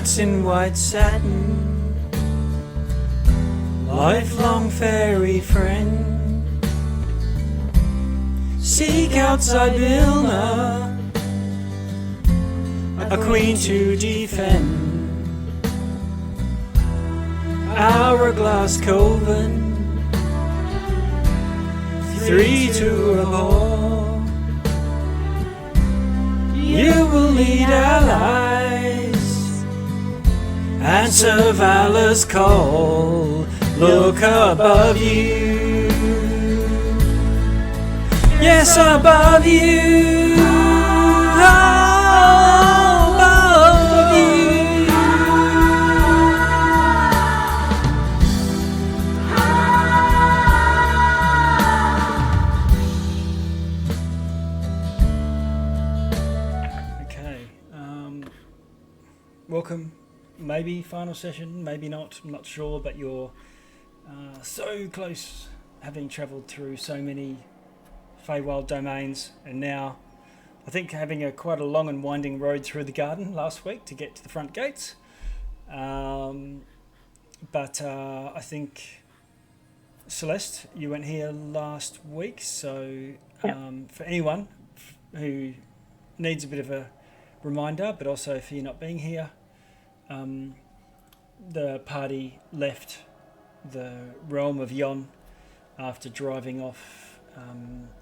Nights in white satin, lifelong fairy friend. Seek outside Vilna, a queen to defend. Hourglass coven, three to a ball. You will lead allies, answer valor's call. Look above you, yes, above you, above you. Okay, welcome. Maybe final session, maybe not, I'm not sure, but you're so close, having travelled through so many Feywild domains, and now I think having quite a long and winding road through the garden last week to get to the front gates. But I think, Celeste, you went here last week, so for anyone who needs a bit of a reminder, but also for you not being here, the party left the realm of Yon after driving off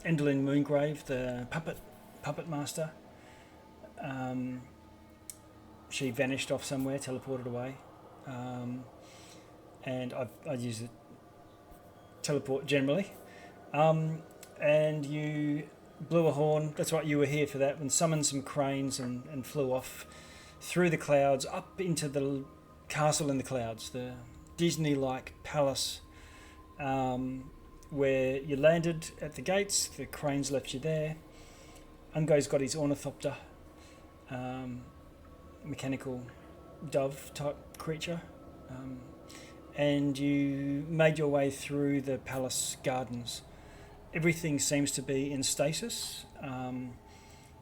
Endelyn Moongrave, the puppet master. She vanished off somewhere, teleported away, and I use it teleport generally. And you blew a horn. That's right, you were here for that, and summoned some cranes and flew off through the clouds up into the castle in the clouds, the Disney-like palace, where you landed at the gates. The cranes left you there. Ungo's got his ornithopter, mechanical dove type creature, and you made your way through the palace gardens. Everything seems to be in stasis.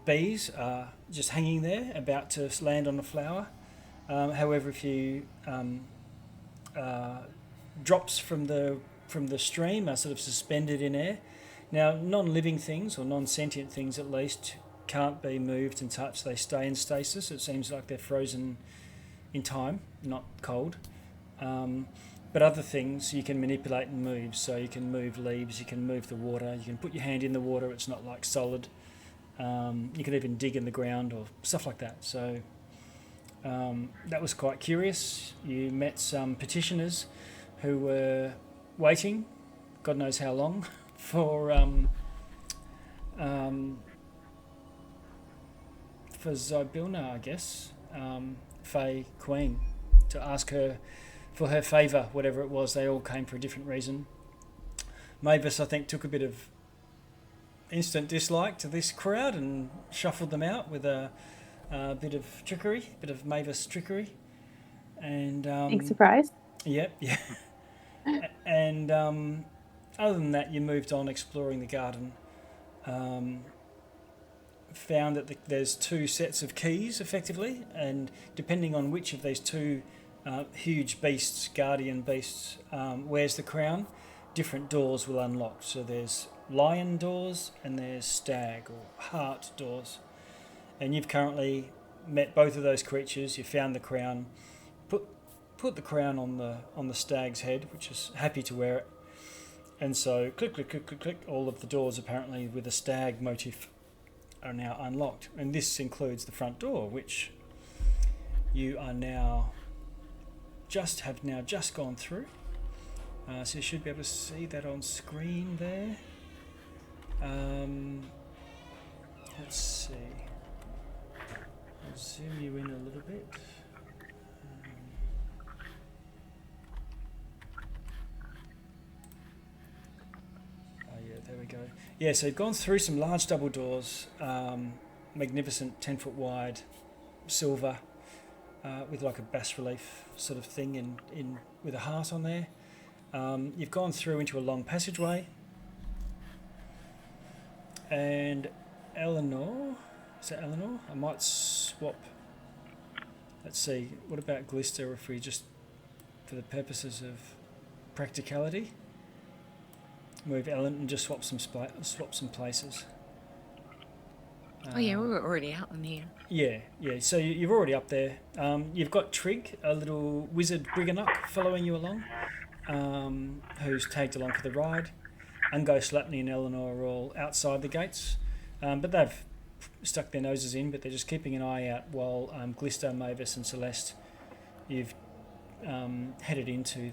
Bees are just hanging there, about to land on a flower. However, if you drops from the stream are sort of suspended in air. Now, non-living things, or non-sentient things at least, can't be moved and touched. They stay in stasis. It seems like they're frozen in time, not cold. But other things you can manipulate and move. So you can move leaves, you can move the water, you can put your hand in the water, it's not like solid. You can even dig in the ground or stuff like that. So that was quite curious. You met some petitioners who were waiting, God knows how long, for Zybilna, I guess, Fey Queen, to ask her for her favour, whatever it was. They all came for a different reason. Mavis, I think, took a bit of instant dislike to this crowd and shuffled them out with a bit of trickery, bit of Mavis trickery. And big surprise. Yeah. And other than that, you moved on exploring the garden. Found that there's two sets of keys, effectively, and depending on which of these two huge beasts, guardian beasts, wears the crown, different doors will unlock. So there's lion doors and there's stag or heart doors. And you've currently met both of those creatures. You found the crown, put the crown on the stag's head, which is happy to wear it. And so click, click, click, click, click, all of the doors apparently with a stag motif are now unlocked. And this includes the front door, which you are now just gone through. So you should be able to see that on screen there. Let's see. I'll zoom you in a little bit. There we go. Yeah, so you've gone through some large double doors, magnificent 10-foot wide, silver, with like a bas-relief sort of thing in with a heart on there. You've gone through into a long passageway, and Eleanor, is that Eleanor? I might swap Let's see, what about Glister if we just, for the purposes of practicality, move Ellen and just swap some places. Oh yeah, we were already out in here. Yeah. So you're already up there. You've got Trig, a little wizard Briganock, following you along, who's tagged along for the ride. Ungo, Slapney and Eleanor are all outside the gates, but they've stuck their noses in, but they're just keeping an eye out while Glister, Mavis and Celeste, you've headed into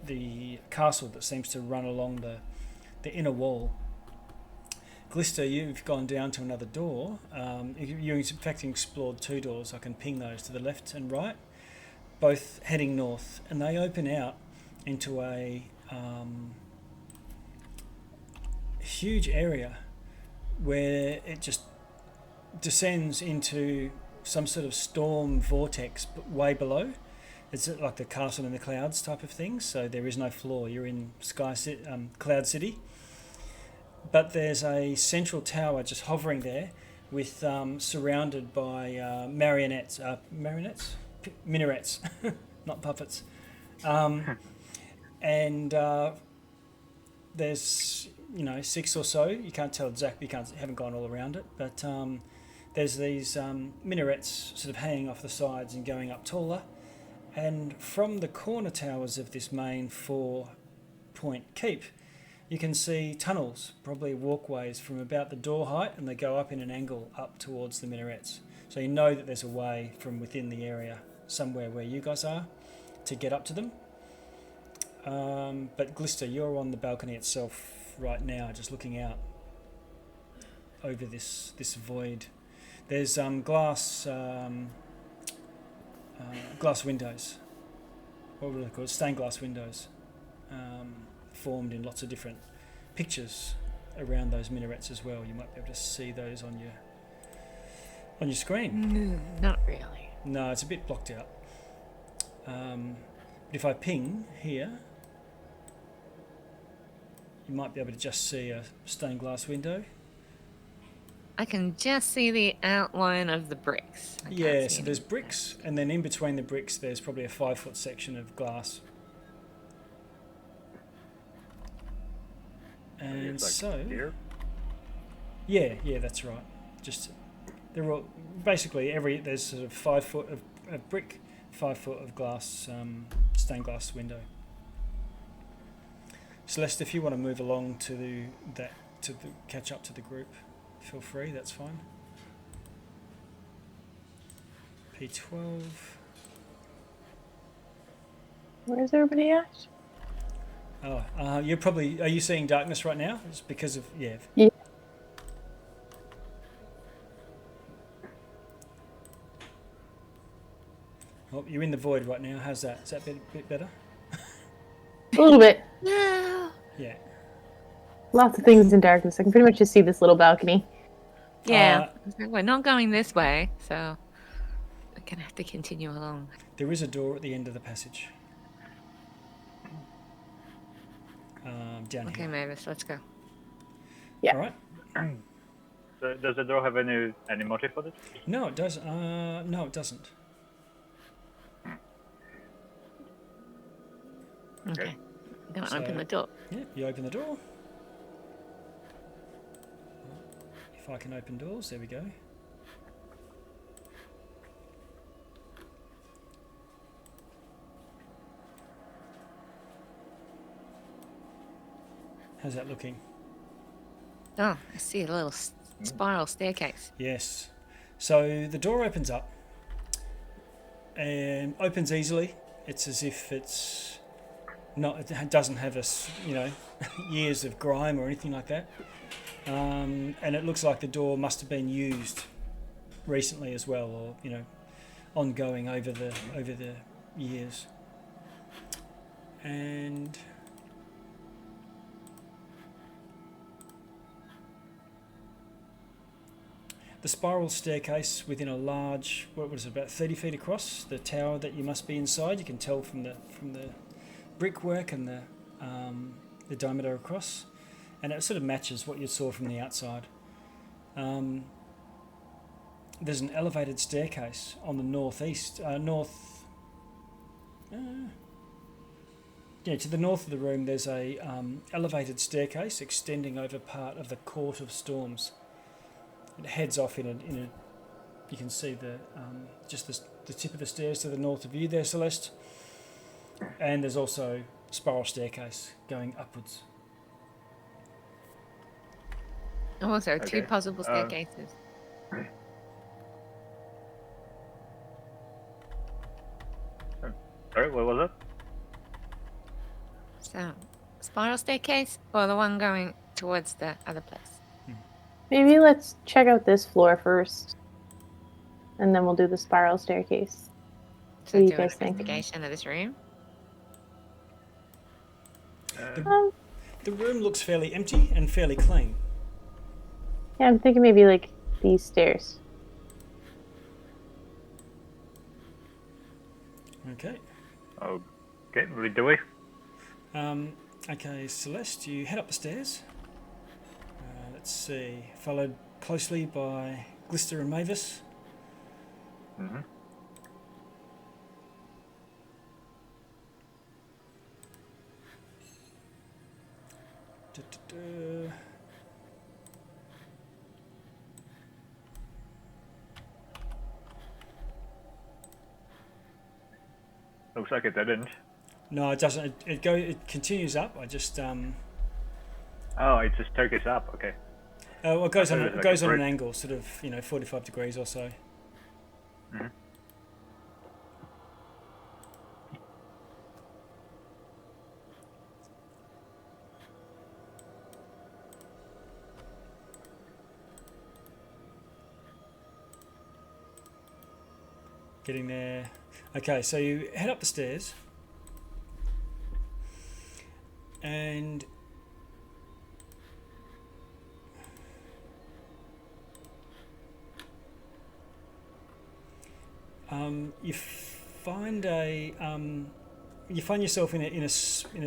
the castle that seems to run along the inner wall. Glister, you've gone down to another door. You in fact explored 2 doors. I can ping those to the left and right, both heading north, and they open out into a huge area where it just descends into some sort of storm vortex way below. It's like the castle in the clouds type of thing, so there is no floor. You're in Cloud City. But there's a central tower just hovering there with surrounded by minarets, not puppets. And there's 6 or so. You can't tell exactly. Haven't gone all around it, but there's these minarets sort of hanging off the sides and going up taller. And from the corner towers of this main 4-point keep, you can see tunnels, probably walkways from about the door height, and they go up in an angle up towards the minarets. So you know that there's a way from within the area, somewhere where you guys are, to get up to them. But Glister, you're on the balcony itself right now, just looking out over this void. There's glass windows. What would I call it? Stained glass windows. Formed in lots of different pictures around those minarets as well. You might be able to see those on your screen. Not really. No, it's a bit blocked out. But if I ping here, you might be able to just see a stained glass window. I can just see the outline of the bricks. Yeah, so there's bricks, and then in between the bricks there's probably a 5-foot section of glass. And so, yeah, that's right. Just they're all basically there's sort of 5 foot of brick, 5 foot of glass, stained glass window. Celeste, if you want to move along to catch up to the group, feel free. That's fine. P12. Where's everybody at? Oh, are you seeing darkness right now? It's because of, yeah. Yeah. Oh, you're in the void right now. How's that? Is that a bit better? A little bit. No. Yeah. Lots of things in darkness. I can pretty much just see this little balcony. Yeah. We're not going this way, so we're going to have to continue along. There is a door at the end of the passage. Down okay, here. Mavis, let's go. Yeah. All right. So does the door have any motive for this? No, it doesn't. No, it doesn't. Okay. I'm going to open the door. Yeah, you open the door. If I can open doors, there we go. How's that looking? Oh, I see a little spiral staircase. Yes. So the door opens up and opens easily. It's as if it doesn't have years of grime or anything like that. And it looks like the door must have been used recently as well, or ongoing over the years. And the spiral staircase within a large, about 30 feet across, the tower that you must be inside. You can tell from the brickwork and the diameter across, and it sort of matches what you saw from the outside. there's an elevated staircase on the northeast, to the north of the room. There's a elevated staircase extending over part of the Court of Storms. It heads off in a. You can see the tip of the stairs to the north of you there, Celeste. And there's also a spiral staircase going upwards. Also, two possible staircases. Sorry, what was it? So, spiral staircase or the one going towards the other place? Maybe let's check out this floor first, and then we'll do the spiral staircase. So, What do do you an guys think? investigation of this room. The room looks fairly empty and fairly clean. Yeah, I'm thinking maybe like these stairs. Okay. Okay, lead the way. Okay, Celeste, you head up the stairs. Let's see, followed closely by Glister and Mavis. Mm-hmm. Looks like it didn't. No, it doesn't. It continues up. I just Oh, it just took us up. Okay. well, it goes on. Like It goes a on an bridge. angle, sort of 45 degrees or so. Mm-hmm. Getting there. Okay, so you head up the stairs, and you find yourself in a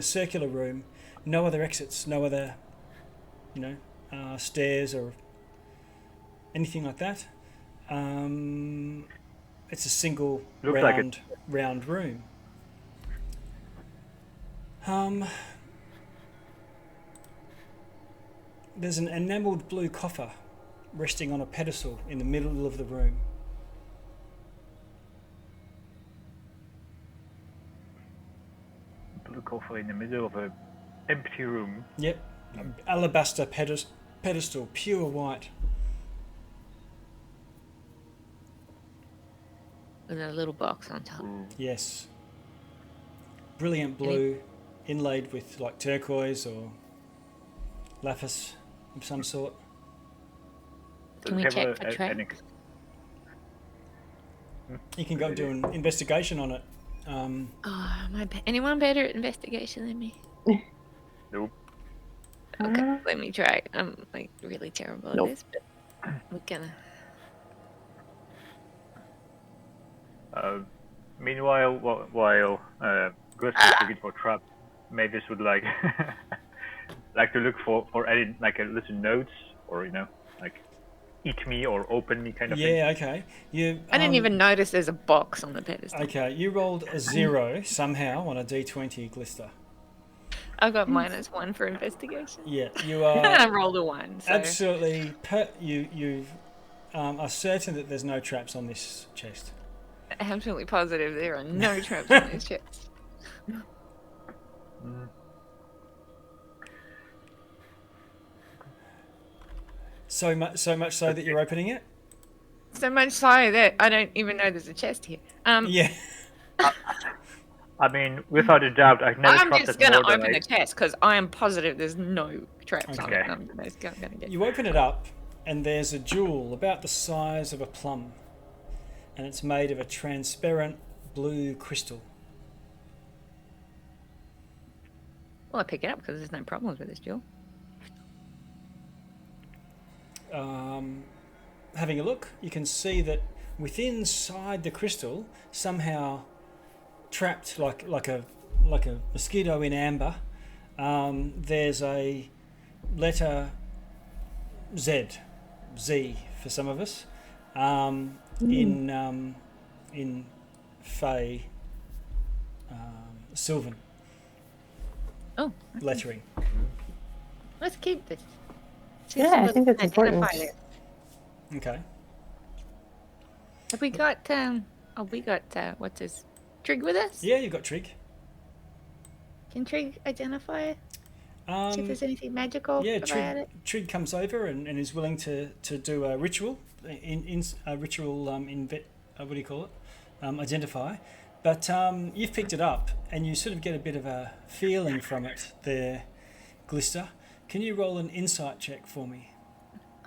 circular room. No other exits. No other, stairs or anything like that. It's a single Looks like round room. There's an enamelled blue coffer resting on a pedestal in the middle of the room. Blue coffer in the middle of an empty room. Yep, alabaster pedestal, pure white. With a little box on top. Yes. Brilliant blue, inlaid with like turquoise or lapis of some sort. Can we check for tracks? You can go and do an investigation on it. Anyone better at investigation than me? Nope. Okay, let me try. I'm like really terrible at this, but we're gonna. Meanwhile, while Gus is looking for traps, Mavis would like to look for any like little notes or like eat me or open me kind of thing. Yeah, okay. I didn't even notice there's a box on the pedestal. Okay, you rolled a 0 somehow on a d20, Glister. I got -1 for investigation. Yeah, you are. I rolled a 1. So. Absolutely. You are certain that there's no traps on this chest. Absolutely positive there are no traps on this chest. So much so that you're opening it? So much so that I don't even know there's a chest here. Yeah. I mean, without a doubt, I've never I'm trusted just gonna more than open the chest because I am positive there's no traps on it. Okay. I'm just gonna get. You open it up, and there's a jewel about the size of a plum, and it's made of a transparent blue crystal. Well, I pick it up because there's no problems with this jewel. Having a look, you can see that within inside the crystal, somehow trapped like a mosquito in amber, there's a letter Z for some of us, in Fey Sylvan Oh, lettering. let's keep this. Yeah, I think that's important. Identify this. Okay. Have we got what's his Trig with us? Yeah, you've got Trig. Can Trig identify? See if there's anything magical Yeah, about it. Trig comes over and is willing to do a ritual what do you call it? Identify. But you've picked it up and you sort of get a bit of a feeling from it there, Glister. Can you roll an insight check for me?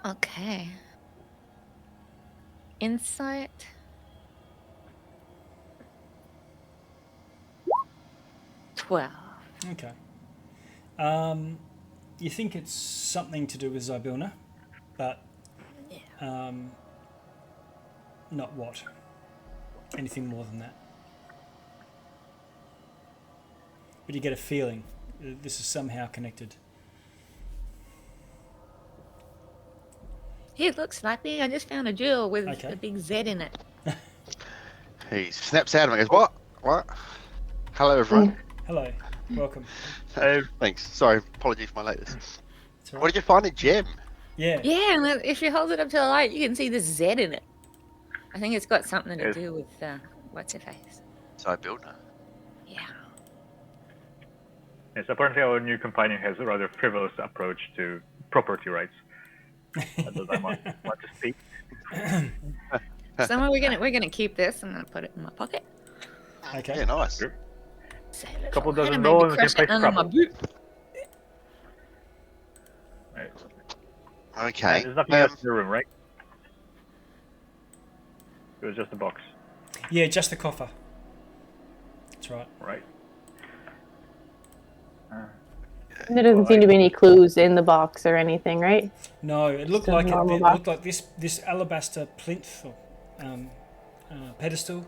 Okay. Insight. $12. Okay. You think it's something to do with Zybilna, but not what. Anything more than that. But you get a feeling this is somehow connected. Here, look, Snipey. I just found a jewel with Okay. a big Z in it. He snaps out of it and goes, What? Hello, everyone. Hello, welcome. Thanks. Sorry, apologies for my latest. It's all What right. did you find? A gem? Yeah. Yeah, and if you hold it up to the light, you can see the Z in it. I think it's got something to do with what's her face. So I built her. Yeah. Yes, apparently our new companion has a rather frivolous approach to property rights. That I want to speak. So we're gonna keep this. I'm gonna put it in my pocket. Okay. Yeah, nice. Sure. Save it Couple for later, dozen maybe dollars, crush you can it play under my Scrabble. boot. Right. Okay. There's nothing else in the room, right? It was just a box. Yeah, just the coffer. That's right. Right. There doesn't seem to be any clues in the box or anything, right? No, it looked Just a like normal it box. looked like this alabaster plinth or pedestal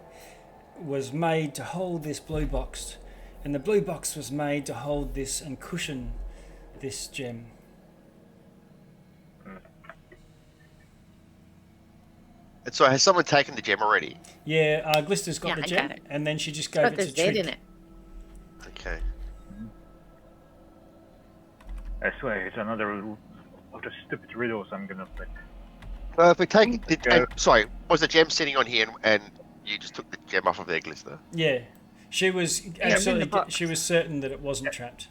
was made to hold this blue box, and the blue box was made to hold this and cushion this gem. And so has someone taken the gem already? Yeah, Glister's got Yeah, the I gem, got it. and then she just It's gave got it the to Z Trig. in it. Okay. I swear, it's another of the stupid riddles I'm gonna play. If we take Okay. sorry, was the gem sitting on here and you just took the gem off of their glister? Yeah, she was in the absolutely. box. She was certain that it wasn't trapped.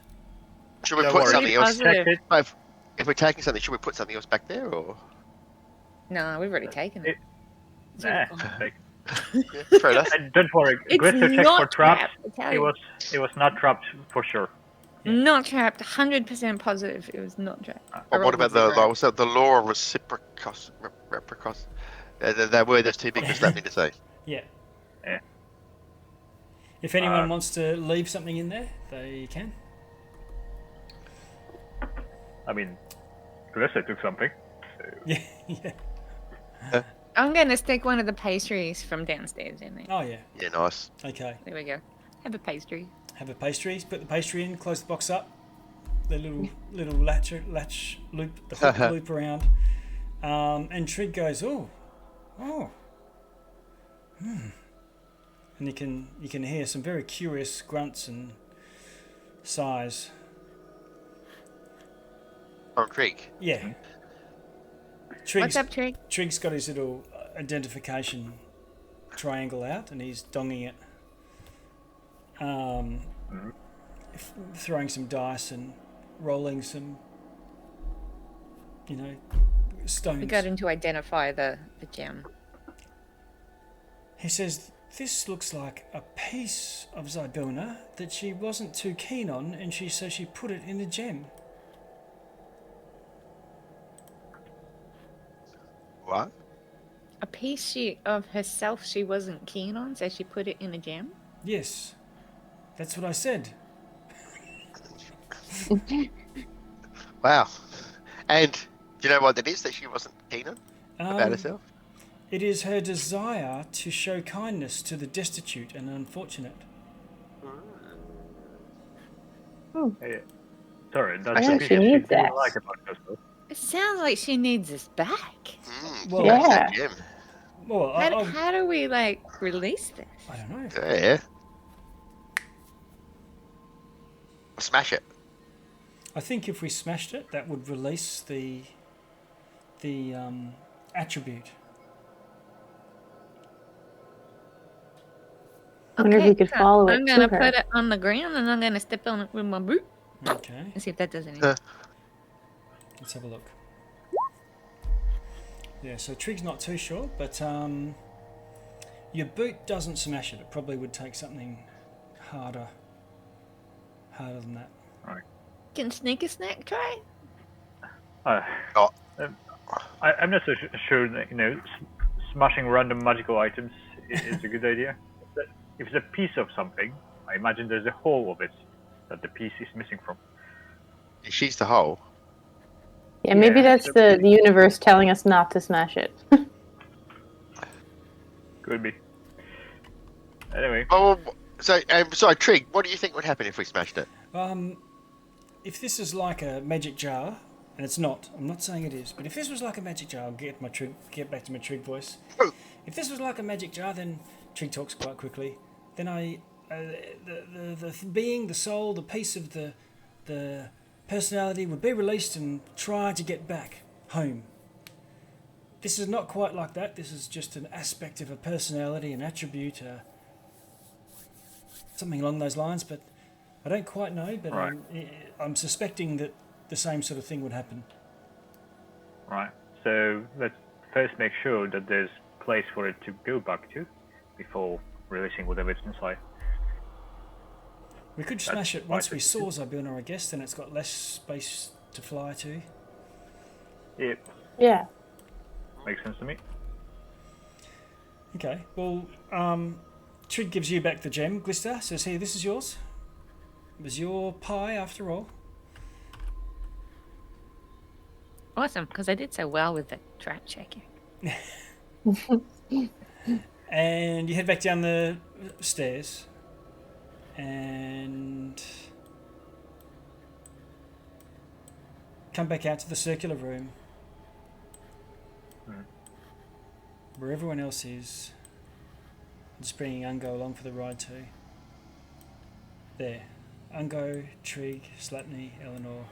Should we Don't put worry. something else? Positive. Check it. If we're taking something, should we put something else back there or? No, we've already taken it. It's Nah, all gone. like, Yeah, fair enough. and don't worry, It's Glister checked for not traps. trapped, I tell It you. was not trapped for sure. Not trapped. 100% positive. It was not trapped. I What rolled about a the zero. what's that, the law of reciprocos? That word that's too big for Slappy to say. Yeah. Yeah. If anyone wants to leave something in there, they can. I mean, Glister took something. Yeah. Yeah. I'm going to stick one of the pastries from downstairs in there. Oh yeah. Yeah, nice. Okay. There we go. Have a pastry. Have a pastry. Put the pastry in. Close the box up. The little latch loop, the hook loop around. And Trig goes, oh. And you can hear some very curious grunts and sighs. From Trig. Yeah. What's up, Trig? Trig's got his little identification triangle out, and he's donging it. Throwing some dice and rolling some, stones. We got him to identify the gem. He says, this looks like a piece of Zybilna that she wasn't too keen on, and so she put it in a gem. What? A piece of herself she wasn't keen on, so she put it in a gem. Yes, that's what I said. Wow. And do you know what that is that she wasn't keen on about herself? It is her desire to show kindness to the destitute and unfortunate. Hey, sorry, I that's think the she piece needs didn't that. like about herself. It sounds like she needs us back. Well, Yeah. That's that gem. Well, How do we like release this? I don't know. Yeah. Smash it. I think if we smashed it, that would release the attribute. I wonder if we could so follow it I'm gonna to her. put it on the ground and I'm gonna step on it with my boot Okay, and see if that does anything. let's have a look. Yeah, so Trig's not too sure, but your boot doesn't smash it. It probably would take something harder than that. Can Sneak a Snack try? Oh. I'm not so sure that, smashing random magical items is a good idea. If it's a piece of something, I imagine there's a hole of it that the piece is missing from. She's the hole. Yeah, maybe Yeah, that's the universe telling us not to smash it. Could be. Anyway. Oh, so sorry, Trig. What do you think would happen if we smashed it? If this is like a magic jar, and it's not, I'm not saying it is, but if this was like a magic jar, I'll get back to my Trig voice. If this was like a magic jar, then Trig talks quite quickly. Then the being, the soul, the piece of the personality would be released and try to get back home. This is not quite like that. This is just an aspect of a personality, an attribute, something along those lines. But I don't quite know. But Right. I'm suspecting that the same sort of thing would happen. Right. So let's first make sure that there's place for it to go back to before releasing whatever it's inside. We could smash it once we saw Zybuna, I guess. Then it's got less space to fly to. Yep. Yeah. Makes sense to me. Okay. Well, Trig gives you back the gem. Glister says, "Here, this is yours. It was your pie after all." Awesome, because I did so well with the trap checking. And you head back down the stairs and come back out to the circular room where everyone else is. Just bringing Ungo along for the ride too. There. Ungo, Trig, Slapney, Eleanor,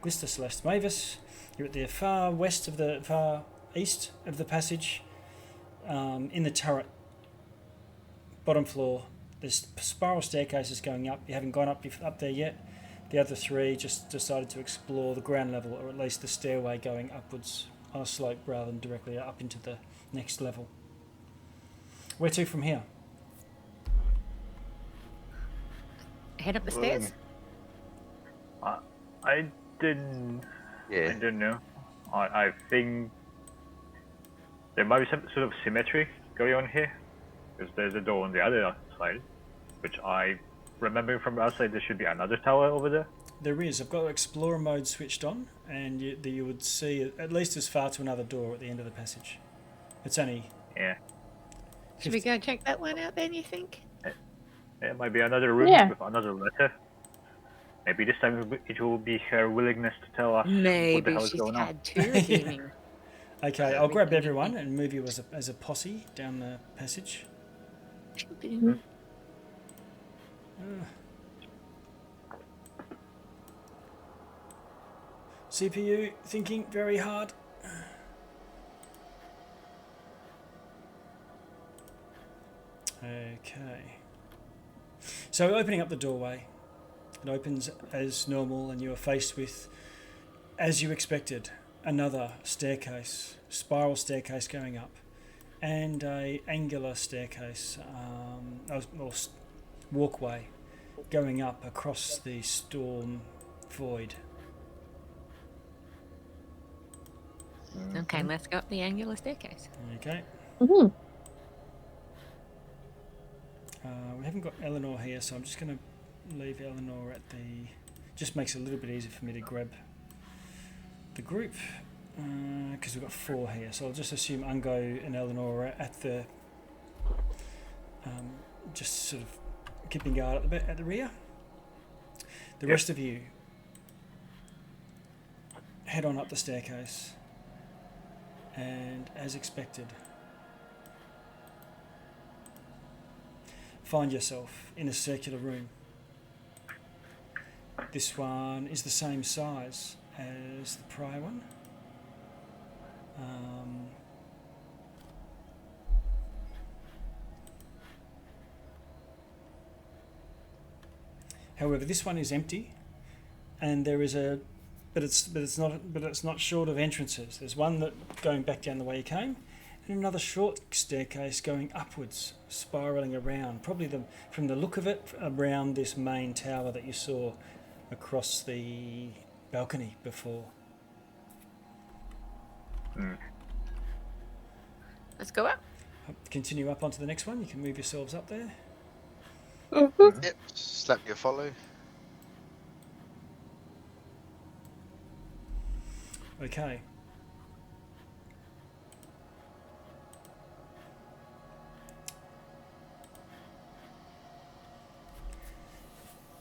Glister, Celeste, Mavis. You're at the far east of the passage. In the turret, bottom floor, there's spiral staircases going up. You haven't gone up there yet. The other three just decided to explore the ground level, or at least the stairway going upwards on a slope rather than directly up into the next level. Where to from here? Head up the stairs? I didn't. Yeah. I don't know. I think there might be some sort of symmetry going on here, because there's a door on the other side, which I remember from outside. There should be another tower over there. There is. I've got Explorer mode switched on, and you would see at least as far to another door at the end of the passage. It's only... Yeah. Should we go check that one out then, you think? There might be another room Yeah. with another letter. Maybe this time it will be her willingness to tell us what the Maybe hell is she's going on. had two redeeming. Okay, I'll grab everyone and move you as a posse down the passage. CPU thinking very hard. Okay. So opening up the doorway, it opens as normal, and you are faced with, as you expected, another staircase, spiral staircase going up, and a angular staircase, or walkway going up across the storm void. Okay, let's go up the angular staircase. Okay. Mm-hmm. We haven't got Eleanor here, so I'm just going to leave Eleanor at the... Just makes it a little bit easier for me to grab the group, because we've got 4 here. So I'll just assume Ungo and Eleanor are at the... just sort of keeping guard at the rear. The rest of you head on up the staircase, and as expected, find yourself in a circular room. This one is the same size as the prior one. However, this one is empty, and there is but it's not short of entrances. There's one that going back down the way you came, and another short staircase going upwards, spiraling around. Probably from the look of it, around this main tower that you saw across the balcony before. Let's go up. Continue up onto the next one. You can move yourselves up there. Yep. Slap your follow. Okay.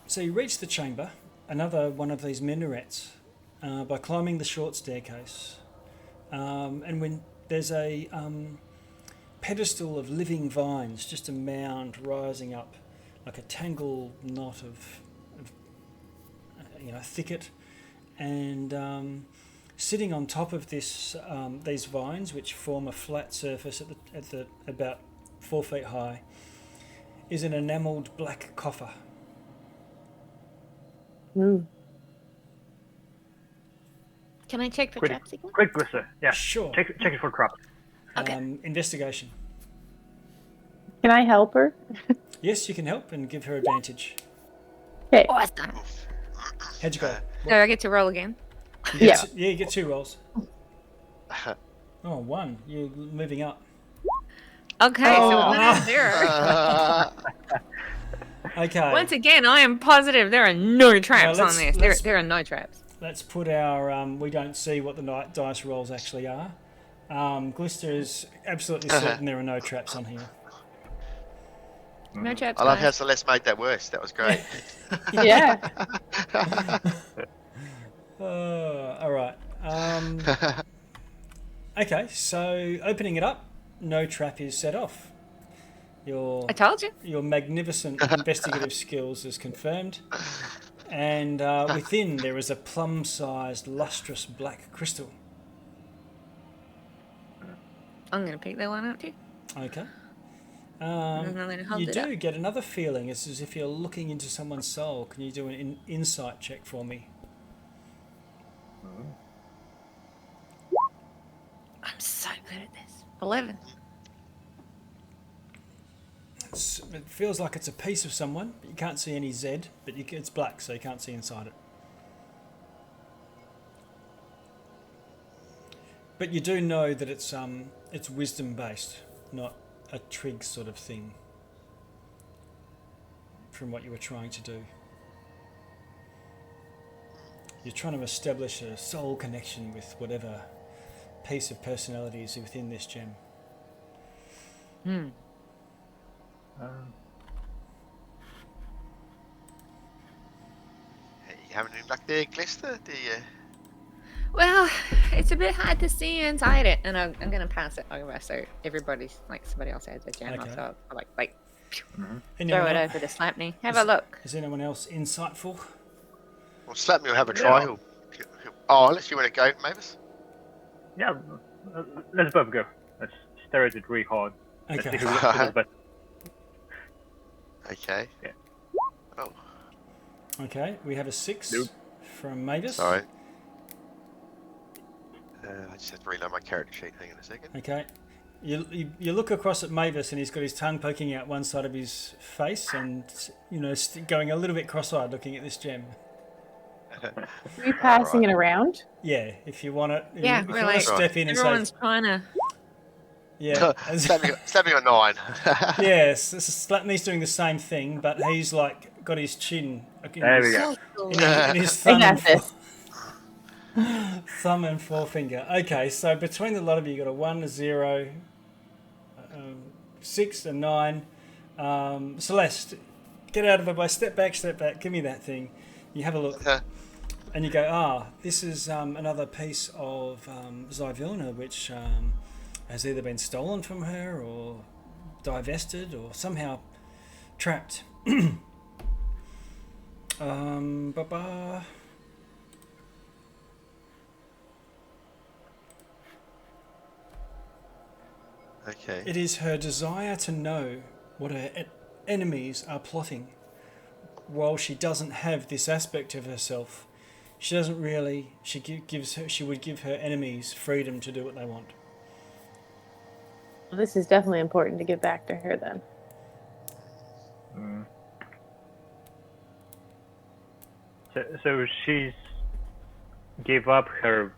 So you reach the chamber, another one of these minarets, by climbing the short staircase. And when there's a pedestal of living vines, just a mound rising up like a tangled knot of thicket, and sitting on top of this these vines, which form a flat surface at the about 4 feet high, is an enamelled black coffer. Mm. Can I check for traps again? Quick, Glister. Yeah. Sure. Check it for traps. Okay. Investigation. Can I help her? Yes, you can help and give her advantage. Okay. Awesome. How'd you go? So I get to roll again. Yeah. You get 2 rolls. Oh, 1. You're moving up. Okay, so 1 and 0. Okay. Once again, I am positive there are no traps Now on this. There are no traps. Let's put our... we don't see what the dice rolls actually are. Glister is absolutely certain there are no traps on here. No traps. I love how guys. Celeste made that worse. That was great. Yeah. All right. Okay, so opening it up, no trap is set off. I told you. Your magnificent investigative skills is confirmed. And within there is a plum-sized, lustrous black crystal. I'm going to pick that one up too. Okay. I'm going to hold You it do up. get another feeling. It's as if you're looking into someone's soul. Can you do an insight check for me? I'm so good at this. 11. It feels like it's a piece of someone, but you can't see any Z, but it's black, so you can't see inside it. But you do know that it's wisdom based, not a trig sort of thing. From what you were trying to do, you're trying to establish a soul connection with whatever piece of personality is within this gem. You having any luck there, Glister? Do you? Well, it's a bit hard to see inside it, and I'm going to pass it over so everybody's, like, somebody else has a gem. Okay. So I'll, like Anyone throw it else- over to Slapney. Have a look. Is anyone else insightful? Well, Slap me will have a try. Yeah. Oh, unless you want to go, Mavis. Yeah, let's both go. Let's stare at it really hard. Let's Okay. see who does best. Okay. Yeah. Oh, Okay, we have a 6 Nope. from Mavis. sorry. I just have to reload my character sheet. Hang on a second. Okay. You look across at Mavis and he's got his tongue poking out one side of his face and, going a little bit cross-eyed looking at this gem. Are we passing it around? Yeah, if you want it. Yeah, if you we're want like- to step in and Everyone's say... trying to... Yeah. Slap me on 9. Yes, Slapney's doing the same thing, but he's like got his chin in There we his, go. in his I thumb, got and this. thumb and forefinger. Okay, so between the lot of you, you got a 1, a 0, 6, a 9. Celeste, get out of it by step back, give me that thing. You have a look. And you go, this is another piece of Zyvilna, which has either been stolen from her or divested or somehow Trapped. Ba-ba. Okay. It is her desire to know what her enemies are plotting. While she doesn't have this aspect of herself, she doesn't really. She would give her enemies freedom to do what they want. Well, this is definitely important to get back to her then. Mm. So she's gave up her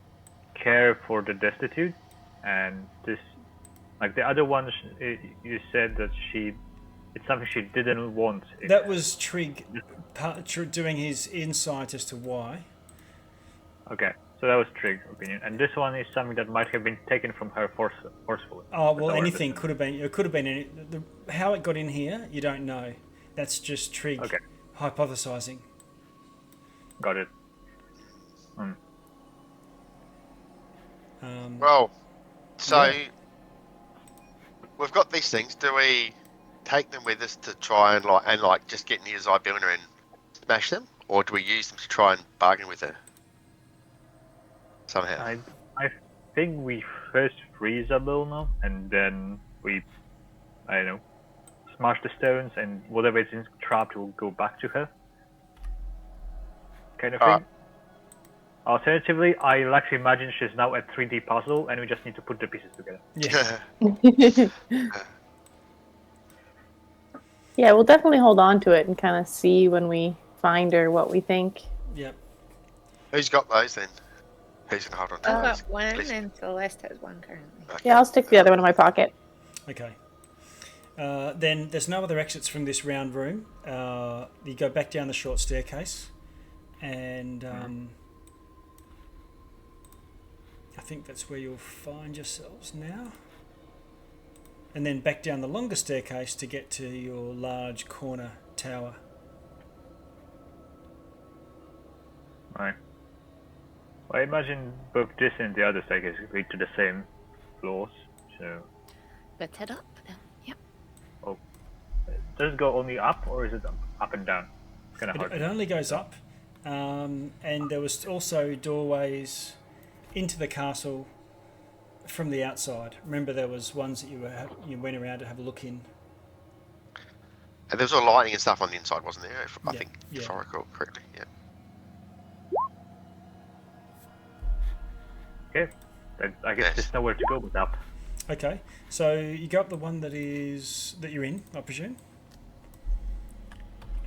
care for the destitute, and this, like the other ones, you said that it's something she didn't want. That was Trig doing his insight as to why. Okay, so that was Trig's opinion, and this one is something that might have been taken from her forcefully. Oh well, anything could have been. It could have been how it got in here. You don't know. That's just Trig hypothesizing. Got it. Well, so yeah. we've got these things. Do we take them with us to try and just get near Zybilna and smash them, or do we use them to try and bargain with her somehow? I think we first freeze Zybilna, and then we, I don't know, smash the stones, and whatever is trapped will go back to her. Kind of thing. Alternatively, I like to imagine she's now a 3D puzzle, and we just need to put the pieces together. Yeah. Yeah, we'll definitely hold on to it and kind of see when we find her what we think. Yep. Who's got those then? Who's gonna hold on to I've those? got one, Please. and Celeste has one currently. Okay. Yeah, I'll stick the other one in my pocket. Okay. Then there's no other exits from this round room. You go back down the short staircase, and I think that's where you'll find yourselves now. And then back down the longer staircase to get to your large corner tower. Right. Well, I imagine both this and the other staircase lead to the same floors, so... Let's head up then. Yep. Oh. Does it go only up, or is it up and down? It's kind of hard. It only goes up, and there was also doorways into the castle from the outside. Remember, there was ones that you went around to have a look in. And there was all lighting and stuff on the inside, wasn't there? I think, if yeah. I recall correctly. Yeah. Okay. I guess there's nowhere to go but up. Okay, so you go up the one that you're in, I presume.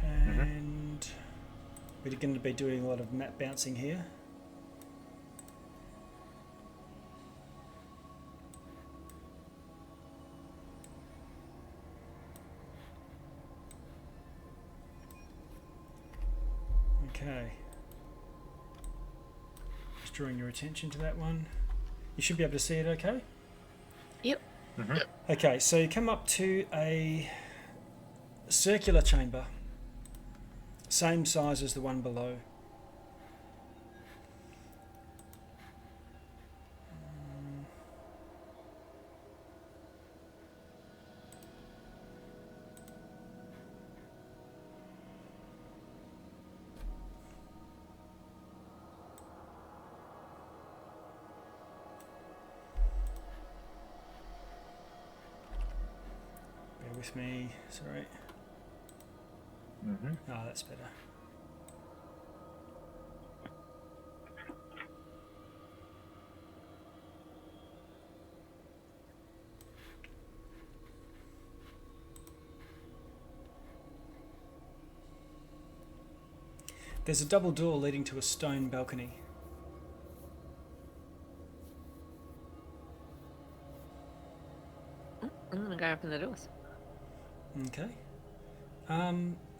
And we're going to be doing a lot of map bouncing here. Okay. Just drawing your attention to that one. You should be able to see it okay? Yep. Okay, so you come up to a circular chamber, same size as the one below. With me, sorry. Oh, that's better. There's a double door leading to a stone balcony. I'm gonna go open the doors. Okay.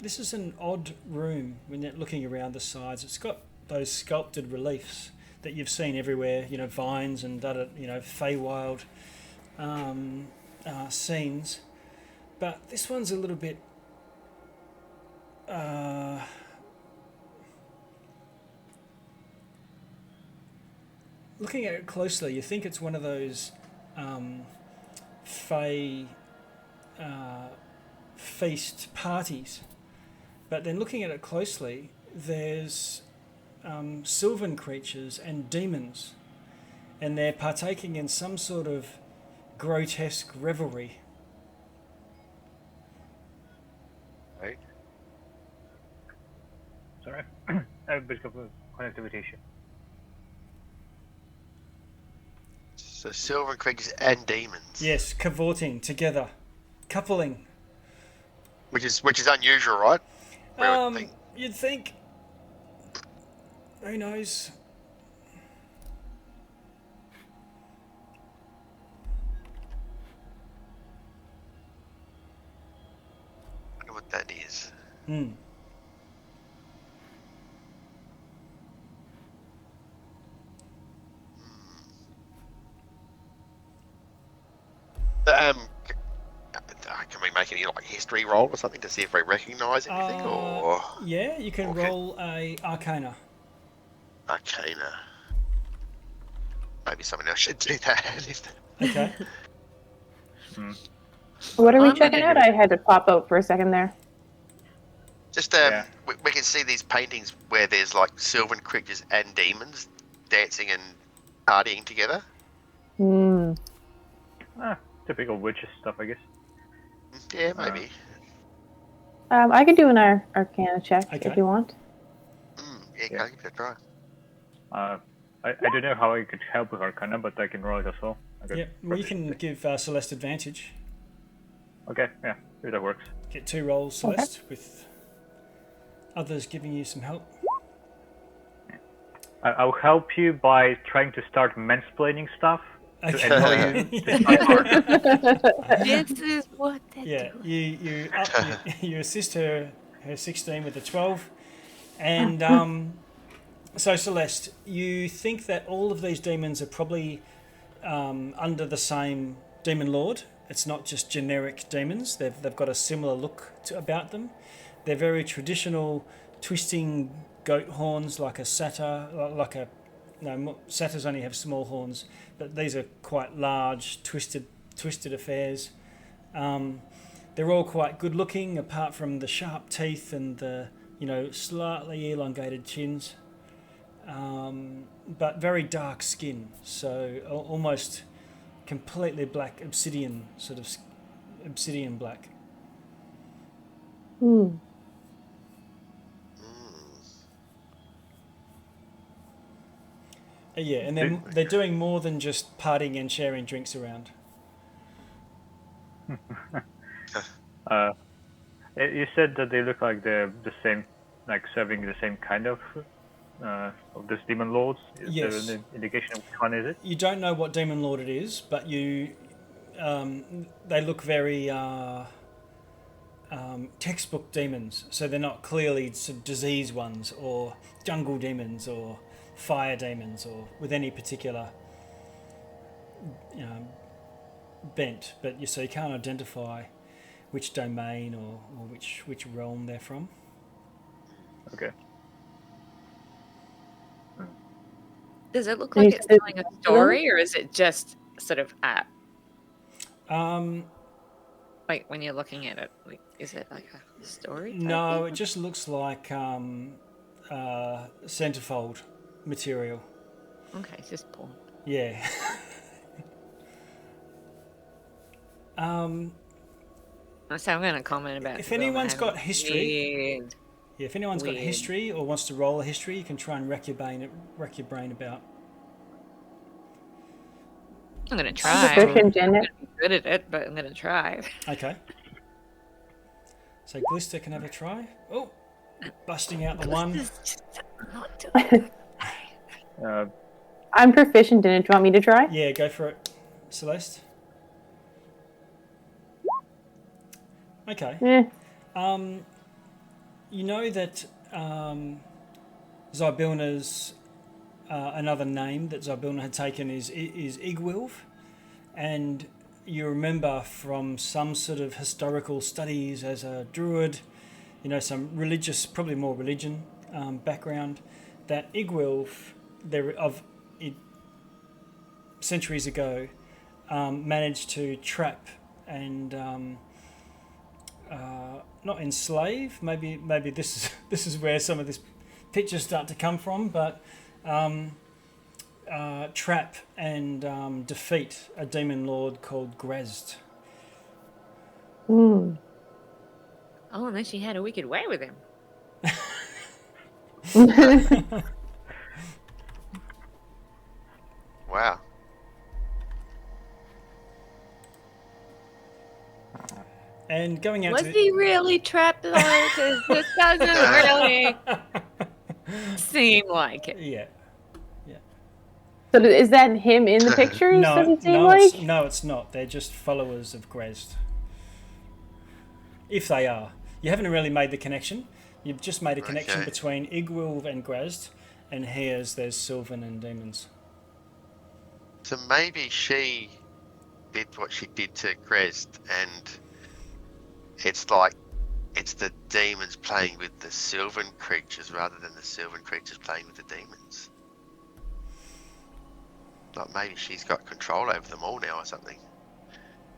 This is an odd room when you're looking around the sides. It's got those sculpted reliefs that you've seen everywhere, you know, vines and other, you know, Feywild scenes. But this one's a little bit looking at it closely, you think it's one of those feast parties. But then looking at it closely, there's sylvan creatures and demons, and they're partaking in some sort of grotesque revelry. Right. Sorry. A bit of a connectivity issue. So silver creatures and demons. Yes, cavorting together, coupling. Which is unusual, right? I would think. You'd think. Who knows? I wonder what that is. Hmm. Can we make any like history roll or something to see if we recognise anything? Or Yeah, you can Okay. roll a Arcana. Arcana? Maybe someone else should do that. Okay. What are we I'm checking gonna out? I had to pop out for a second there. Just Yeah. we can see these paintings where there's like sylvan creatures and demons dancing and partying together. Hmm. Typical witches stuff, I guess. Yeah, maybe. I could do an Arcana check Okay. if you want. Yeah, Yeah. can I give it a try? I don't know how I could help with Arcana, but I can roll it as well. I could Yeah, well, you can give Celeste advantage. Okay, yeah, if that works. Get 2 rolls, Celeste, with others giving you some help. I'll help you by trying to start mansplaining stuff. Okay. annoy you. To start This is what they Yeah, do. you assist her 16 with a 12, and so Celeste, you think that all of these demons are probably under the same demon lord. It's not just generic demons. They've got a similar look about them. They're very traditional, twisting goat horns like a satyr, satyrs only have small horns, but these are quite large, twisted affairs. They're all quite good looking, apart from the sharp teeth and the slightly elongated chins, but very dark skin, so almost completely black, obsidian black. Hmm. Yeah, and they're doing more than just partying and sharing drinks around. You said that they look like they're the same, like serving the same kind of this demon lords. Is Yes. there an indication of which one is it? You don't know what demon lord it is, but they look very textbook demons. So they're not clearly sort of disease ones or jungle demons or fire demons or with any particular bent. But so you can't identify which domain or which realm they're from. Okay. Does it look And like you it's said telling a story, or is it just sort of like when you're looking at it? Like, is it like a story? type No, thing? it just looks like centerfold material. Okay, it's just porn. Yeah. So I'm going to comment about. If the woman anyone's got having history- weird- Yeah, if anyone's got Weird. history or wants to roll a history, you can try and rack your brain about. I'm going to I'm try. proficient in I'm it. gonna be good at it, but I'm going to try. Okay. So Glister can have a try. Oh, busting out the one. This is just not doing it. I'm proficient in it. Do you want me to try? Yeah, go for it, Celeste. Okay. Eh. You know that Zybilna's another name that Zybilna had taken is Igwilv, and you remember from some sort of historical studies as a druid, some religious, probably more religion background, that Igwilv, centuries ago, managed to trap and not enslave. Maybe this is where some of this pictures start to come from. But trap and defeat a demon lord called Grezd. Hmm. Oh, and then she had a wicked way with him. Wow. And going out Was to he really trapped though? Because this doesn't really seem like it. yeah. So is that him in the pictures? does No, it seem like? it's not. They're just followers of Grezd. If they are. You haven't really made the connection. You've just made a connection Okay. between Igwilv and Grezd, and here's there's Sylvan and demons. So maybe she did what she did to Grezd, and it's like it's the demons playing with the Sylvan creatures rather than the Sylvan creatures playing with the demons. Like maybe she's got control over them all now or something.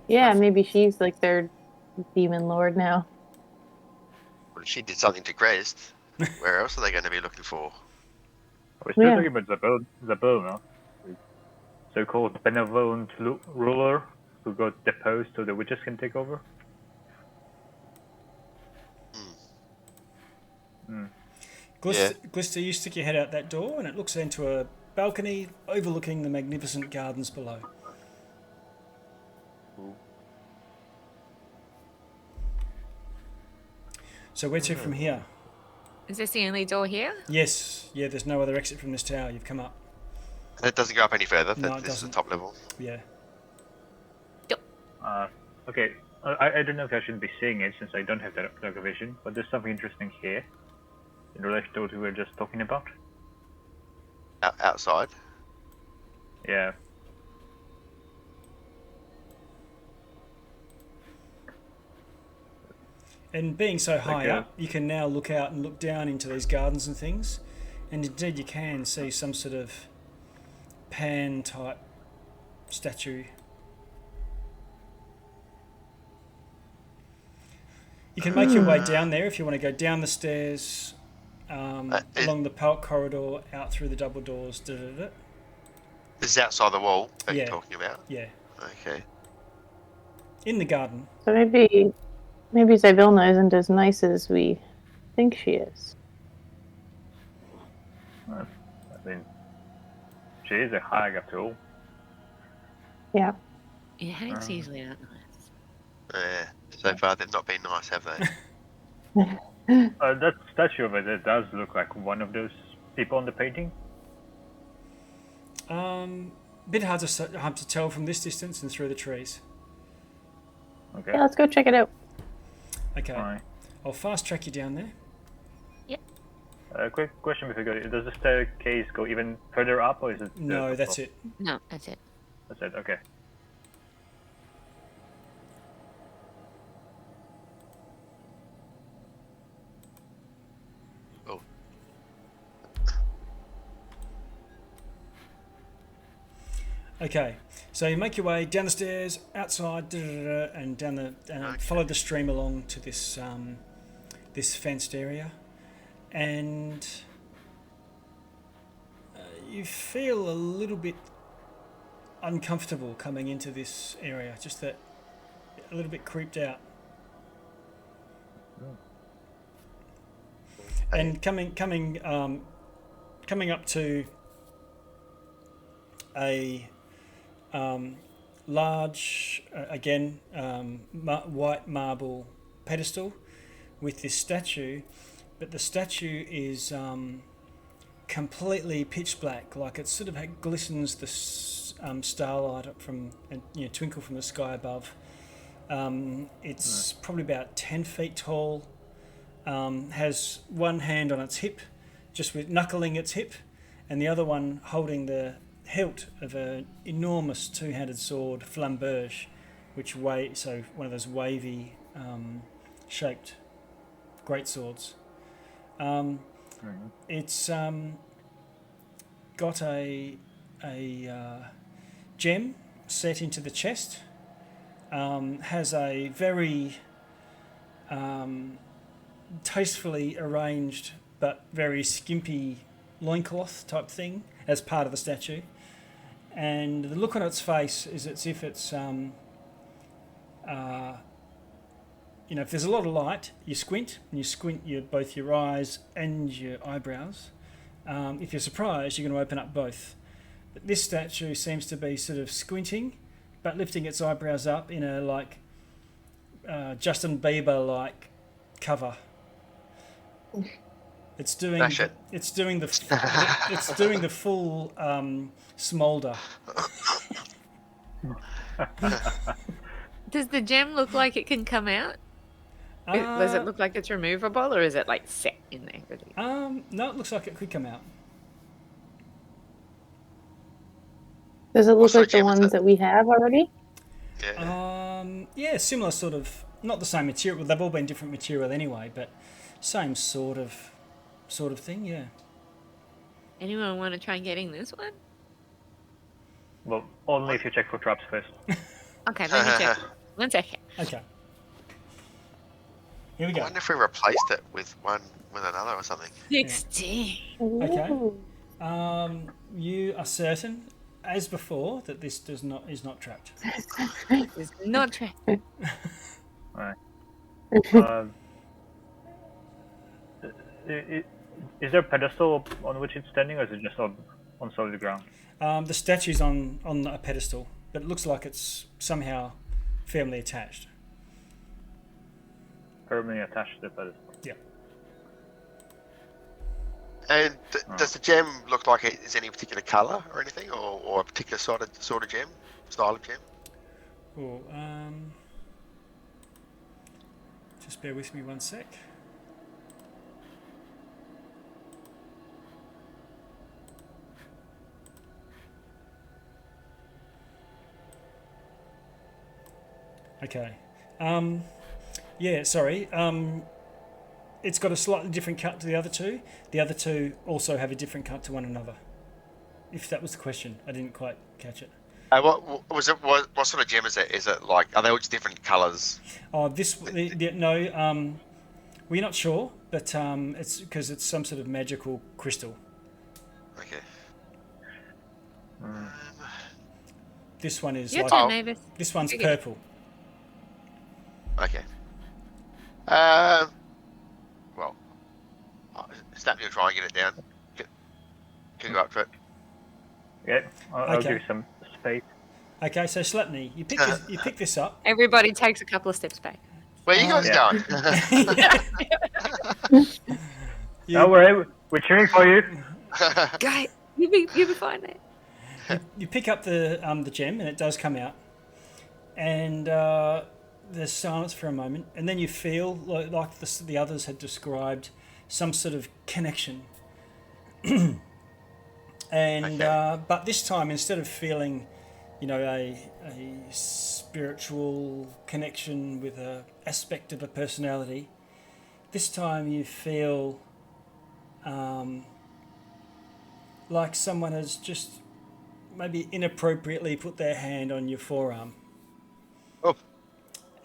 Yeah, maybe she's like their demon lord now. Well, if she did something to Grezd, where else are they going to be looking for? We're still Yeah. talking about Zabel, no? The so-called benevolent ruler who got deposed so the witches can take over. Glister, you stick your head out that door, and it looks into a balcony overlooking the magnificent gardens below. So where to from here? Is this the only door here? Yes, yeah. There's no other exit from this tower. You've come up. And it doesn't go up any further. No, it This is the doesn't. top level. Yeah. Okay, I don't know if I should be seeing it since I don't have that dark vision, but there's something interesting here in relation to what we were just talking about. Outside. Yeah. And being so high Okay. up, you can now look out and look down into these gardens and things, and indeed you can see some sort of Pan type statue. You can make your way down there if you want to go down the stairs, along the park corridor, out through the double doors. This is outside the wall that Yeah. you're talking about. Yeah, Okay. in the garden. So maybe Zybilna isn't as nice as we think she is. I mean, she is a hag after all. Yeah. Yeah, hags usually aren't nice. Yeah. So far they've not been nice, have they? That statue over there does look like one of those people on the painting. Bit hard to tell from this distance and through the trees. Okay. Yeah, let's go check it out. Okay, Alright. I'll fast track you down there. Quick question before we go. Does the staircase go even further up, or is it? No, that's it. No, that's it. That's it. Okay. Oh. Okay, so you make your way down the stairs, outside, and down the follow the stream along to this this fenced area, and you feel a little bit uncomfortable coming into this area. Just that a little bit creeped out. And coming up to a large, white marble pedestal with this statue, but the statue is completely pitch black, like it sort of glistens the starlight up from, twinkle from the sky above. It's probably about 10 feet tall, has one hand on its hip, just with knuckling its hip, and the other one holding the hilt of an enormous two-handed sword, flamberge, so one of those wavy shaped great swords. It's got a gem set into the chest, has a very tastefully arranged but very skimpy loincloth type thing as part of the statue. And the look on its face is as if it's, if there's a lot of light, you squint, and you squint both your eyes and your eyebrows. If you're surprised, you're going to open up both. But this statue seems to be sort of squinting, but lifting its eyebrows up in a Justin Bieber-like cover. It's doing the full smolder. Does the gem look like it can come out? Does it look like it's removable, or is it like set in there? No, it looks like it could come out. Does it look sort like of the gem is ones it? that we have already? Yeah. Yeah, similar sort of, not the same material. They've all been different material anyway, but same sort of thing. Yeah. Anyone want to try getting this one? Well, only if you check for traps first. Okay, let me check. 1 second. Okay. Here we I go. wonder if we replaced it with one with another or something. 16. Okay. Ooh. You are certain, as before, that this is not trapped. It's not trapped. Alright. Is there a pedestal on which it's standing, or is it just on solid ground? The statue's on a pedestal, but it looks like it's somehow firmly attached. Firmly attached to the pedestal. Yeah. And does the gem look like it is any particular colour or anything, or a particular sort of gem, style of gem? Cool. Just bear with me 1 sec. Okay. Yeah, sorry. It's got a slightly different cut to the other two. The other two also have a different cut to one another. If that was the question, I didn't quite catch it. What was it? What sort of gem is it? Is it like, are they all just different colours? Oh, no. We're not sure, but it's because it's some sort of magical crystal. Okay. This one is Your like turn, Mavis. this one's Okay. purple. Okay. Well, Snap, you'll try and get it down. Can go up to it. Yeah, I'll Okay. give some space. Okay, so Slapney, you pick this up. Everybody takes a couple of steps back. Where are you guys Yeah. going? Don't worry, we're cheering for you. Guy, you'll be fine there. You pick up the gem, and it does come out. And there's silence for a moment, and then you feel like the others had described some sort of connection. And Okay. but this time, instead of feeling, a spiritual connection with a aspect of a personality, this time you feel like someone has just maybe inappropriately put their hand on your forearm. Oh.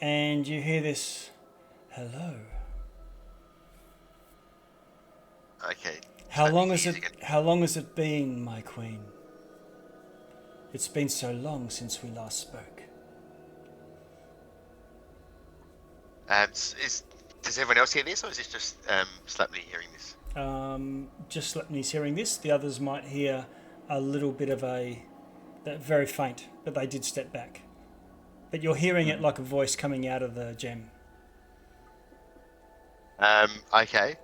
And you hear this, hello. Okay. How So long he's has using it. How long has it been, my queen? It's been so long since we last spoke. Does everyone else hear this, or is this just Slapney hearing this? Just Slapney's hearing this. The others might hear a little bit of that very faint, but they did step back. But you're hearing it like a voice coming out of the gem. Okay.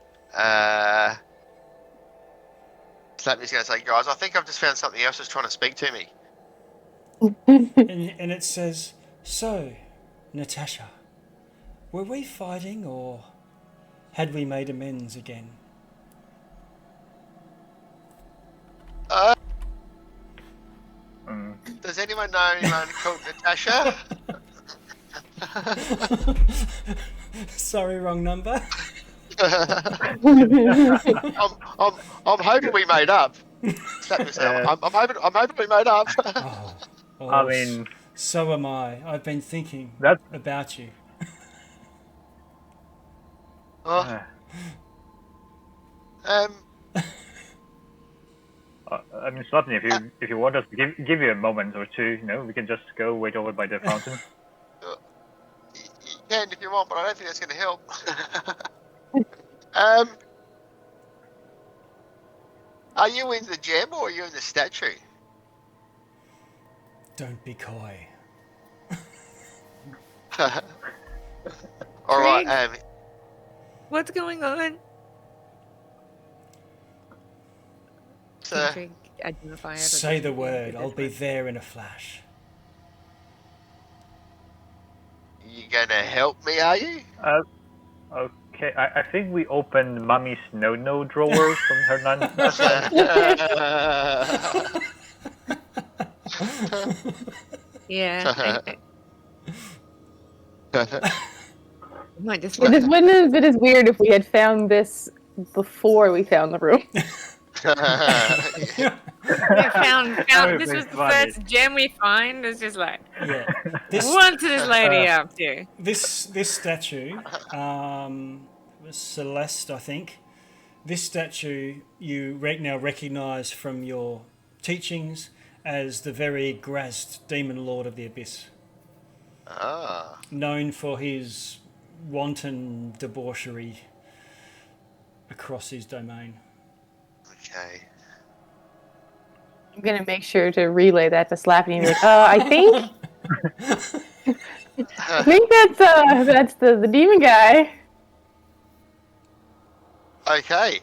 Slapney's going to say, guys, I think I've just found something else that's trying to speak to me. And it says, so, Natasha, were we fighting or had we made amends again? Does anyone know anyone called Natasha? Sorry, wrong number. I'm hoping we made up. I'm hoping we made up. Oh, I mean, so am I. I've been thinking That- about you. Oh. I mean, Slapney, if you want us to give you a moment or two, we can just go wait over by the fountain. You can if you want, but I don't think that's going to help. Are you in the gem or are you in the statue? Don't be coy. All right. What's going on? So, Can Trig identify it? Say the word. I'll be there in a flash. you going to help me, are you? Okay, I think we opened Mummy's no drawer from her nun. Yeah. Might just It just wouldn't have been as weird if we had found this before we found the room. we found this was the first gem we find. It's just like, Yeah. what's this lady up to? This statue, was Celeste, I think. This statue you now recognise from your teachings as the very Grazed Demon Lord of the Abyss. Ah. Known for his wanton debauchery across his domain. Okay. I'm gonna make sure to relay that to Slappy and be like, I think that's the demon guy. Okay.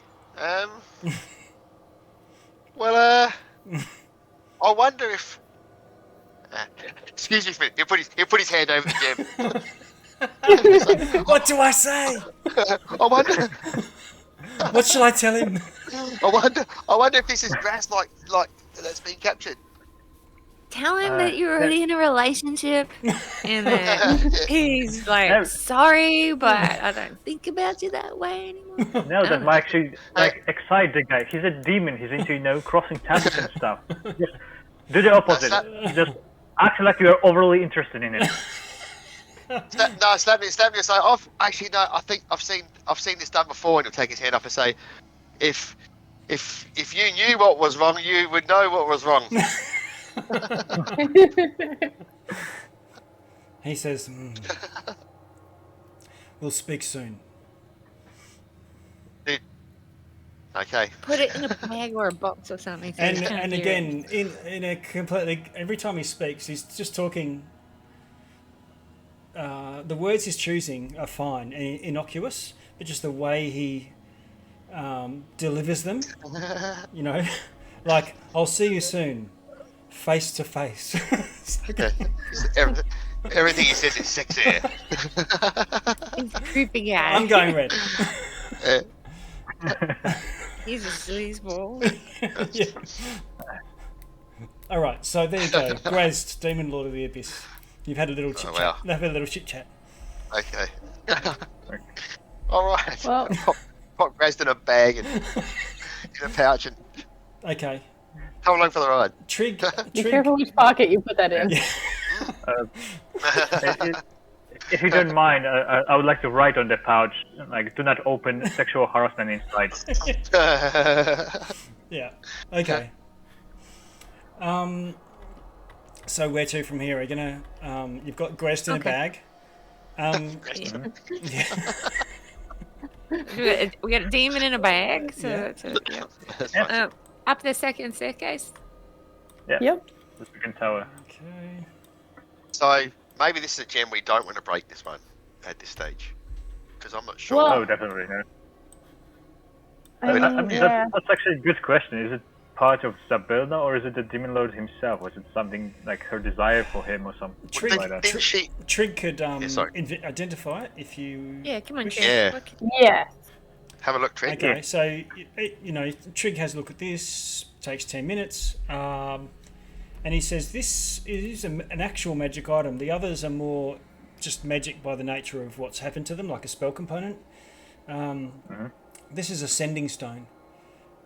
Well, I wonder if. Excuse me for a minute. He'll put his hand over the gem. What do I say? I wonder. What shall I tell him? I wonder if this is grass like that's been captured. Tell him that you're already in a relationship and that he's like, sorry, but I don't think about you that way anymore. No, that might actually excite the guy. He's a demon. He's into crossing tablets and stuff. Just do the opposite. Just act like you're overly interested in it. Slap me. Say, I think I've seen this done before. And he'll take his hand up and say, if you knew what was wrong, you would know what was wrong. He says, we'll speak soon. Okay. Put it in a bag or a box or something. So And again, in a completely, every time he speaks, he's just talking. The words he's choosing are fine and innocuous, but just the way he delivers them, like, I'll see you soon, face to face. Everything he says is sexy. He's a creepy guy. I'm going red. He's a sleazeball. Yeah. All right, so there you go. Grazed, Demon Lord of the Abyss. You've had a little chit chat. They've had a little chit chat. Okay. All right. Well, Pop Grazed in a bag and in a pouch and Okay. come along for the ride. Trig. be careful which pocket you put that in. Yeah. If you don't mind, I would like to write on the pouch, like, do not open sexual harassment inside. Yeah. Okay. So where to from here? Are you gonna? You've got Grazed in a bag. Yeah. We got a demon in a bag. So, Yeah. up the second staircase. Yeah. Yep. The second tower. Okay. So maybe this is a gem we don't want to break this one at this stage, because I'm not sure. Well, Oh, definitely. No. I mean, yeah. That's actually a good question. Is it part of Sabelna, or is it the Demon Lord himself? Was it something like her desire for him or something like that? Didn't she? Trig could sorry. identify it if you. Yeah, come on, wish. Trig. Yeah. Look. Yeah. Have a look, Trent. Okay, so Trig has a look at this. Takes 10 minutes, and he says this is an actual magic item. The others are more just magic by the nature of what's happened to them, like a spell component. This is a sending stone,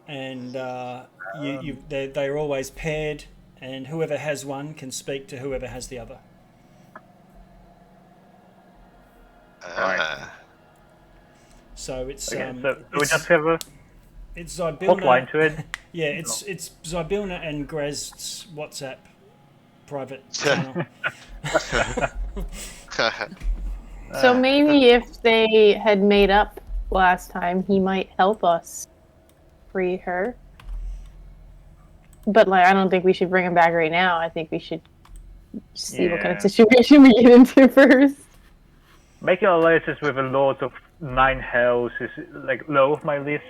and they're always paired, and whoever has one can speak to whoever has the other. So it's Okay, so we it's, just have a it's Zybilna. hotline to it. Yeah, it's Zybilna and Graz's WhatsApp private channel. So maybe if they had made up last time, he might help us free her. But like, I don't think we should bring him back right now. I think we should see what kind of Yeah. situation we get into first. Making alliances with a lord of 9 hells is like low of my list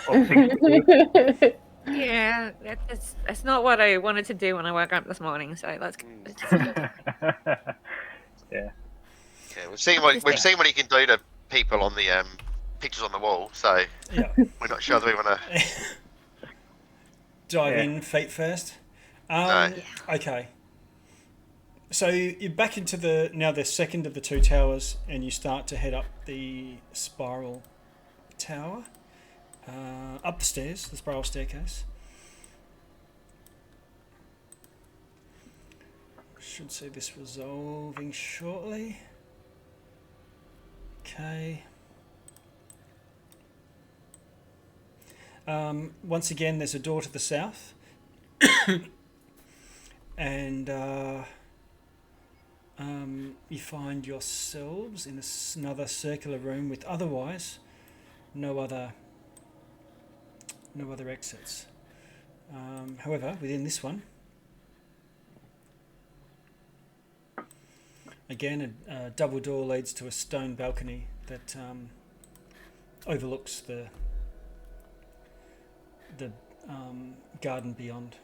of things to do. Yeah, that's not what I wanted to do when I woke up this morning. So let's just Yeah. Yeah, we've seen what he can do to people on the pictures on the wall. So Yeah. we're not sure that we want to. Dive Yeah. in feet first. No. Okay. So you're back into the second of the 2 towers, and you start to head up the spiral tower, up the stairs, the spiral staircase. Should see this resolving shortly. Okay. Once again, there's a door to the south, and you find yourselves in another circular room with otherwise no other exits. However, within this one, again, a double door leads to a stone balcony that overlooks the garden beyond.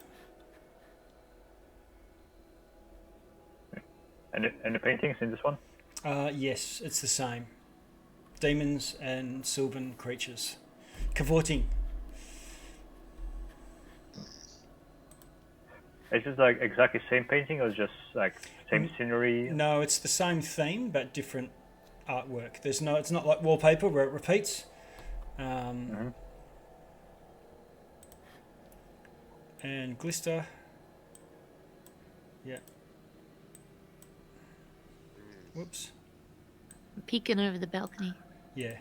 And the paintings in this one? Yes, it's the same. Demons and sylvan creatures cavorting. Is it like exactly same painting or just like same scenery? No, it's the same theme but different artwork. It's not like wallpaper where it repeats. And Glister. Yeah. Whoops. peeking over the balcony. Yeah.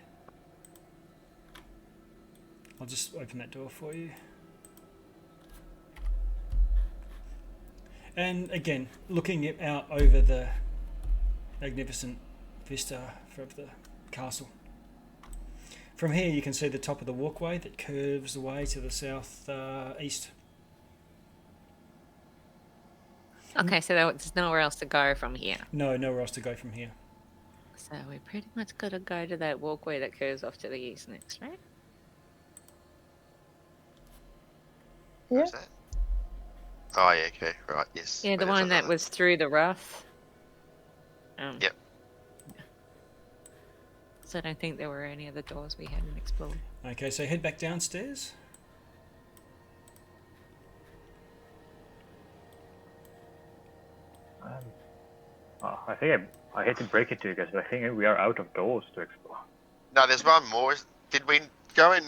I'll just open that door for you. And again, looking out over the magnificent vista of the castle. From here you can see the top of the walkway that curves away to the south east. Okay, so there's nowhere else to go from here. No, nowhere else to go from here. So we pretty much got to go to that walkway that curves off to the east next, right? Yeah. What's that? Oh, yeah, okay, right, yes. Yeah, the Wait, there's one that another- was through the rough. Yep. So I don't think there were any other doors we hadn't explored. Okay, so head back downstairs. I think I hate to break it to you guys, but I think we are out of doors to explore. No, there's one more. Did we go in,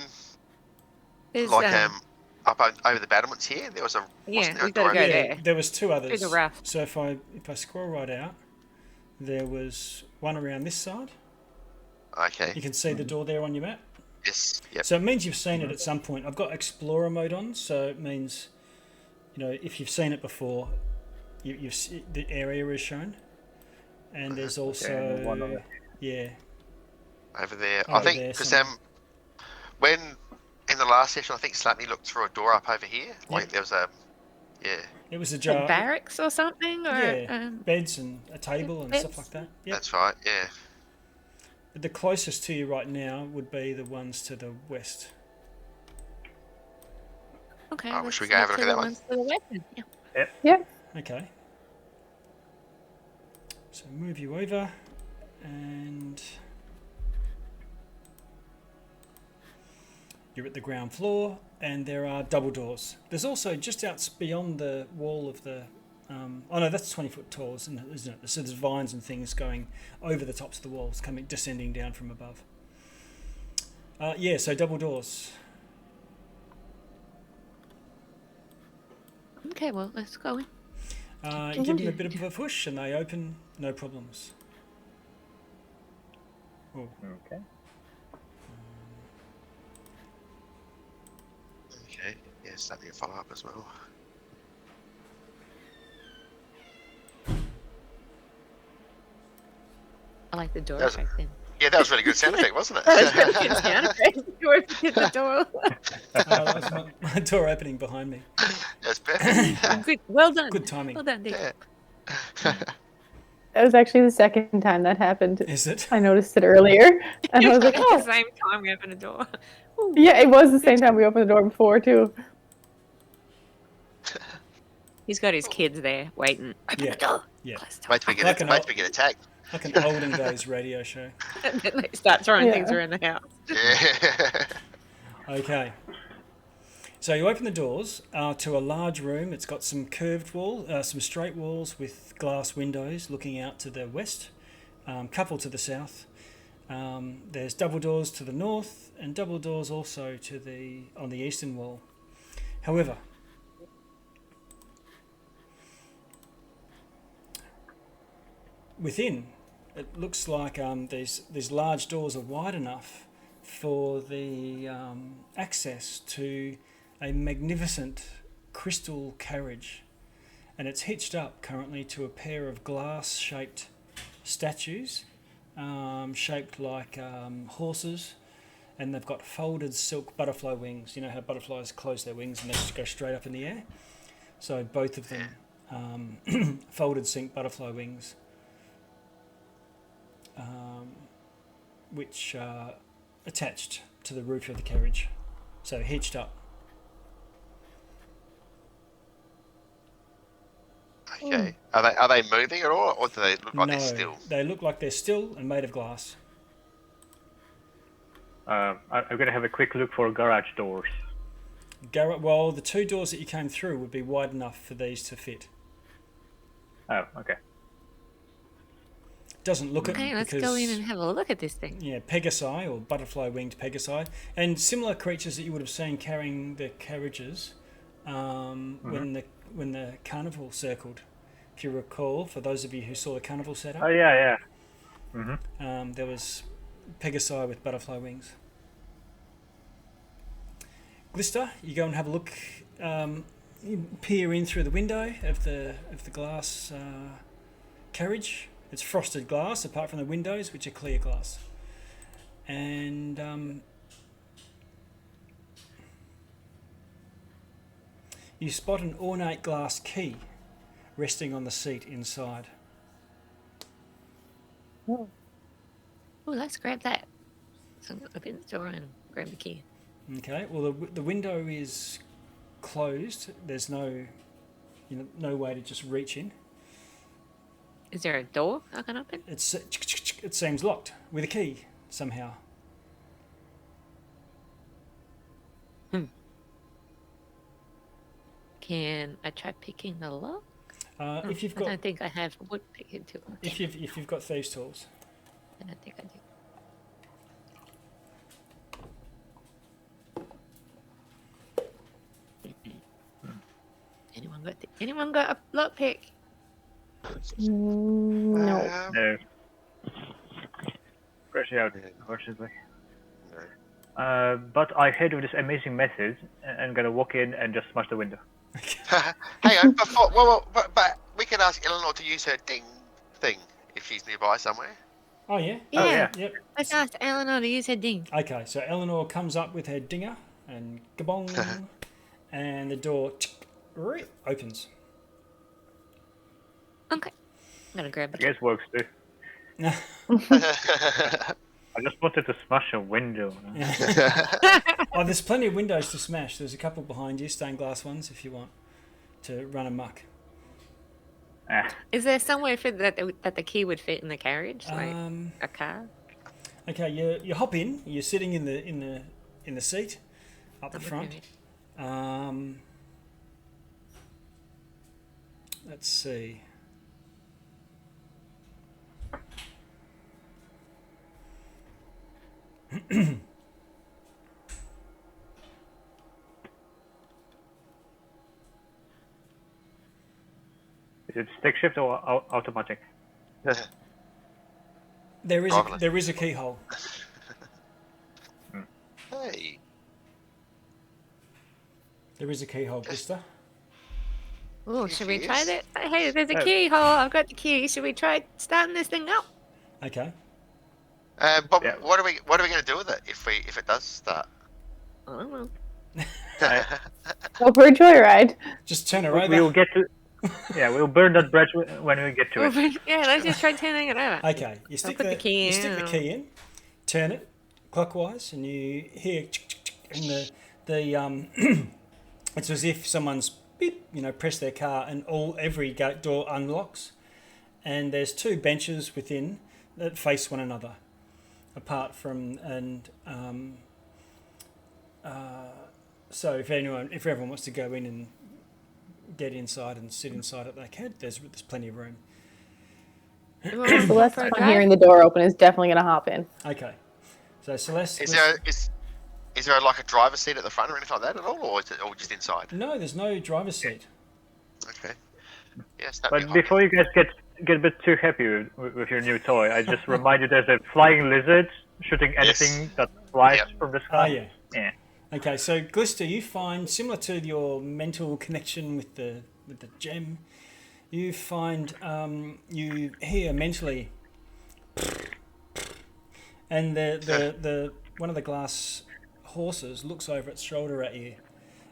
There's, up over the battlements here? There was a... yeah, wasn't there a we gotta door go over there. There was two others. Through the raft. So if I scroll right out, there was one around this side. Okay, You can see the door there on your map. yes, yep. So it means you've seen it at some point. I've got Explorer mode on, so it means, you know, if you've seen it before, the area is shown. And there's also, one other. yeah, Over there. Over I think, there because somewhere. when, in the last session, I think Slappy looked through a door up over here. Like, there was a... Yeah, it was a Like jar. barracks or something? Or, Yeah, beds and a table and stuff beds. like that. Yep. that's right, yeah. The closest to you right now would be the ones to the west. Okay, Oh, let's should we go have a look look to at that the one? ones to the west then. Yeah. Yeah. Okay. So move you over and you're at the ground floor and there are double doors. There's also just out beyond the wall of the oh no, that's 20 foot tall, isn't it? So there's vines and things going over the tops of the walls, descending down from above. Yeah, so double doors. Okay, well, let's go in. You give them a bit of a push and they open, no problems. Oh, Okay. Yes, that'd be a follow-up as well. I like the door That was- effect then. Yeah, that was really good sound effect, wasn't it? That was really good sound effect. Door hit the door. That was my door opening behind me. That's perfect. Good. Well done. Good timing. Well done, Dick. Yeah. That was actually the second time that happened. Is it? I noticed it earlier, and I was like, At the "Oh, same time we open the door. Ooh. yeah." It was the same time we opened the door before too. He's got his kids there waiting. Open Yeah. the door. Yeah. Close the door. Wait till we get Like an wait till we get attacked. Like an olden days radio show. And then they start throwing Yeah. things around the house. Yeah. Okay. So you open the doors to a large room. It's got some curved wall, some straight walls with glass windows looking out to the west, couple to the south. There's double doors to the north and double doors also to on the eastern wall. However, within, it looks like these large doors are wide enough for the access to a magnificent crystal carriage, and it's hitched up currently to a pair of glass-shaped statues, shaped like horses, and they've got folded silk butterfly wings. You know how butterflies close their wings and they just go straight up in the air? So both of them folded silk butterfly wings, which are attached to the roof of the carriage, so hitched up. Okay. Are they moving at all, or do they look like No, they're still? they look like they're still and made of glass. I'm gonna have a quick look for garage doors. Well, the two doors that you came through would be wide enough for these to fit. Oh, okay. Doesn't look Okay, it let's because, go in and have a look at this thing. yeah, Pegasi or butterfly winged Pegasi, and similar creatures that you would have seen carrying the carriages when the carnival circled. If you recall, for those of you who saw the carnival setup, Oh yeah, there was Pegasi with butterfly wings. Glister, you go and have a look. You peer in through the window of the glass carriage. It's frosted glass, apart from the windows, which are clear glass. And you spot an ornate glass key resting on the seat inside. Oh, let's grab that. So open the door and grab the key. Okay. Well, the window is closed. There's no way to just reach in. Is there a door I can open? It seems locked with a key somehow. Can I try picking the lock? If you've I got don't think I have a wood picking tool. if you've got thieves' tools. I don't think I do. Anyone got a lock pick? No. No. Fresh out, unfortunately. No. But I heard of this amazing method and gonna walk in and just smash the window. Hang on, but we can ask Eleanor to use her ding thing if she's nearby somewhere. Oh yeah. Yeah. Oh, yeah. Yep. Let's ask Eleanor to use her ding. Okay. So Eleanor comes up with her dinger and kabong, and the door opens. Okay. I'm gonna grab I it. guess works too. I just wanted to smash a window. Oh, there's plenty of windows to smash. There's a couple behind you, stained glass ones, if you want to run amok. Is there somewhere that the key would fit in the carriage, like a car? Okay, you hop in. You're sitting in the seat up the front. Let's see. Is it stick shift or automatic? There Marvelous. is a keyhole. Hey. There is a keyhole, Blister. Oh, should we try Yes. that? Hey, there's a keyhole. I've got the key. Should we try starting this thing up? Okay. But Yeah. what are we going to do with it if it does start? I don't know. Go for a joyride. Just turn her over. We'll get to. Yeah, we'll burn that bridge when we get to it. Yeah, let's just try turning it over. Okay, you stick put the key you stick the in. key in, turn it clockwise, and you hear and the it's as if someone's beep, pressed their car, and every gate door unlocks, and there's two benches within that face one another, apart from so if everyone wants to go in and get inside and sit inside it, they can. There's plenty of room. Celeste, upon hearing the door open, is definitely going to hop in. Okay, so Celeste. Is there like a driver's seat at the front or anything like that at all, or is it all just inside? No, there's no driver's seat. Okay. Yes, But before you guys get a bit too happy with your new toy, I just remind you there's a flying lizard shooting anything that flies from the sky. Oh, yeah. Okay, so Glister, you find, similar to your mental connection with the gem, you find you hear mentally, and the one of the glass horses looks over its shoulder at you,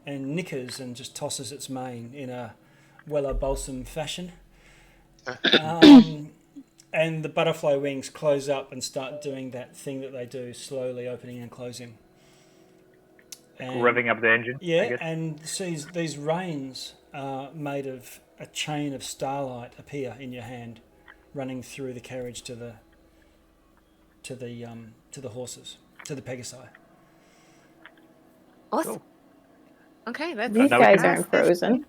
and nickers and just tosses its mane in a Weller Balsam fashion. And the butterfly wings close up and start doing that thing that they do, slowly opening and closing. And, Revving up the engine. yeah, and these reins are made of a chain of starlight appear in your hand, running through the carriage to the horses, to the Pegasi. Awesome. Cool. Okay, that's These guys aren't frozen.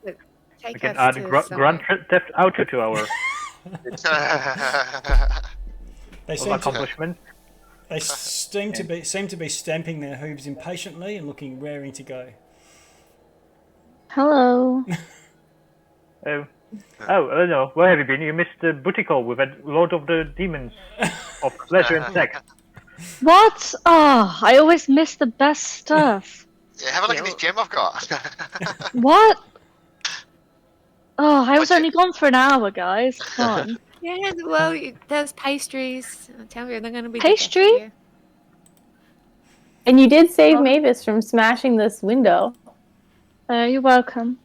We can add Grand Theft Auto to our accomplishment. They seem to be stamping their hooves impatiently and looking raring to go. Hello. Oh, no. Where have you been? You missed the booty call with a Lord of the Demons of Pleasure and Sex. What? Oh, I always miss the best stuff. Yeah, have a look at this gem I've got. What? Oh, I was only gone for an hour, guys. Come on. Yeah, well, there's pastries. I tell you, they're going to be Pastry? And you did save Mavis from smashing this window. You're welcome.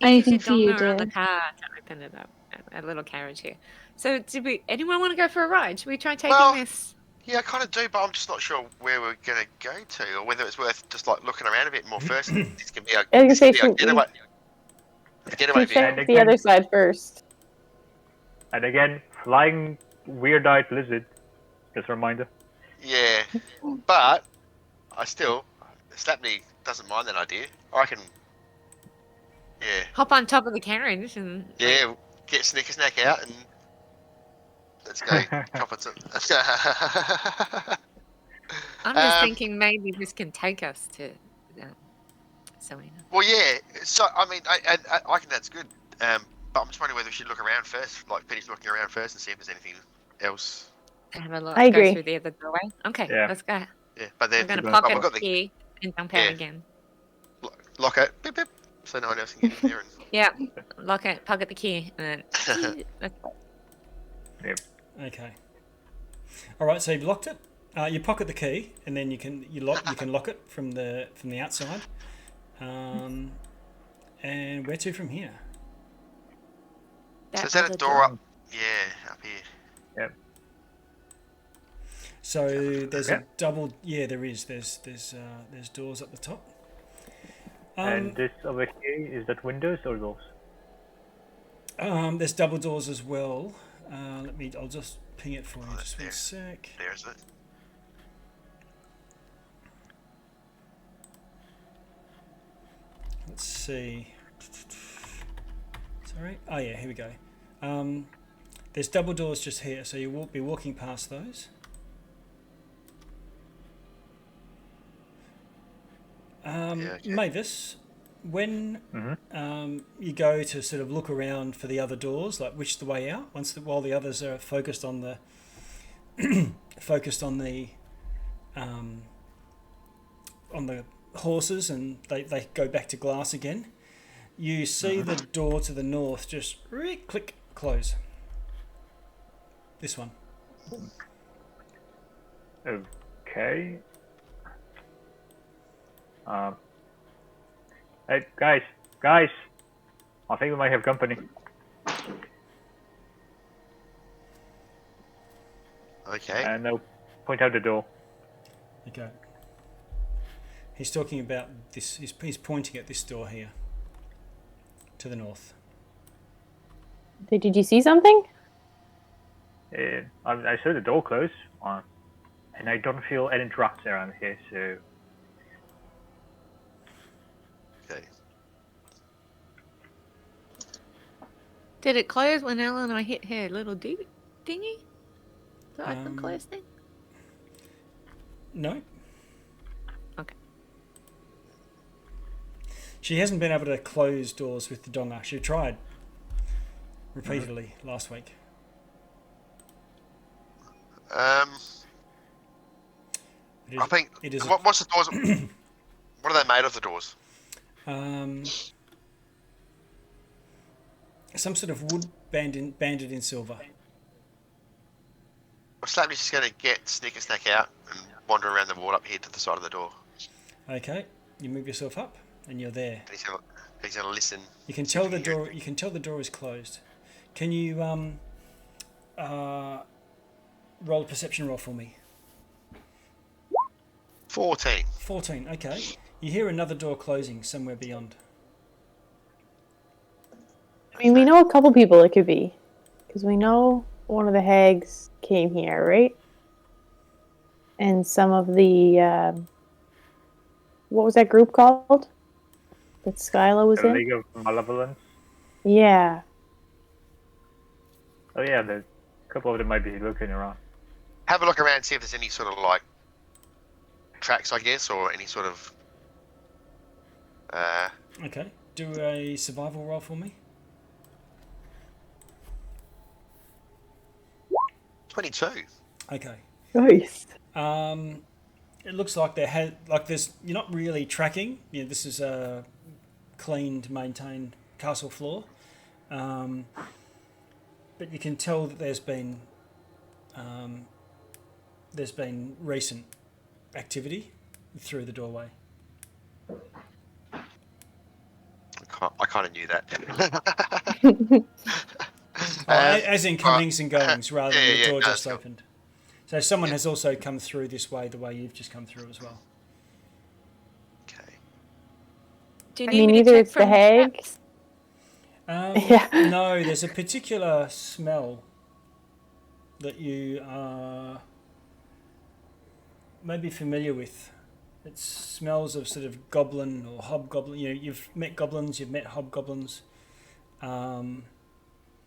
Anything for you, dear. The car to open it up, a little carriage here. So, anyone want to go for a ride? Should we try taking this? Yeah, I kind of do, but I'm just not sure where we're going to go to, or whether it's worth just like looking around a bit more first. This can be a getaway. Check the other side first. And again, flying weird-eyed lizard. Just a reminder. Yeah, but Slapney doesn't mind that idea. I reckon. Yeah. Hop on top of the carriage and. Yeah, get Snickersnack out and let's go chop it some. I'm just thinking maybe this can take us to. Selena. Well, yeah. So I mean, I think that's good. But I'm just wondering whether we should look around first, like finish looking around first, and see if there's anything else. Have a look. I agree. Go through the other doorway. Okay, let's go. Yeah, but then we're going to pocket the key and jump out again. Lock it, beep, beep, so no one else can get in there. And... Yeah, lock it, pocket the key, and then. Yep. Okay. All right, so you've locked it. You pocket the key, and then you can lock it from the outside. And where to from here? So is that a door up? Yeah, up here. Yep. So there's a double. Yeah, there is. There's doors up the top. And this over here, is that windows or doors? There's double doors as well. I'll just ping it for you. Just one sec. There's it. Let's see. Sorry. Oh yeah, here we go. There's double doors just here, so you will be walking past those. Mavis, when you go to sort of look around for the other doors, like which the way out, while the others are focused on the horses and they go back to glass again. You see the door to the north just click, close. This one. Okay. Hey, guys! I think we might have company. Okay. And they'll point out the door. Okay. He's talking about this. He's pointing at this door here. To the north. Did you see something? I saw the door close, and I don't feel any traps around here, so... Okay. Did it close when Ellen and I hit her little dingy? The open close thing? No. Okay. She hasn't been able to close doors with the donga. She tried repeatedly last week. I think. It is What's the doors? What are they made of? The doors? Some sort of wood banded in silver. Well, Slapney's just going to get Snicker Snack out and wander around the wall up here to the side of the door. Okay, you move yourself up, and you're there. And he's going to listen. You can tell the door. You can tell the door is closed. Can you roll a perception roll for me? 14. 14. Okay. You hear another door closing somewhere beyond. I mean, we know a couple people it could be. Because we know one of the hags came here, right? And some of the... what was that group called? That Skyla was The in? League of Malevolence. Yeah. Oh yeah, a couple of them might be looking around. Have a look around and see if there's any sort of like tracks, I guess, or any sort of. Okay. Do a survival roll for me. 22. Okay. Nice. It looks like there's you're not really tracking. You know, this is a cleaned, maintained castle floor, but you can tell that there's been recent activity through the doorway. I kind of knew that. As in comings and goings, rather than the door no, just cool. opened. So someone has also come through this way, the way you've just come through as well. Okay. Do you I need mean, me to either check it's the from hags. Yeah. No, there's a particular smell that you are maybe familiar with. It smells of sort of goblin or hobgoblin. You know, you've met goblins, you've met hobgoblins.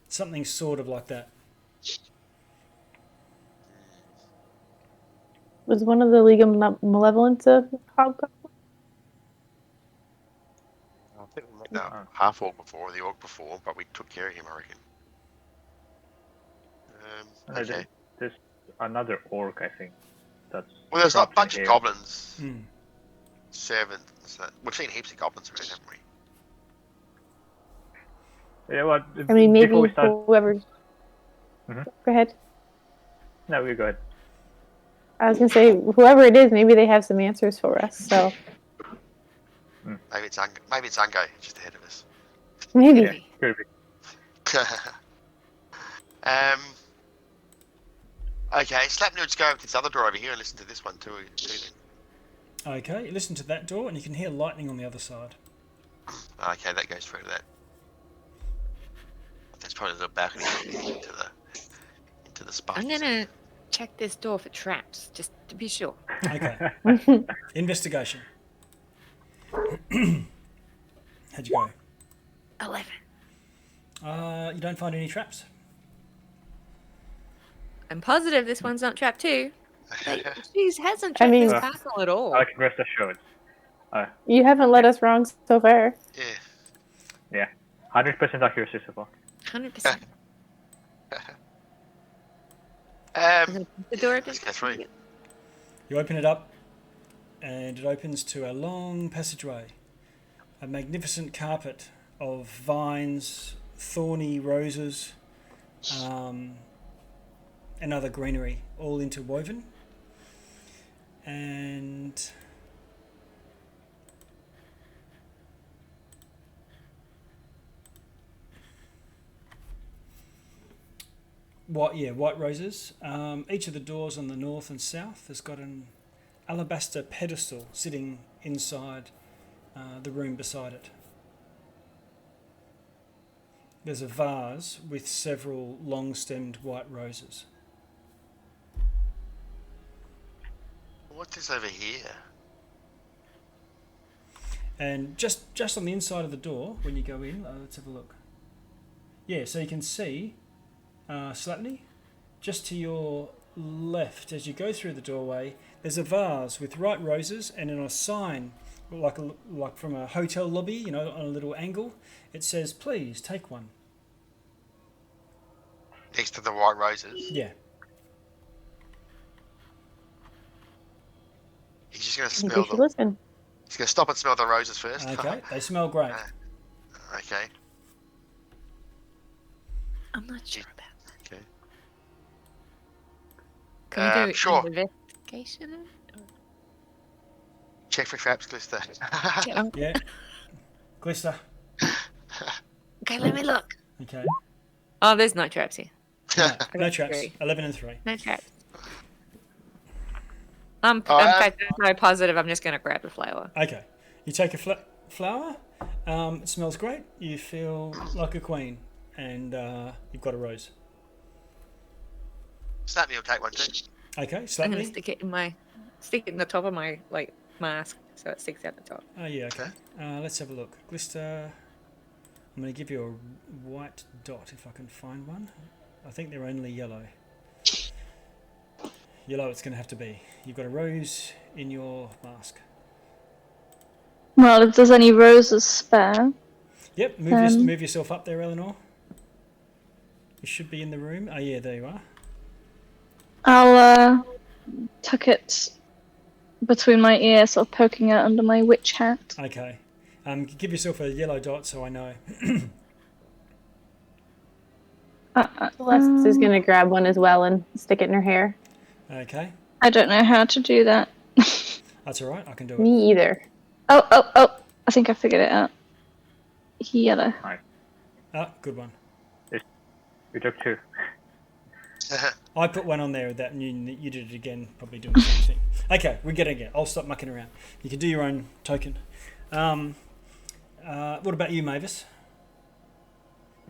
Something sort of like that. Was one of the League of Malevolence a hobgoblin? I think we met the half orc before, the orc before, but we took care of him, I reckon. Okay. There's another orc, I think. That's. Well, there's a bunch of here. goblins. Mm. 7. We've seen heaps of goblins around, haven't we? Yeah, well, I mean, maybe before we start... whoever... Mhm. Go ahead. No, you go ahead. I was going to say, whoever it is, maybe they have some answers for us, so... Maybe it's Ungo, just ahead of us. Maybe. Yeah, could be. Okay, Slapney would just go over to this other door over here and listen to this one too then. Okay, listen to that door, and you can hear lightning on the other side. Okay, that goes through to that. There's probably a little balcony into the spot. I'm gonna check this door for traps, just to be sure. Okay. Investigation. How'd you go? 11. You don't find any traps? I'm positive this one's not trapped too. She hasn't trapped mean- this castle at all. I can rest assured. You haven't led us wrong so far. Yeah. 100% accuracy so far. 100%. Um, The door opens. let's go through. You open it up. and it opens to a long passageway, a magnificent carpet of vines, thorny roses, and other greenery, all interwoven. And white roses. Each of the doors on the north and south has got an alabaster pedestal sitting inside the room beside it. There's a vase with several long-stemmed white roses. What is over here? And just on the inside of the door, when you go in, let's have a look. Yeah, so you can see Slapney, just to your left as you go through the doorway, there's a vase with white roses, and in a sign, like from a hotel lobby, you know, on a little angle, it says, "Please take one." Next to the white roses. Yeah. He's just going to I think smell we should them. listen. He's going to stop and smell the roses first. Okay, they smell great. Okay. I'm not sure about that. Okay. Can we do Sure. investigation? Check for traps, Glister. Yeah. Glister. Okay, let me look. Okay. Oh, there's no traps here. No traps. 3. 11 and 3. No traps. I'm so positive I'm just going to grab the flower. Okay. You take a flower. It smells great. You feel like a queen, and you've got a rose. Snapney will take one too. Okay. I'm going to Slightly. stick it in the top of my mask so it sticks out the top. Oh yeah. Okay. Let's have a look. Glister. I'm going to give you a white dot if I can find one. I think they're only yellow. Yellow it's going to have to be. You've got a rose in your mask. Well, if there's any roses spare. Yep, move yourself up there, Eleanor. You should be in the room. Oh yeah, there you are. I'll tuck it between my ears, sort of poking it under my witch hat. Okay. Give yourself a yellow dot so I know. Celeste is going to grab one as well and stick it in her hair. Okay. I don't know how to do that. That's all right. I can do it. Me either. Oh! I think I figured it out. Yellow. Ah, good one. We took 2. I put one on there that you did it again, probably doing the same thing. Okay, we get it again. I'll stop mucking around. You can do your own token. What about you, Mavis?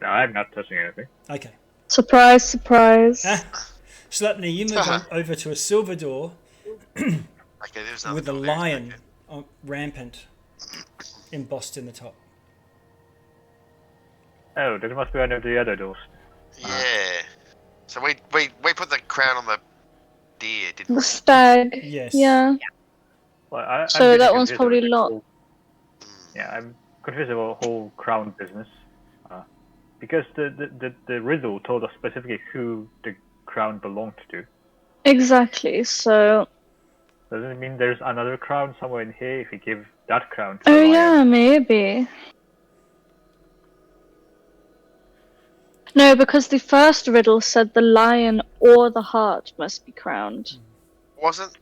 No, I'm not touching anything. Okay. Surprise, surprise. Slapney, you move over to a silver door Okay, there's another with a door there, lion okay. rampant embossed in the top. Oh, that must be one of the other doors. Yeah. So we put the crown on the deer, didn't The we? stag. Yes. Yeah. Well, I'm So getting that one's confused probably with the locked. whole- Yeah, I'm confused about the whole crown business. Because the riddle told us specifically who the crown belonged to. Exactly. So. Doesn't it mean there's another crown somewhere in here if we give that crown to Oh the lion? yeah, maybe. No, because the first riddle said the lion or the heart must be crowned. Wasn't.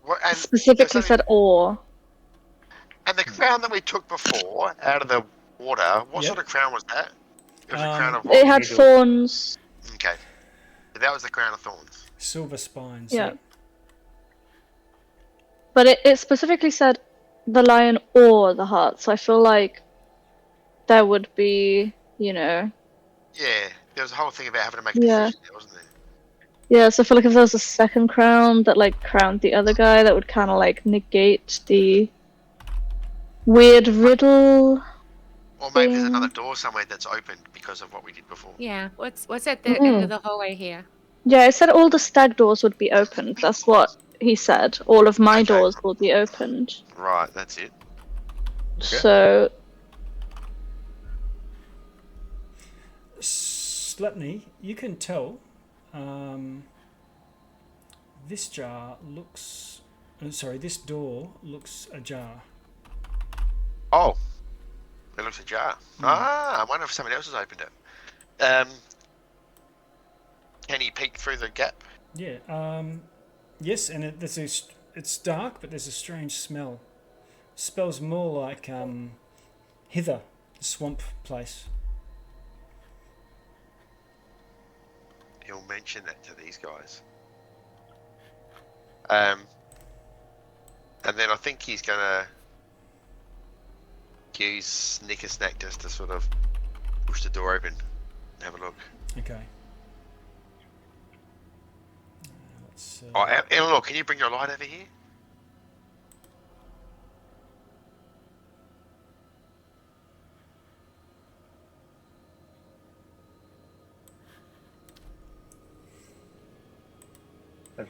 What, and Specifically said or. And the crown that we took before out of the water, what Yep. sort of crown was that? It was a crown of It had Needle. thorns. Okay. So that was the crown of thorns. Silver spines. Yeah. But it specifically said the lion or the heart, so I feel like there would be, Yeah. There was a whole thing about having to make a Yeah. decision there, wasn't there? Yeah, so I feel like if there was a second crown that like crowned the other guy, that would kind of like negate the weird riddle. Or maybe there's thing. another door somewhere that's opened because of what we did before. Yeah. What's at the end of the hallway here? Yeah, it said all the stag doors would be opened. That's what he said. All of my Okay. doors will be opened. Right, that's it. So Slapney, you can tell this jar looks Sorry, this door looks ajar. Oh, it looks ajar. I wonder if someone else has opened it. Can you peek through the gap? Yeah. Yes, and it's dark, but there's a strange smell. It smells more like hither, the swamp place. He'll mention that to these guys. And then I think he's gonna use Snicker Snack just to sort of push the door open and have a look. Okay. Oh, Eleanor, can you bring your light over here?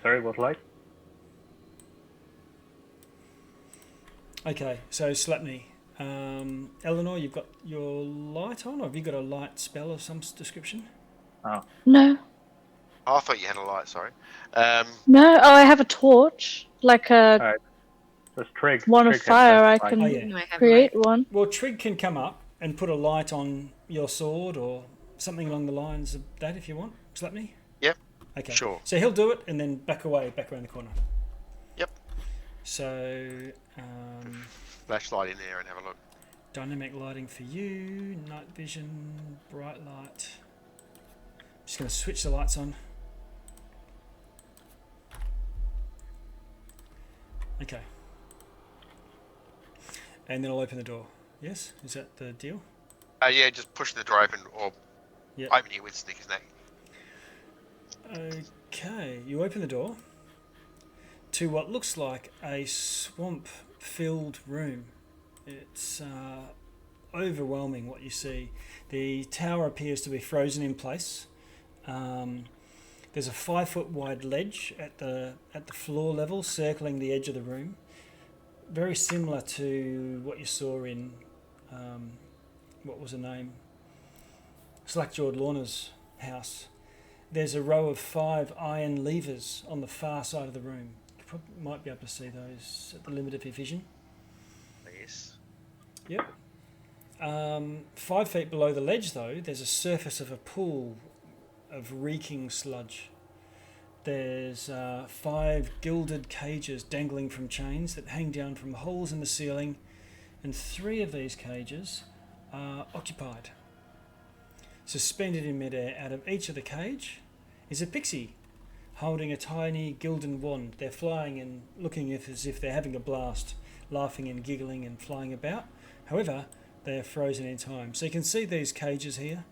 Sorry, what light? Okay, so Slapney. Eleanor, you've got your light on, or have you got a light spell of some description? Oh. No. Oh, I thought you had a light, sorry. No, I have a torch. Like a Alright. Just Trig. one of Trig has fire, that I light. can Oh, yeah. No, I have create mine. one. Well, Trig can come up and put a light on your sword or something along the lines of that if you want. Slapney? Yep. Okay. Sure. So he'll do it and then back away, back around the corner. Yep. So, Flashlight in there and have a look. dynamic lighting for you, night vision, bright light. Just going to switch the lights on. Okay. And then I'll open the door. Yes? Is that the deal? Yeah, just push the door open or Yep. open it with Snicker Snack. Okay, you open the door to what looks like a swamp-filled room. It's overwhelming what you see. The tower appears to be frozen in place. There's a 5-foot wide ledge at the floor level, circling the edge of the room. Very similar to what you saw in what was her name? Slackjawed Lorna's house. There's a row of 5 iron levers on the far side of the room. You might be able to see those at the limit of your vision. Yes. Yep. 5 feet below the ledge, though, there's a surface of a pool of reeking sludge. There's 5 gilded cages dangling from chains that hang down from holes in the ceiling, and 3 of these cages are occupied. Suspended in midair out of each of the cage is a pixie holding a tiny gilded wand. They're flying and looking as if they're having a blast, laughing and giggling and flying about. However, they are frozen in time. So you can see these cages here.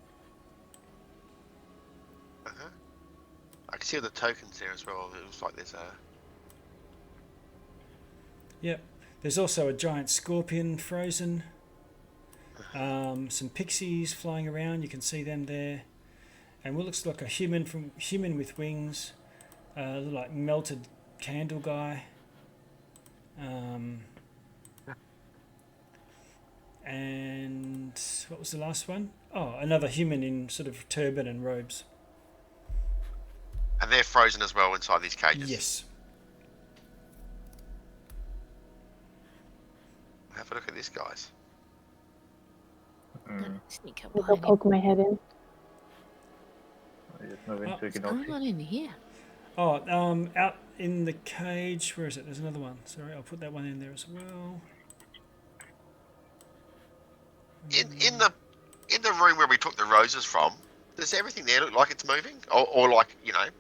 Uh-huh. I can see all the tokens there as well. It looks like there's a... Yep. There's also a giant scorpion frozen. Some pixies flying around. You can see them there. And what looks like a human with wings. Like melted candle guy. And what was the last one? Oh, another human in sort of turban and robes. And they're frozen as well inside these cages? Yes. Have a look at this, guys. Sneak up I'll go behind him. poke my head in. Just move into What's Gnocchi. going on in here? Oh, out in the cage. Where is it? There's another one. Sorry, I'll put that one in there as well. In the room where we took the roses from, does everything there look like it's moving? Or like, you know,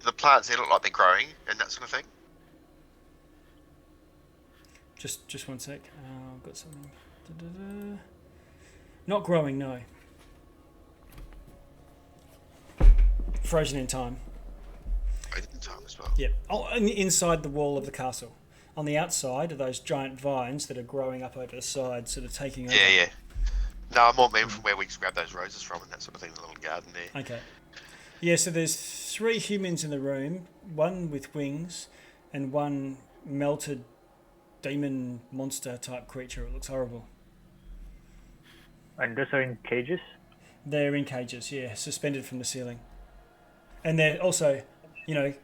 the plants there look like they're growing and that sort of thing? Just one sec. I've got something. Da-da-da. Not growing, no. Frozen in time. Frozen in time as well. Yep. Oh, and inside the wall of the castle. On the outside are those giant vines that are growing up over the side, sort of taking over. Yeah. No, I'm more meant from where we just grabbed those roses from and that sort of thing, the little garden there. Okay. Yeah, so there's 3 humans in the room, one with wings, and one melted demon monster type creature. It looks horrible. And those are in cages? They're in cages, yeah, suspended from the ceiling. And they're also,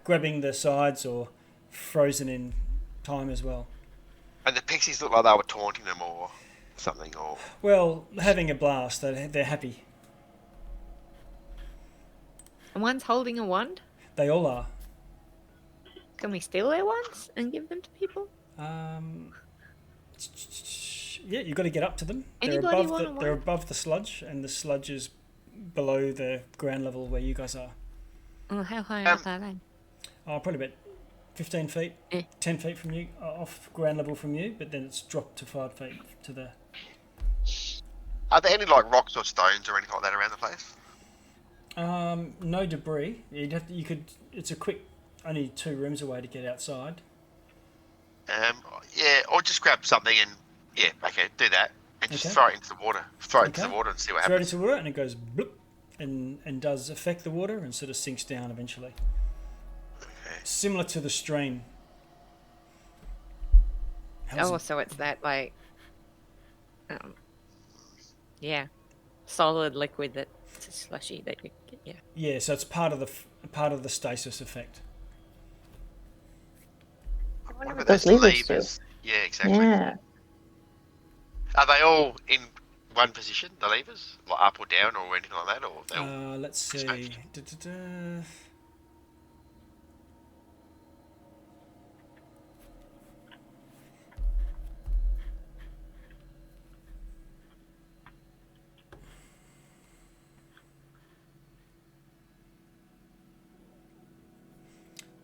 grabbing the sides or frozen in time as well. And the pixies look like they were taunting them or something, or... Well, having a blast. They're happy. And one's holding a wand. They all are. Can we steal their wands and give them to people? Yeah, you've got to get up to them. Anybody want a They're wand? above the sludge, and the sludge is below the ground level where you guys are. Oh, how high up are they? Oh, probably about 15 feet, Yeah. 10 feet from you, off ground level from you, but then it's dropped to 5 feet to the... Are there any, like, rocks or stones or anything like that around the place? No debris. It's a quick, only 2 rooms away to get outside. Yeah, or just grab something and... Yeah, okay, do that. And just Okay. throw it into the water. Throw it into Okay. the water and see what Throw it happens. into water and it goes bloop, and does affect the water and sort of sinks down eventually. Okay. Similar to the stream. Oh, so it's that like, yeah, solid liquid that's slushy that you get. Yeah. Yeah, so it's part of the stasis effect. I wonder what Those those levers levers... Yeah, exactly. Yeah. Are they all in one position, the levers? Like up or down or anything like that? Or they all... Let's see. Exposed.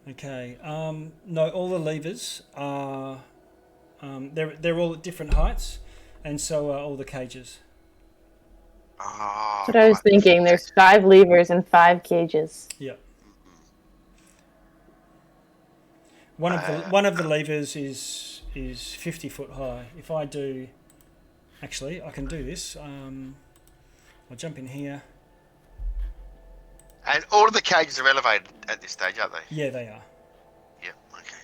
Okay. No, all the levers are. They're all at different heights, and so are all the cages. Oh, That's what I was right. thinking. There's 5 levers and 5 cages. Yeah. One of the levers is 50 foot high. If I do, actually, I can do this. I'll jump in here. And all of the cages are elevated at this stage, aren't they? Yeah, they are. Yep, okay.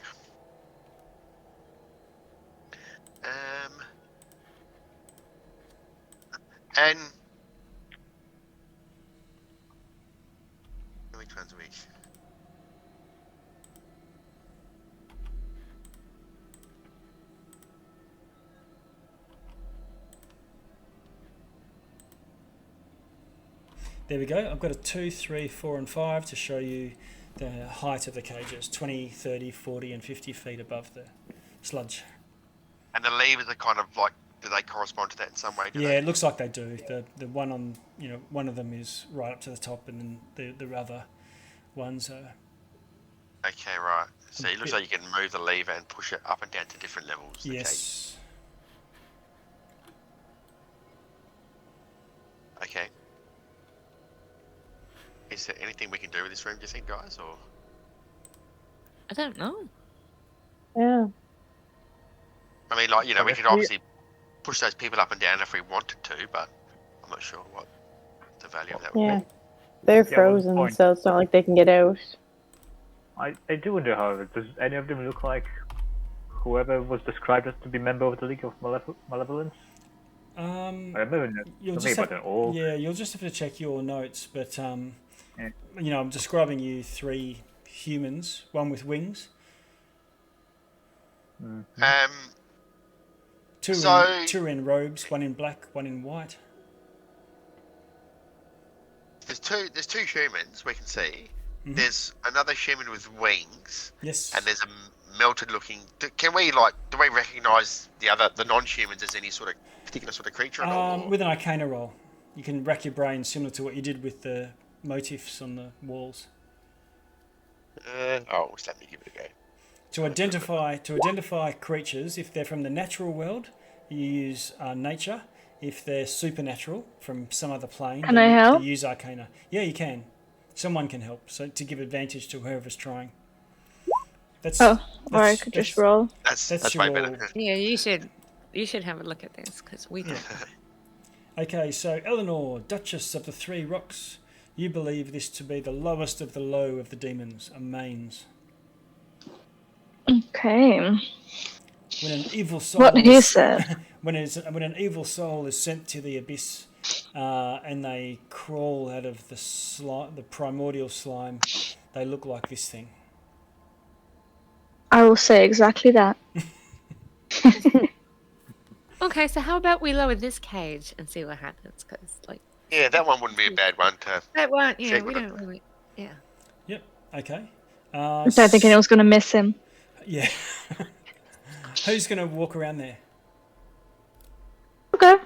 And... Which one's which? There we go. I've got a 2, 3, 4, and 5 to show you the height of the cages. 20, 30, 40, and 50 feet above the sludge. And the levers are kind of like... Do they correspond to that in some way? Do Yeah, they? it looks like they do. The one on, one of them is right up to the top, and then the other ones are... Okay, right. So it looks bit- like you can move the lever and push it up and down to different levels. the cages. Yes. Okay. Is there anything we can do with this room, do you think, guys? Or... I don't know. Yeah. I mean, like, we guess could we- obviously push those people up and down if we wanted to, but I'm not sure what the value of that would Yeah. be. They're Yeah, what's the frozen, point? so it's not like they can get out. I do wonder, however, does any of them look like whoever was described as to be member of the League of Malevolence? I remember You'll something just about have, an orc. yeah, you'll just have to check your notes, but Yeah. I'm describing you 3 humans, one with wings, Mm. 2 So- two in robes, one in black, one in white. There's two humans we can see. Mhm. There's another human with wings, Yes. and there's a melted looking... Do we recognise the non-humans as any sort of particular sort of creature at all? or- With an Arcana roll, you can rack your brain similar to what you did with the motifs on the walls. Just let me give it a go. To identify creatures, if they're from the natural world, you use nature. If they're supernatural from some other plane, Can then I help? you use Arcana. Yeah, you can. Someone can help, so to give advantage to whoever's trying. That's Oh, or I that's- could just that's- roll. That's your way better. roll. Yeah, you should have a look at this because we don't. Okay, so Eleanor, Duchess of the Three Rocks, you believe this to be the lowest of the low of the demons, a mains. Okay. When an evil soul What he said. when an evil soul is sent to the abyss, and they crawl out of the primordial slime, they look like this thing. I will say exactly that. Okay, so how about we lower this cage and see what happens? Because like Yeah, that one wouldn't be a bad one to. that one, yeah, check we with it. don't really, yeah. Yep. Okay. I don't think anyone's going to miss him. Yeah. Who's going to walk around there? Okay.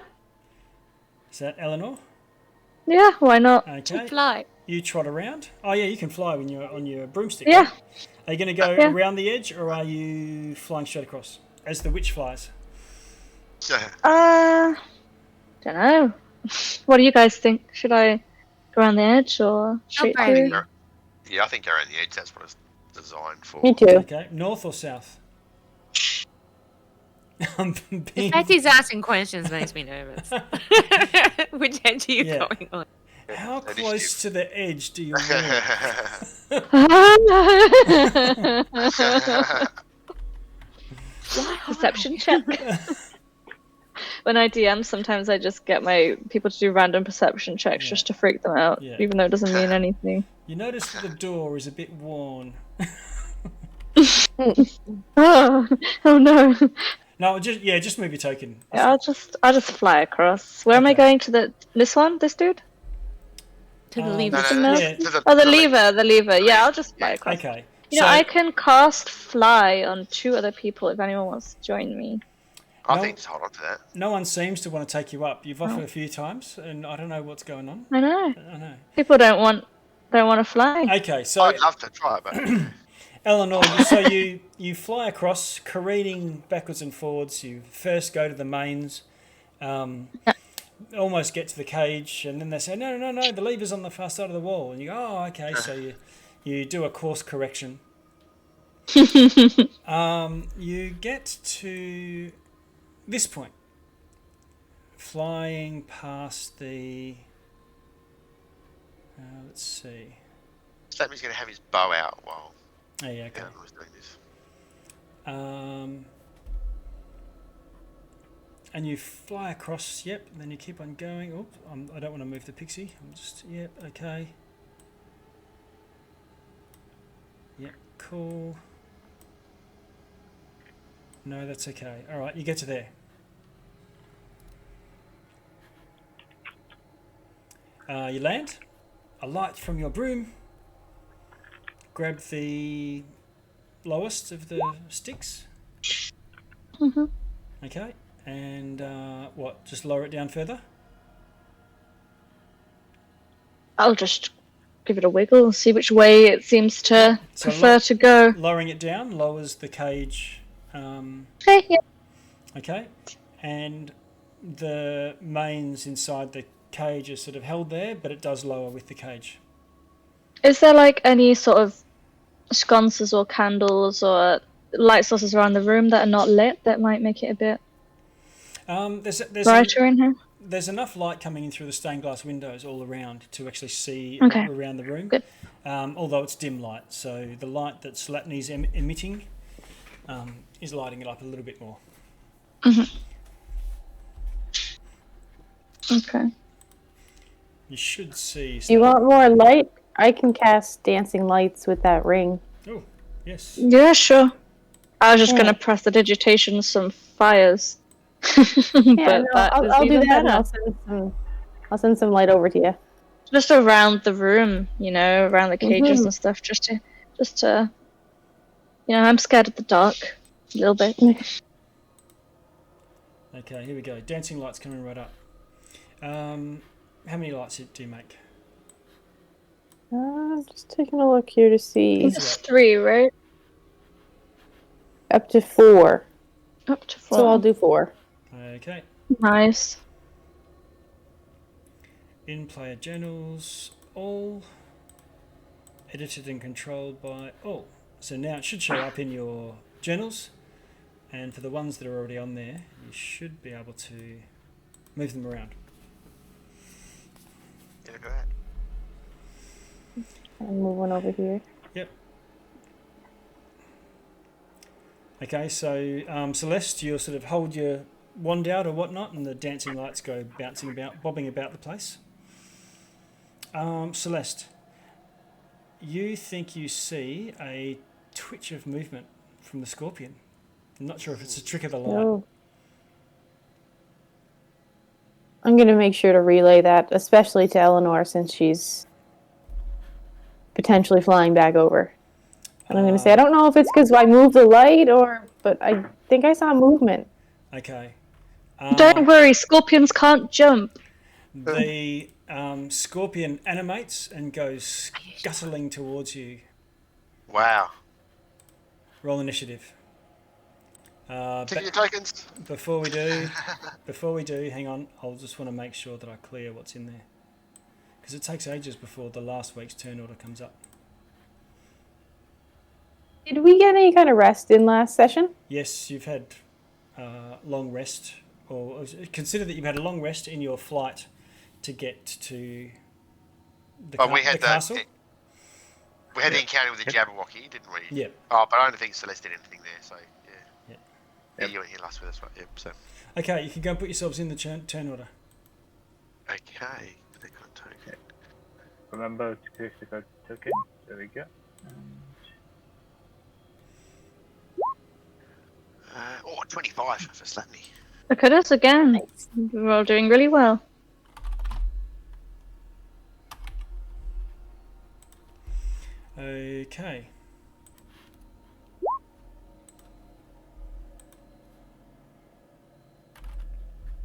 Is that Eleanor? Yeah, why not? Okay. Fly. You trot around. Oh yeah, you can fly when you're on your broomstick. Yeah. Right? Are you going to go Yeah. around the edge, or are you flying straight across as the witch flies? Don't know. What do you guys think? Should I go around the edge or straight brave through? Yeah, I think around the edge. That's what it's designed for. Me too. Okay. North or south? I'm The being... fact he's asking questions makes me nervous. Which edge are you Yeah. going on? How Initiative. close to the edge do you walk? Perception check. When I DM, sometimes I just get my people to do random perception checks Yeah. just to freak them out, Yeah. even though it doesn't mean anything. You notice that the door is a bit worn. Oh no! No, just move your token. Yeah, I'll just fly across. Where am I Okay. going to? This one? This dude? To the Um, lever. No. Yeah. Oh, the lever. Yeah, I'll just fly across. Okay. You know, So- I can cast fly on 2 other people if anyone wants to join me. I No. think just hold on to that. No one seems to want to take you up. You've offered a few times, and I don't know what's going on. I know. I know. People don't want to fly. Okay, so I'd love to try, but Eleanor, so you fly across, careening backwards and forwards. You first go to the mains, almost get to the cage, and then they say, no, the lever's on the far side of the wall. And you go, oh, okay. So you do a course correction. You get to this point, flying past the... let's see. Slappy's going to have his bow out while Oh, yeah, okay. Eleanor was doing this. And you fly across, yep, and then you keep on going. Oh, I don't want to move the pixie. I'm just, yep, okay. Yep, cool. No, that's okay. All right, you get to there. You land. A light from your broom. Grab the lowest of the sticks. Mhm. Okay, and what? Just lower it down further? I'll just give it a wiggle and see which way it seems to So prefer to go. Lowering it down lowers the cage. Okay, yeah. Okay, and the mains inside the cage are sort of held there, but it does lower with the cage. Is there like any sort of sconces or candles or light sources around the room that are not lit that might make it a bit There's brighter in here? there's enough light coming in through the stained glass windows all around to actually see Okay. around the room. Good. Although it's dim light, so the light that Slatney's emitting is lighting it up a little bit more. Okay. You should see. Do you want more light? I can cast dancing lights with that ring. Oh, yes. Yeah, sure. I was just Yeah. gonna press the digitation some fires. Yeah, but no, that I'll is do even that. And better. I'll send some light over to you. Just around the room, around the cages Mhm. and stuff, just to, I'm scared of the dark a little bit. Okay, here we go. Dancing lights coming right up. How many lights do you make? I'm just taking a look here to see. It's 3, right? Up to 4. Up to 4. So I'll do 4. Okay. Nice. In-player journals, all. Edited and controlled by all. So now it should show up in your journals. And for the ones that are already on there, you should be able to move them around. Yeah, look at that. I'll move one over here. Yep. Okay, so Celeste, you'll sort of hold your wand out or whatnot, and the dancing lights go bouncing about, bobbing about the place. Celeste, you think you see a twitch of movement from the scorpion. I'm not sure if it's a trick of the light. No. I'm going to make sure to relay that, especially to Eleanor, since she's potentially flying back over. And I'm going to say, I don't know if it's because I moved the light but I think I saw movement. Okay. Don't worry, scorpions can't jump. The scorpion animates and goes scuttling towards you. Wow. Roll initiative. Take your tokens. Before we do, hang on. I'll just want to make sure that I clear what's in there, because it takes ages before the last week's turn order comes up. Did we get any kind of rest in last session? Yes, you've had long rest, or consider that you've had a long rest in your flight to get to the castle. We had the encounter with the Jabberwocky, didn't we? Yeah. Oh, but I don't think Celeste did anything there, so yeah. Yeah. You weren't here last with us, right? Yep. So. Okay, you can go and put yourselves in the turn order. Okay. Click on token. Remember to click the token. There we go. 25 for Slatney. Look at us again. We're all doing really well. Okay.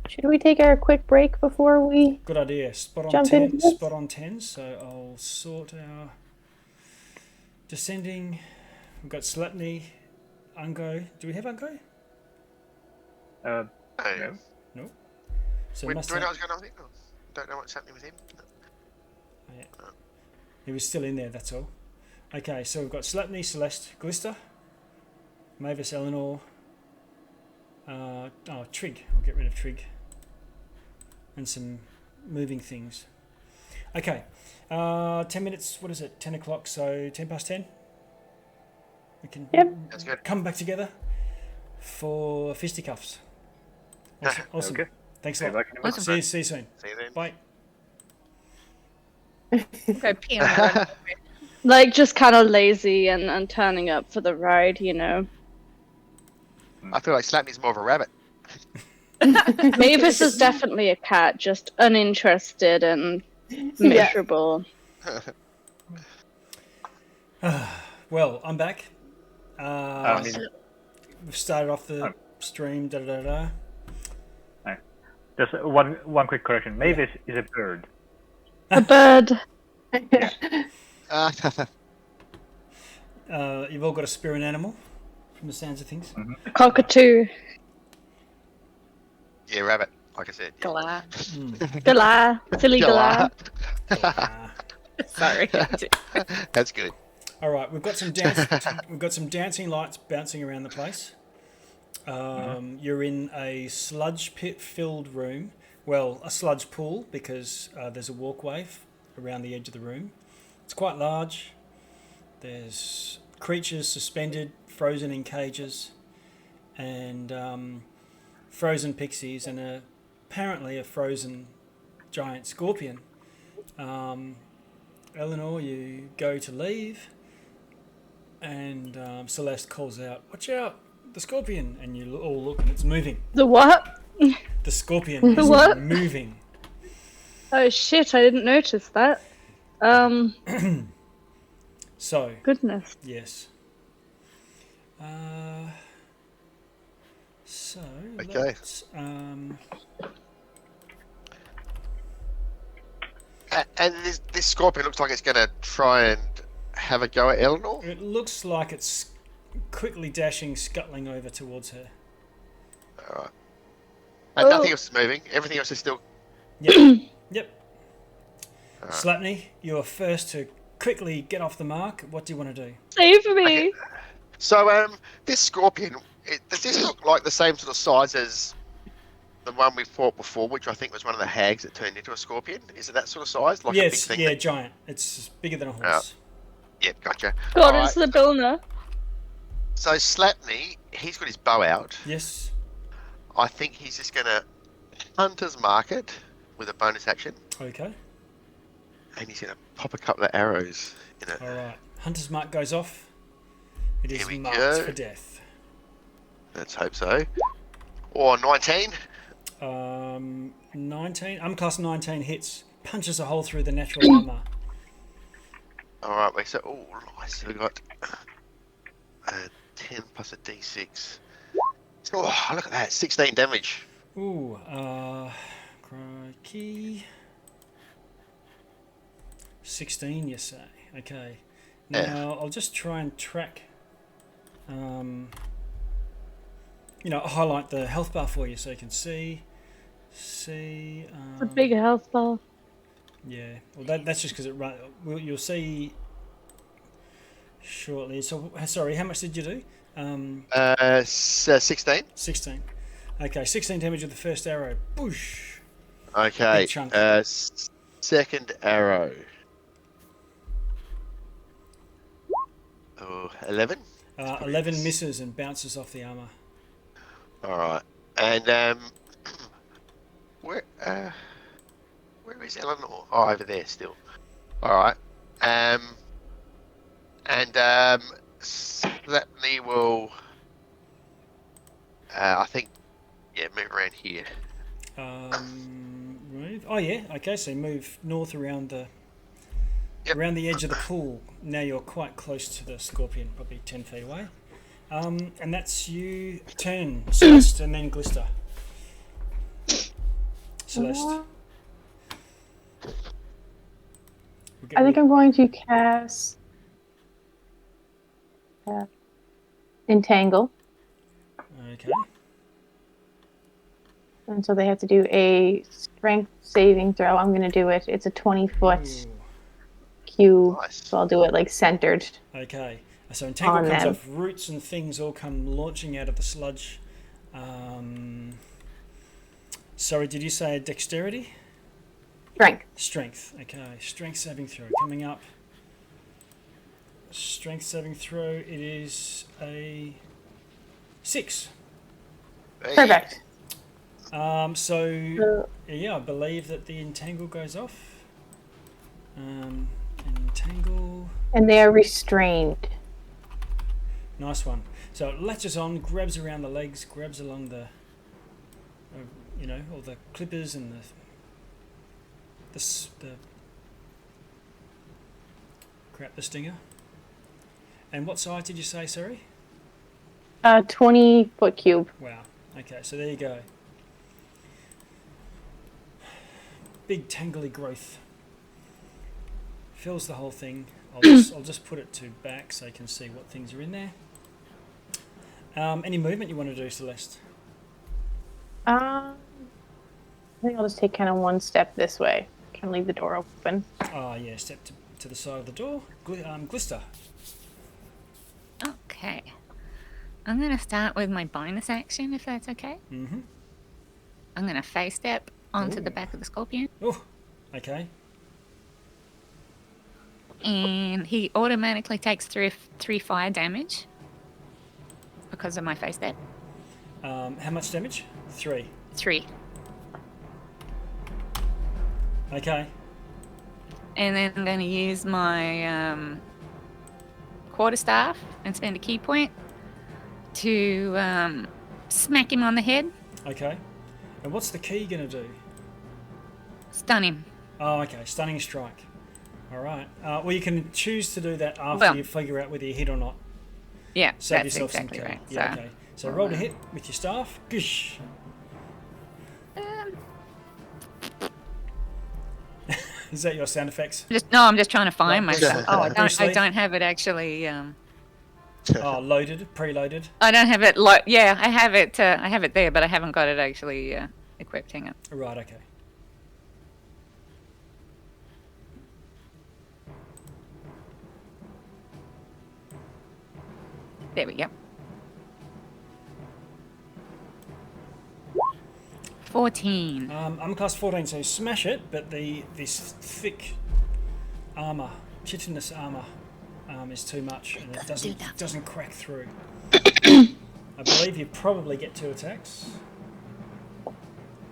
Should we take our quick break before we... Good idea. Spot Jump into this? on 10. So I'll sort our descending. We've got Slatney, Ungo. Do we have Ungo? No. No. So Do we must know have, what's going on with him? Or don't know what's happening with him? No. yeah. He was still in there, that's all. Okay, so we've got Slatney, Celeste, Glister, Mavis, Eleanor, Trig. I'll get rid of Trig. And some moving things. Okay, 10 minutes, what is it? 10 o'clock, so 10 past 10? We can That's good. come back together for fisticuffs. Awesome. Okay. Thanks a lot. Awesome. See you soon. See you then. Bye. Go pee on the run. Like, just kind of lazy and turning up for the ride, you know. I feel like Slatney's more of a rabbit. Mavis is definitely a cat, just uninterested and miserable. Well, I'm back. I mean, We've started off the stream. just one quick correction. Mavis is a bird. A bird. You've all got a spirit animal, from the sounds of things. A cockatoo. Yeah, rabbit, like I said. Galah. Galah. Silly Galah. Sorry. That's good. All right, we've got some dancing lights bouncing around the place. You're in a sludge pit-filled room. Well, a sludge pool, because there's a walkway around the edge of the room. It's quite large. There's creatures suspended, frozen in cages, and frozen pixies, and apparently a frozen giant scorpion. Eleanor, you go to leave, and Celeste calls out, "Watch out, the scorpion!" And you all look, and it's moving. The what? The scorpion The is what? moving. Oh shit, I didn't notice that. So, Goodness. yes. So, Okay. let's, And this scorpion looks like it's going to try and have a go at Eleanor. it looks like it's quickly dashing, scuttling over towards her. Alright. And nothing else is moving. Everything else is still... Yep. Yep. Slatney, you're first to quickly get off the mark. What do you want to do? Save me. Okay. So, this scorpion, does this look like the same sort of size as the one we fought before, which I think was one of the hags that turned into a scorpion? Is it that sort of size? Like Yes, a big thing? yeah, giant. It's bigger than a horse. Yep, gotcha. God, Alright. it's the Bilna. So Slatney, he's got his bow out. Yes. I think he's just going to Hunter's Market with a bonus action. Okay. And he's going to pop a couple of arrows in it. All right. Hunter's mark goes off. It is Here we marked go. for death. Let's hope so. Or 19. 19. Class 19 hits. Punches a hole through the natural armor. Alright, wait, so, oh, nice. We got 10 plus a d6. Oh, look at that. 16 damage. Ooh, crikey. 16, you say? Okay. Now, Yeah. I'll just try and track, highlight the health bar for you so you can see. It's a big health bar. Yeah, well, that's just because you'll see shortly. So, sorry, how much did you do? 16. 16. Okay, 16 damage with the first arrow. Boosh! Okay. Big chunk. Second arrow. Oh, 11. 11 misses and bounces off the armor. Alright. And, where is Eleanor? Oh, over there still. Alright. Slepney will, I think, move around here. Move. Oh yeah. Okay, so move north around the edge of the pool. Now you're quite close to the scorpion, probably 10 feet away. And that's you. Turn Celeste and then Glister. Celeste. I think I'm going to cast Entangle. Okay. And so they have to do a strength saving throw. I'm going to do it. It's a 20-foot cube, Nice. so I'll do it like centered. Okay. So Entangle On comes them. off. Roots and things all come launching out of the sludge. Sorry, did you say dexterity? Strength. Strength. Okay. Strength saving throw coming up. Strength saving throw. It is a 6. Hey. Perfect. So yeah, I believe that the entangle goes off. Entangle. And they are restrained. Nice one. So it latches on, grabs around the legs, grabs along the, all the clippers and the stinger. And what size did you say? Sorry. 20-foot cube. Wow. Okay, so there you go. Big tangly growth. Fills the whole thing. I'll just put it to back so you can see what things are in there. Any movement you want to do, Celeste? I think I'll just take kind of one step this way. Can leave the door open. Oh yeah, step to the side of the door. Glister. Okay. I'm going to start with my bonus action, if that's okay. Mm-hmm. I'm going to face step onto the Ooh. back of the scorpion. Oh, okay. And he automatically takes three fire damage because of my face step. How much damage? 3. 3. Okay. And then I'm going to use my quarterstaff and spend a key point to smack him on the head, Okay. And what's the key going to do? stun him. Oh, okay. Stunning strike. All right. Well, you can choose to do that after you figure out whether you hit or not. Yeah, Save that's yourself exactly some key. right. Yeah, okay. So roll to hit with your staff. Goosh. Is that your sound effects? I'm just trying to find Bruce myself. Lee. Oh, I Bruce Lee. don't have it actually. Oh, loaded, preloaded. I don't have it. Yeah, I have it. I have it there, but I haven't got it actually equipped. Hang on. Right, okay. There we go. 14. I'm class 14, so smash it, but this thick armor, chitinous armor, is too much, and it doesn't crack through. I believe you probably get 2 attacks.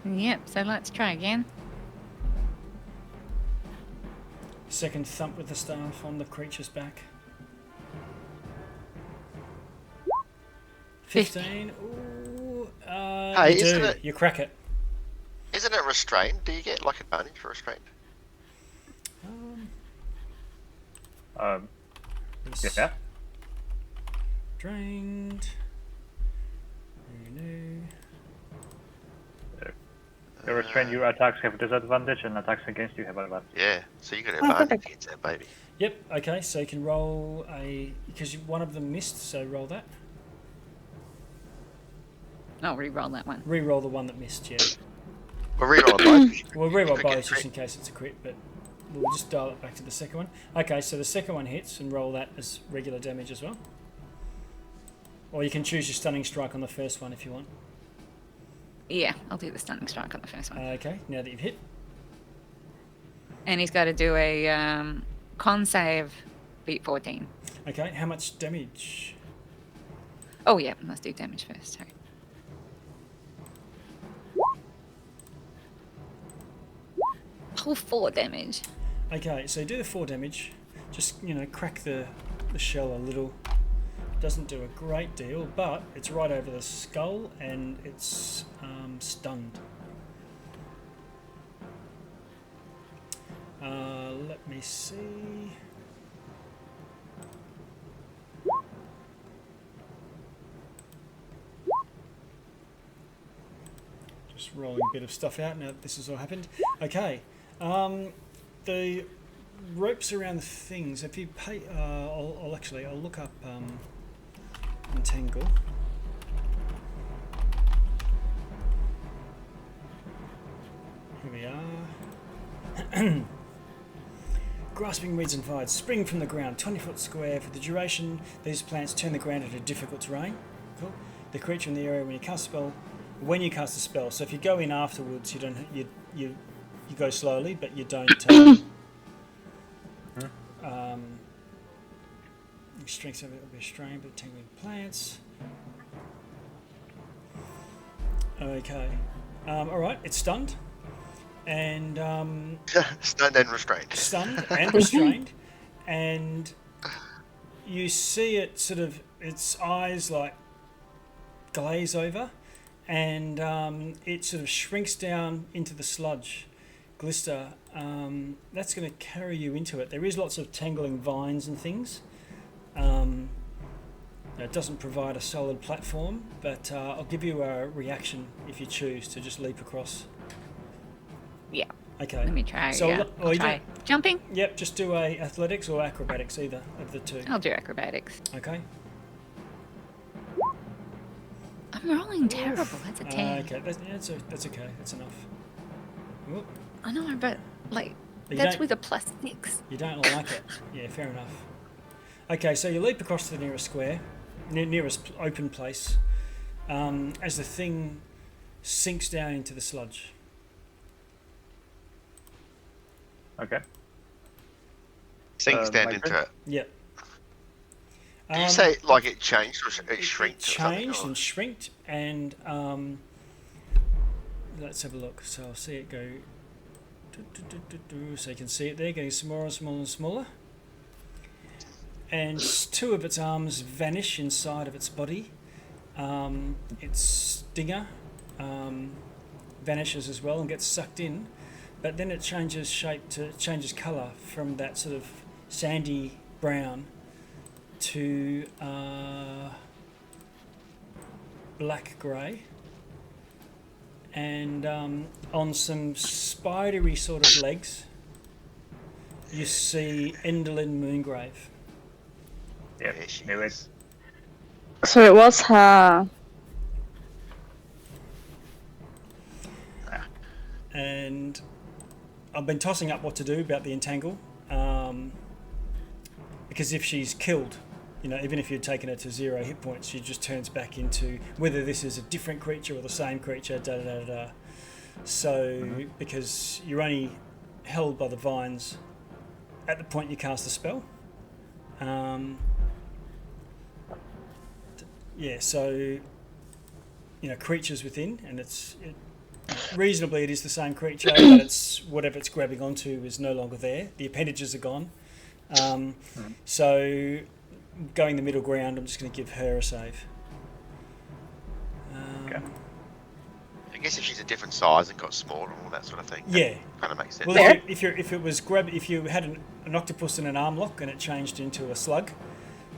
Yep. So let's try again. second thump with the staff on the creature's back. 15. Ooh, Hey, you isn't do. it- You crack it. Isn't it restrained? Do you get like advantage for restrained? Yeah. Drained. Renew. The restrain your attacks have disadvantage and attacks against you have advantage. Yeah. So you got Oh, advantage perfect. against that baby. Yep. Okay. So you can roll because one of them missed. So roll that. I'll re-roll that one. Re-roll the one that missed. Yeah. We'll reroll both. We'll re-roll Could get both just crit. in case it's a crit, but we'll just dial it back to the second one. Okay. So the second one hits and roll that as regular damage as well. Or you can choose your stunning strike on the first one if you want. Yeah, I'll do the stunning strike on the first one. Okay. Now that you've hit. And he's got to do a con save, beat 14. Okay. How much damage? Oh yeah, let's do damage first. Sorry. Oh, 4 damage. Okay, so do the 4 damage. Just, crack the shell a little. Doesn't do a great deal, but it's right over the skull and it's stunned. Let me see. Just rolling a bit of stuff out now that this has all happened. Okay. The ropes around the things. If you pay, I'll look up entangle. Here we are. Grasping weeds and vines spring from the ground, 20-foot square. For the duration, these plants turn the ground into difficult terrain. Cool. The creature in the area when you cast a spell. When you cast a spell, so if you go in afterwards, you don't you go slowly, but you don't. Strength of it will be strained, but tingling plants. Okay. All right. It's stunned, and Stunned and restrained. stunned and restrained, and you see it sort of its eyes like glaze over, and it sort of shrinks down into the sludge. Glister, that's going to carry you into it. There is lots of tangling vines and things. It doesn't provide a solid platform, but I'll give you a reaction if you choose to just leap across. Yeah. Okay. Let me try. So Yeah. I'll I'll try jumping. Yep, just do a athletics or acrobatics, either of the two. I'll do acrobatics. Okay. I'm rolling terrible. That's a 10. Okay, that's okay. That's enough. Whoop. I know, but like But you that's don't- with a +6. You don't like it. Yeah, fair enough. Okay, so you leap across to the nearest square, nearest open place, as the thing sinks down into the sludge. Sinks Okay. down my into turn? it. Yep. Did you say like it changed or it shrinked? It changed and shrinked, and let's have a look. So I'll see it go. So you can see it there, getting smaller and smaller and smaller. And 2 of its arms vanish inside of its body. Its stinger vanishes as well and gets sucked in, but then it changes shape changes colour from that sort of sandy brown to black grey, and on some spidery sort of legs you see Endelyn Moongrave. Yep, There she knew it. is. So it was her. And I've been tossing up what to do about the entangle, because if she's killed, even if you'd taken her to 0 hit points, she just turns back into whether this is a different creature or the same creature, da-da-da-da-da. So, because you're only held by the vines at the point you cast the spell. Yeah, so, creatures within, and reasonably it is the same creature, but it's whatever it's grabbing onto is no longer there. The appendages are gone. So going the middle ground, I'm just going to give her a save. Okay. I guess if she's a different size and got smaller and all that sort of thing, Yeah. kind of makes sense. Well, if you had an octopus in an arm lock and it changed into a slug,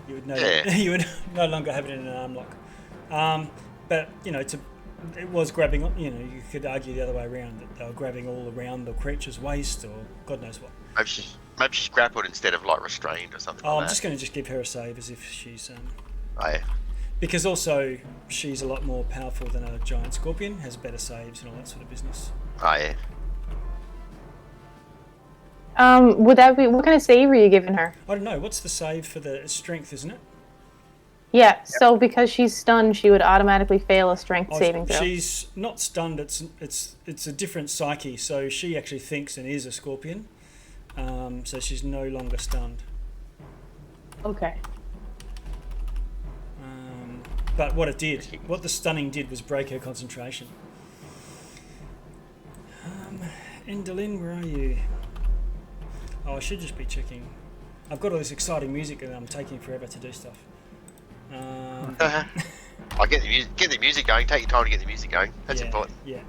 you would you would no longer have it in an arm lock. But it was grabbing. You could argue the other way around, that they were grabbing all around the creature's waist or God knows what. Maybe she's grappled instead of like restrained or something. I'm just going to give her a save as if she's. Oh, yeah. Because also she's a lot more powerful than a giant scorpion, has better saves and all that sort of business. Oh, yeah. Would that be, what kind of save are you giving her? I don't know. What's the save for the strength, isn't it? Yeah, so because she's stunned, she would automatically fail a strength saving throw. She's not stunned. It's a different psyche. So she actually thinks and is a scorpion. So she's no longer stunned. Okay. But what the stunning did was break her concentration. Endelyn, where are you? Oh, I should just be checking. I've got all this exciting music and I'm taking forever to do stuff. I get the music going. Take your time to get the music going. That's important. Yeah.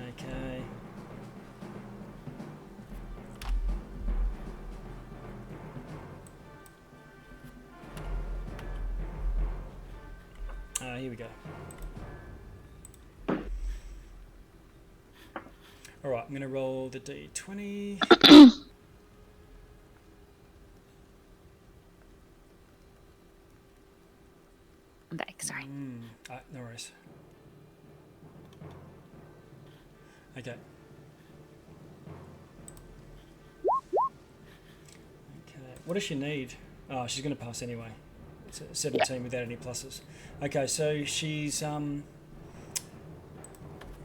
Okay. Here we go. All right, I'm going to roll the d20. I'm back, sorry. No worries. Okay. What does she need? Oh, she's going to pass anyway. It's a 17 without any pluses. Okay, so she's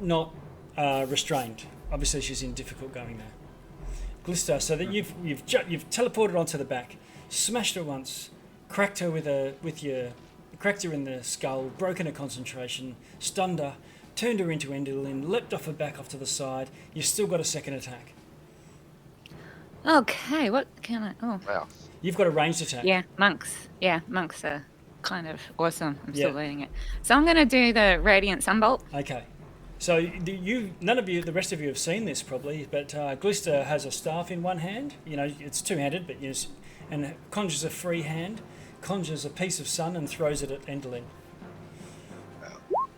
not restrained. Obviously, she's in difficult going now. Glister, so that you've teleported onto the back, smashed her once, cracked her cracked her in the skull, broken her concentration, stunned her, turned her into Endelyn, leapt off her back off to the side. You've still got a second attack. Okay, what can I... Oh. Wow. You've got a ranged attack. Yeah, monks. Yeah, monks are kind of awesome. I'm still learning it. So I'm going to do the Radiant Sunbolt. Okay. So none of you, the rest of you have seen this probably, but Glister has a staff in one hand. It's two-handed, but and conjures a free hand, conjures a piece of sun and throws it at Endelyn.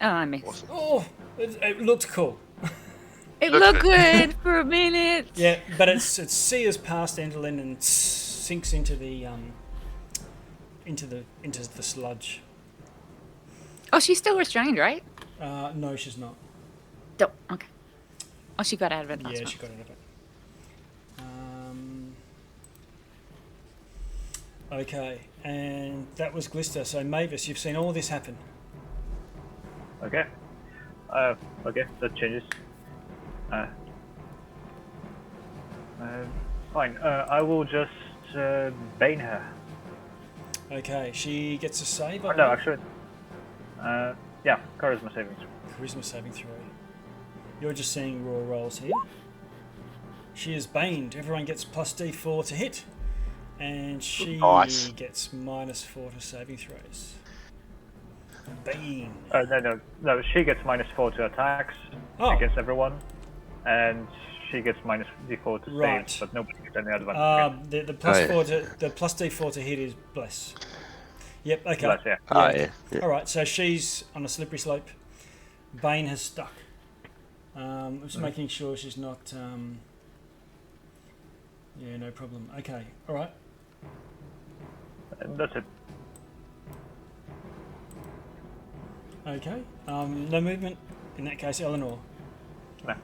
Oh, I missed. Awesome. Oh, it looked cool. It looked good for a minute. Yeah, but it sears past Endelyn and sinks into the sludge. Oh, she's still restrained, right? No, she's not. Oh, okay. Oh, she got out of it. Yeah, she got out of it. Okay, and that was Glister. So Mavis, you've seen all this happen. Okay. Okay, that changes. Fine. I will just bane her. Okay, she gets a save. No, actually. Yeah, charisma saving throw. Charisma saving throw. You're just seeing raw rolls here. She is baned. Everyone gets plus D4 to hit. And she gets -4 to saving throws. Bane. No. She gets -4 to attacks against everyone. And she gets -D4 to saves, but nobody gets any advantage. The plus D4 to hit is bless. Yep, okay. Bless, yeah. Alright, so she's on a slippery slope. Bane has stuck. I'm just making sure she's not... yeah, no problem. Okay, alright. And that's it. Okay, no movement. In that case, Eleanor. No.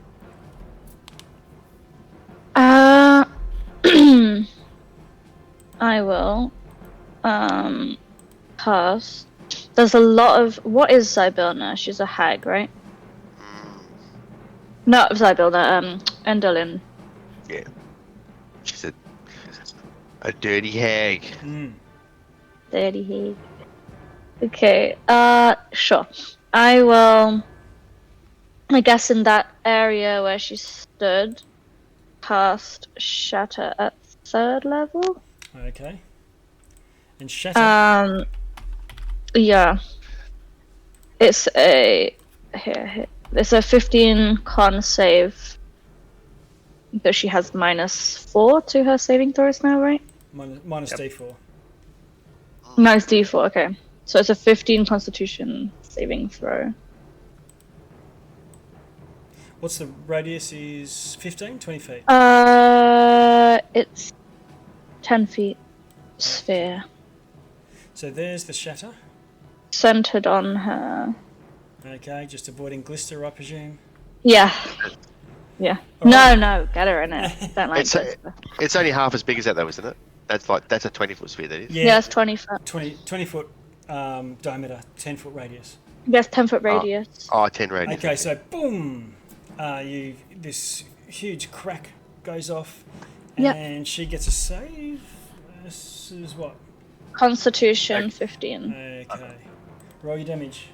I will pass. There's a lot of... What is Zybelna? She's a hag, right? Not Zybelna, Endelyn. Yeah. She's a dirty hag. Dirty hag. Okay, sure. I will I guess in that area where she stood, cast Shatter at 3rd level. Okay. And Shatter. Yeah. It's a here. It's a 15 con save. But she has -4 to her saving throws now, right? Minus D4. Minus D4. Okay. So it's a 15 Constitution saving throw. What's the radius? Is 15, 20 feet? It's 10 feet sphere. So there's the Shatter. Centered on her. Okay, just avoiding Glister, I presume. Yeah. Yeah. Alright. No, get her in it. Don't like Glister. It's only half as big as that, though, isn't it? That's a 20-foot sphere, that is. Yeah, it's 20 foot. 20 foot diameter, 10 foot radius. Yes, 10 foot radius. 10 radius. Okay, so boom! This huge crack goes off, and she gets a save. This is what? Constitution 15. Okay. Roll your damage.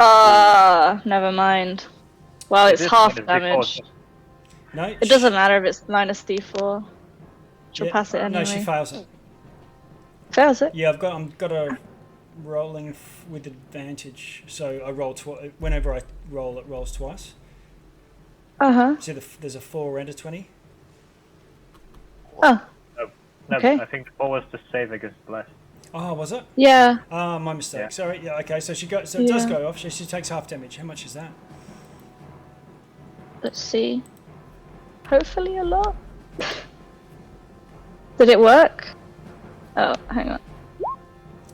Never mind. Well, it's half damage. No. It doesn't matter if it's minus D4. She'll pass it anyway. No, she fails it. Fails it? Yeah, I've got a rolling with advantage. So I roll whenever I roll, it rolls twice. So there's a 4 and a 20. Oh. No, Okay. I think the 4 was to save against blast. Oh, was it? Yeah. My mistake. Yeah. Sorry. Yeah. Okay. So it does go off. She takes half damage. How much is that? Let's see. Hopefully a lot. Did it work? Oh, hang on.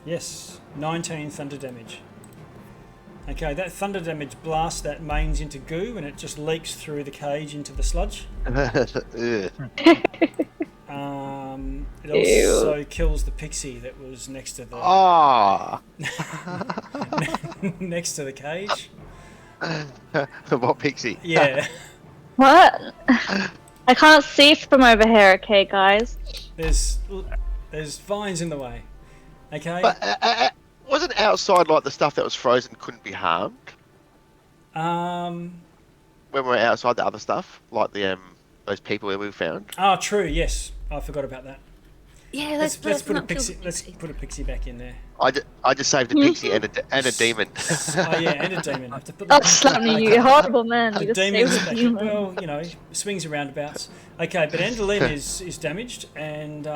Yes. 19 thunder damage. Okay, that thunder damage blasts that mains into goo, and it just leaks through the cage into the sludge. It also kills the pixie that was next to the next to the cage. What pixie? Yeah. What? I can't see from over here, okay, guys? There's vines in the way. Okay. But wasn't outside like the stuff that was frozen couldn't be harmed? Um. When we were outside the other stuff, like the those people that we found. Oh, true. Yes, I forgot about that. Yeah, Let's put a not kill pixie. the Let's put a pixie back in there. I just saved a pixie and a demon. Oh yeah, and a demon. I have to put Oh, slap me, you horrible man. the You just demon's saved a back. demon. Well, you know, swings and roundabouts. Okay, but Endelyn is damaged, and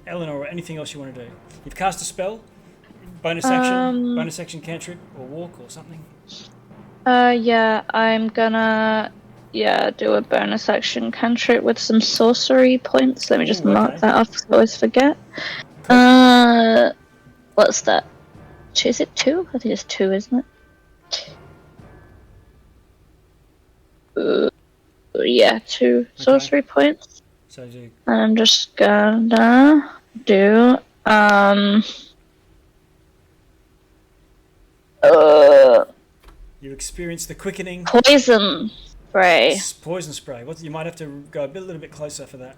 Eleanor, anything else you want to do? You've cast a spell, bonus action cantrip, or walk, or something. Yeah, I'm gonna do a bonus action cantrip with some sorcery points. Let me just mark that off so I always forget. Cool. What's that? Is it 2? I think it's 2, isn't it? Yeah, 2 sorcery points. So do. And I'm just gonna do You experience the quickening poison spray. poison spray. What you might have to go a little bit closer for that.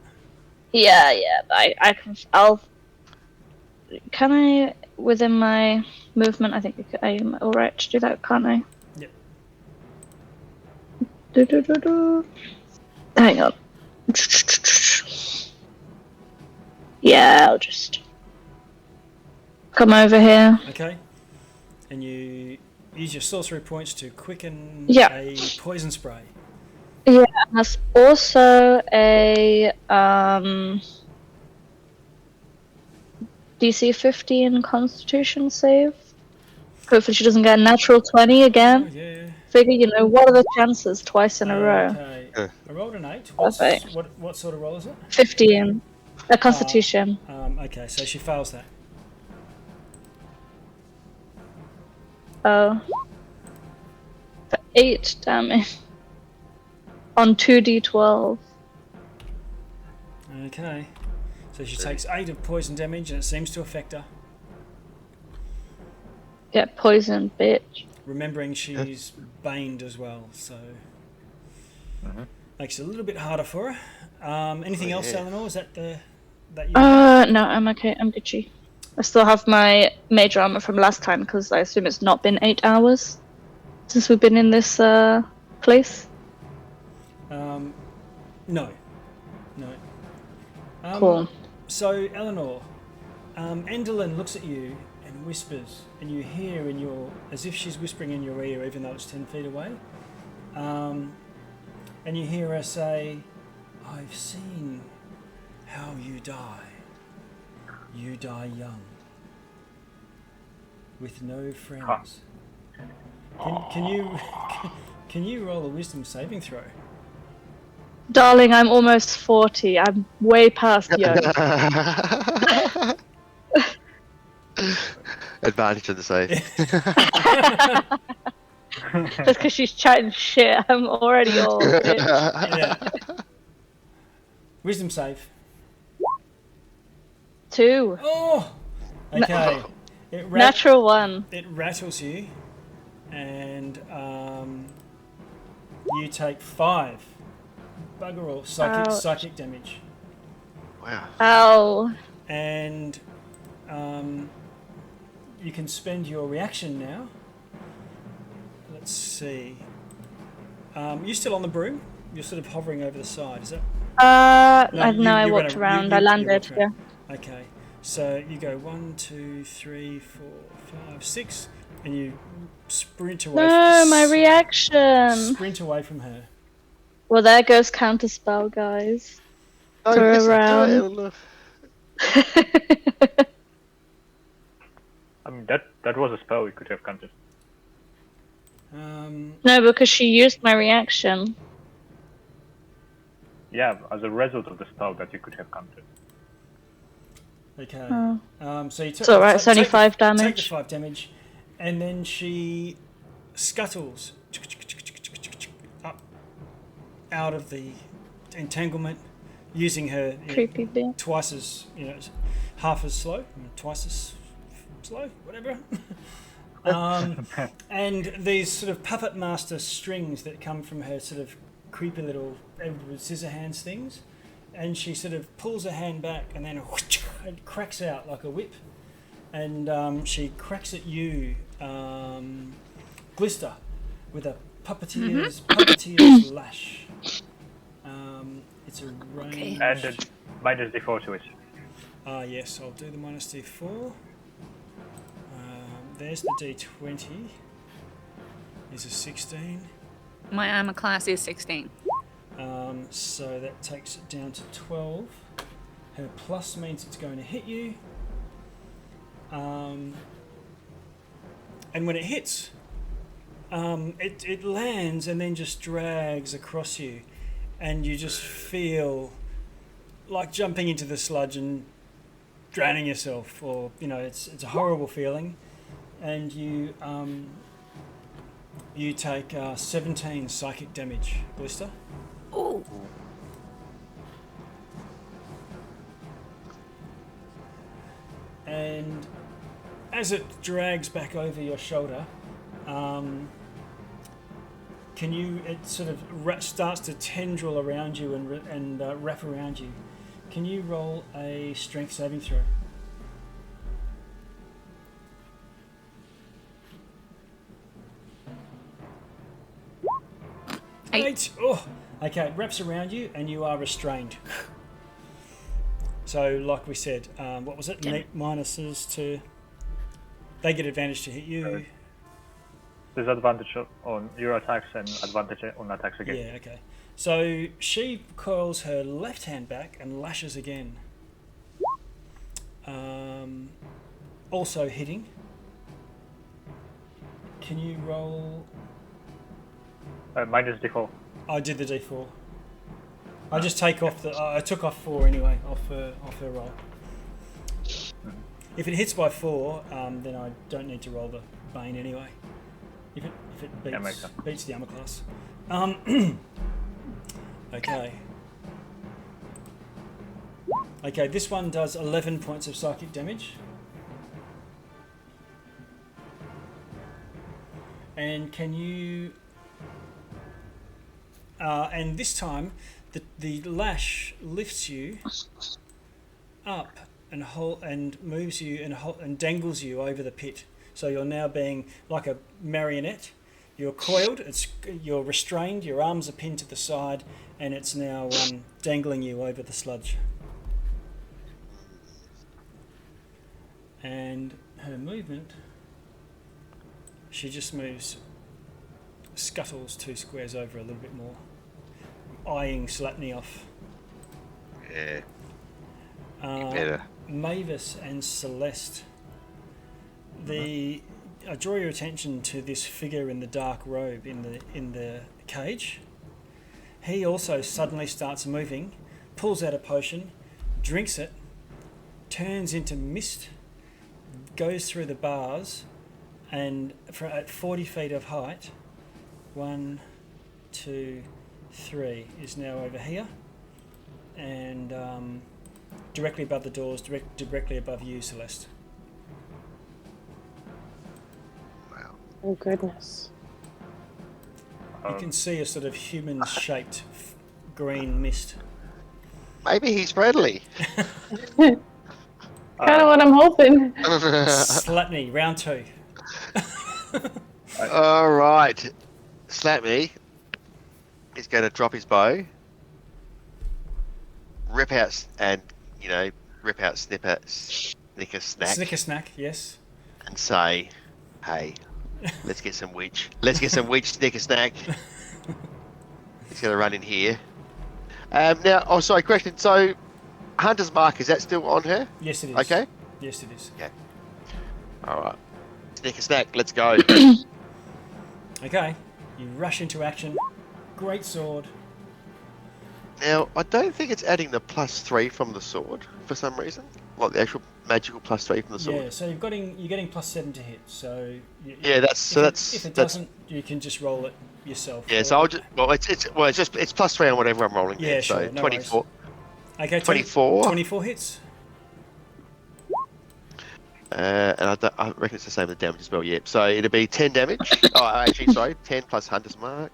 Yeah, but can I within my movement? I think I'm all right to do that, can't I? Yep. Hang on. Yeah, I'll just come over here. Okay. And you use your sorcery points to quicken a poison spray. Yeah, and that's also a DC 15 Constitution save. Hopefully she doesn't get a natural 20 again. Oh, yeah. Figure, what are the chances twice in a row? Okay. I rolled an 8. Perfect. What sort of roll is it? 15. A Constitution. Okay, so she fails that. Oh. For 8 damage. On 2d12. Okay. So she takes 8 of poison damage, and it seems to affect her. Get poisoned, bitch. Remembering she's baned as well, so makes it a little bit harder for her. Anything else, Eleanor? Is that you? No, I'm okay. I'm Gucci. I still have my major armor from last time because I assume it's not been 8 hours since we've been in this place? No. Cool. So, Eleanor, Endelyn looks at you and whispers, and you hear as if she's whispering in your ear, even though it's 10 feet away. And you hear her say, "I've seen how you die. You die young, with no friends." Can you roll a wisdom saving throw? Darling, I'm almost 40. I'm way past young. Advantage of the save. Just because she's chatting shit, I'm already old. Bitch. Yeah. Wisdom save. 2. Oh! Okay. Natural 1. It rattles you, and you take 5 bugger all psychic damage. Wow. Ow. And you can spend your reaction now. Let's see. You're still on the broom? You're sort of hovering over the side, is that? I walked around. I landed. Yeah. Okay. So you go 1, 2, 3, 4, 5, 6, and you sprint away. No, my reaction. Sprint away from her. Well, there goes counterspell, guys. Oh, Throw yes, around. Eleanor. I mean, that was a spell we could have countered. No, because she used my reaction. Yeah, as a result of the spell that you could have countered. Okay. Oh. So you took. It's alright. It's only 5 Take the damage. 5 damage, and then she scuttles up out of the entanglement, using her Creepy bit. twice as half as slow, twice as slow, whatever. And these sort of puppet master strings that come from her sort of creepy little Edward Scissorhands things, and she sort of pulls her hand back and then it cracks out like a whip, and she cracks at you, Glister, with a puppeteer's lash. It's a range. And the minus d4 to it. Yes, I'll do the minus d4. There's the d20. Is a 16. My armor class is 16. So that takes it down to 12. Her plus means it's going to hit you. And when it hits, it lands and then just drags across you. And you just feel like jumping into the sludge and drowning yourself. Or, it's a horrible feeling. And you take 17 psychic damage, Blister. Ooh. And as it drags back over your shoulder, it sort of starts to tendril around you and wrap around you. Can you roll a strength saving throw? 8. Oh, okay. It wraps around you, and you are restrained. So, like we said, what was it? Minuses to. They get advantage to hit you. Disadvantage on your attacks and advantage on attacks again. Yeah. Okay. So she coils her left hand back and lashes again. Also hitting. Can you roll? Minus d4. I did the d4. I just take off I took off 4 anyway off her roll. If it hits by 4, then I don't need to roll the bane anyway. If it beats the armor class. Okay. Okay, this one does 11 points of psychic damage. And can you? And this time, the lash lifts you up and moves you and dangles you over the pit. So you're now being like a marionette, You're coiled. You're restrained. Your arms are pinned to the side, and it's now dangling you over the sludge. And her movement, she just moves, scuttles 2 squares over a little bit more, eyeing Slapney off. Yeah. Better. Mavis and Celeste. I draw your attention to this figure in the dark robe in the cage. He also suddenly starts moving, pulls out a potion, drinks it, turns into mist, goes through the bars, and at 40 feet of height, 1, 2, 3 is now over here, and directly above the doors, directly above you, Celeste. Wow. Oh, goodness. You can see a sort of human-shaped green mist. Maybe he's friendly. Kind of what I'm hoping. Slapney, round 2. All right. Slapney is going to drop his bow, rip out Snicker Snack, Snicker snack, yes. and say, "Hey, let's get some witch. Let's get some witch Snicker Snack." He's going to run in here. Now, oh, sorry, question. So, Hunter's Mark, is that still on her? Yes, it is. Okay. Yes, it is. Okay. All right. Snicker Snack, let's go. Okay, you rush into action. Great sword. Now, I don't think it's adding the +3 from the sword for some reason. Like the actual magical +3 from the sword. Yeah, so you're getting +7 to hit. So Yeah, that's if it doesn't, you can just roll it yourself. Yeah, so I'll just it's +3 on whatever I'm rolling. Yeah, then, sure. So No 24. worries. Okay, 24. 24 hits. And I reckon it's the same with damage as well. Yep. So it'll be 10 damage. Oh, actually, sorry, 10 plus Hunter's Mark.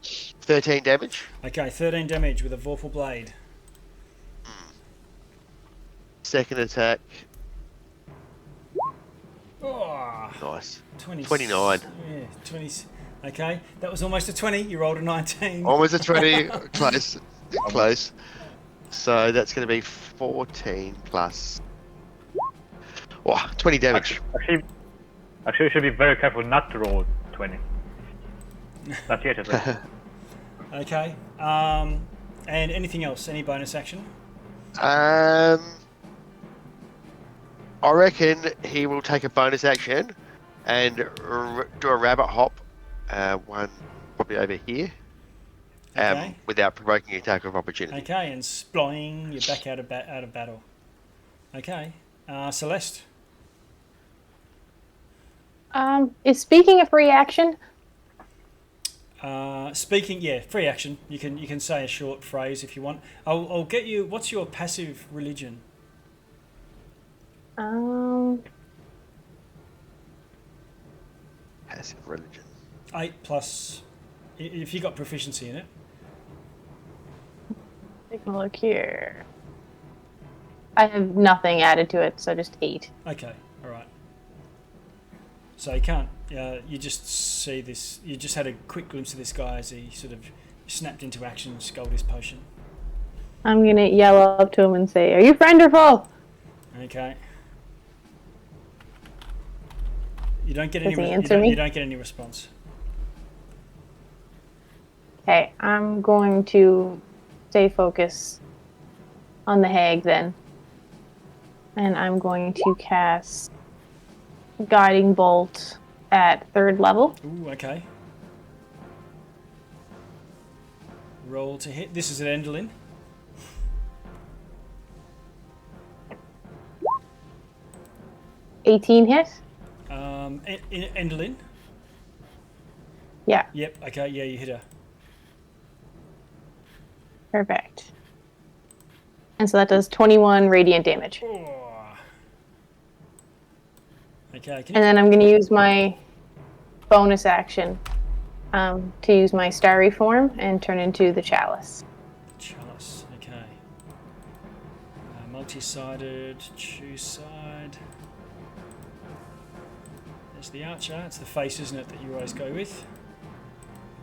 13 damage. Okay, 13 damage with a Vorpal Blade. Second attack. Oh, Nice. 29. Yeah, 20. Okay, that was almost a 20. You rolled a 19. Almost a 20. Close. Close. So that's going to be 14 plus. Wow, 20 damage. Actually, you should be very careful not to roll 20. Not yet, at least. Okay. And anything else? Any bonus action? I reckon he will take a bonus action and do a rabbit hop, one probably over here, Okay. without provoking an attack of opportunity. Okay, and sploing, you're back out of battle. Okay. Celeste. Is speaking a free action? Speaking, yeah, free action. You can say a short phrase if you want. I'll get you. What's your passive religion? Passive religion. 8 plus. If you got proficiency in it. Taking a look here. I have nothing added to it, so just 8. Okay. All right. So you can't. You just see this. You just had a quick glimpse of this guy as he sort of snapped into action, and sculled his potion. I'm gonna yell up to him and say, "Are you friend or foe?" Okay. You don't get any. Does he answer me? You don't get any response. Okay, I'm going to stay focused on the hag then. And I'm going to cast Guiding Bolt at 3rd level. Ooh, okay. Roll to hit. This is at Endelyn. $18 hit? Endelyn. Yeah, Yep. Okay. Yeah, you hit her. perfect. And so that does 21 radiant damage. Oh. Okay. And then I'm going to use my bonus action to use my starry form and turn into the chalice. Chalice. Okay. Multi-sided. Choose side. There's the archer. It's the face, isn't it, that you always go with?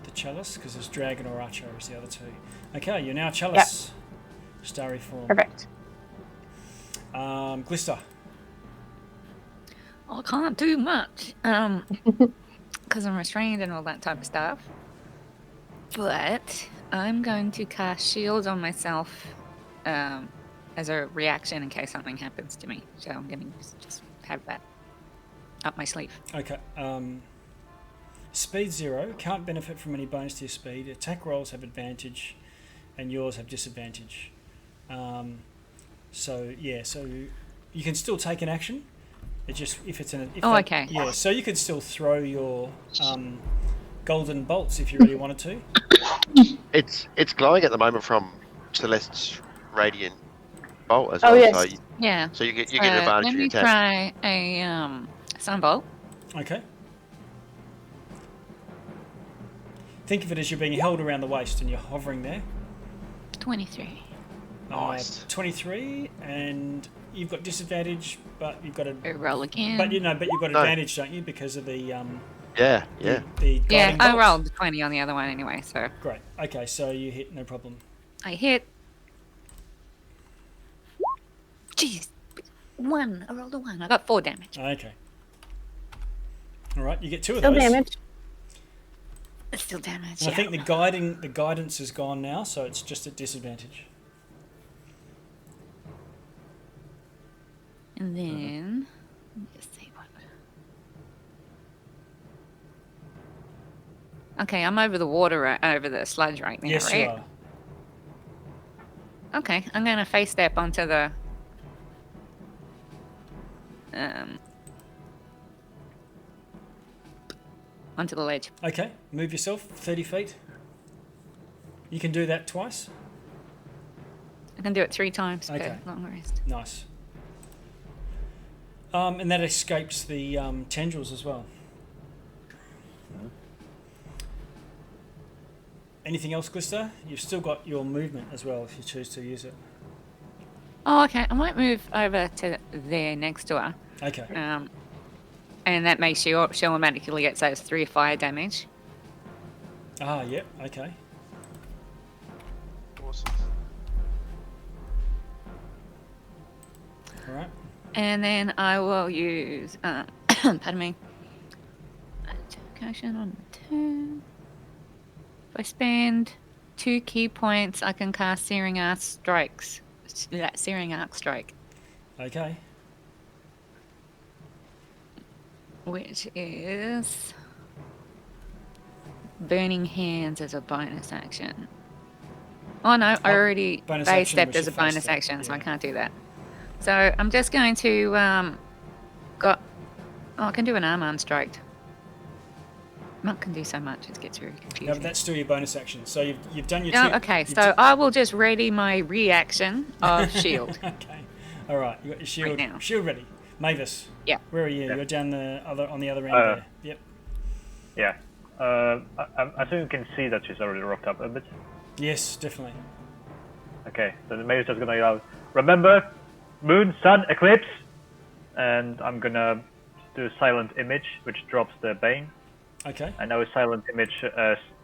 The chalice, because there's dragon or archer is the other two. Okay, you're now chalice. Yep. Starry form. Perfect. Glister. I can't do much. Because I'm restrained and all that type of stuff. But I'm going to cast shield on myself as a reaction in case something happens to me. So I'm going to just have that up my sleeve. Okay. Speed 0. Can't benefit from any bonus to your speed. Attack rolls have advantage, and yours have disadvantage. So you can still take an action. It's just if it's an. Okay. Yeah. So you could still throw your golden bolts if you really wanted to. It's glowing at the moment from Celeste's radiant bolt as well. Yes. So so you get an advantage let in me your attack. try a sunbolt. Okay. Think of it as you're being held around the waist and you're hovering there. 23. Nice. 23, and you've got disadvantage, but you've got a. Roll again. But you've got advantage, don't you? Because of the Yeah. the guiding I bolts? rolled 20 on the other one anyway, so Great. Okay, so you hit, no problem. I hit. Jeez. 1. I rolled a 1. I got 4 damage. Okay. All right, you get 2 of Still those. damage. It's still damage. And I think the guidance is gone now, so it's just at disadvantage. And then let me just see what. Okay, I'm over the water, over the sludge right now, Yes, right? you are. Okay, I'm gonna face step onto the onto the ledge. Okay, move yourself 30 feet. You can do that twice. I can do it 3 times Okay. per long rest. Nice. And that escapes the tendrils as well. Anything else, Glister? You've still got your movement as well if you choose to use it. Oh, okay. I might move over to there next to her. Okay. And that makes she automatically gets those 3 fire damage. Ah, yep. Okay. Awesome. All right. And then I will use, pardon me, education on 2. If I spend 2 key points, I can cast Searing Arc Strikes. That Searing Arc Strike, Okay. which is Burning Hands as a bonus action. Oh no, I already bonus base action, stepped which as a you face bonus step, action, so I yeah. can't do that. So I'm just going to I can do an unarmed strike. Not can do so much, it gets very No, confusing. but that's still your bonus action. So you've done your Oh, 2. okay, you've so I will just ready my reaction of shield. Okay. All right. You got your shield. now. Shield ready. Mavis. Yeah. Where are you? Yeah. You're down on the other end there. Yep. Yeah. I think you can see that she's already rocked up a bit. Yes, definitely. Okay, so the mayor's just gonna yell, remember, moon, sun, eclipse, and I'm gonna do a silent image, which drops the bane. Okay. And now a silent image,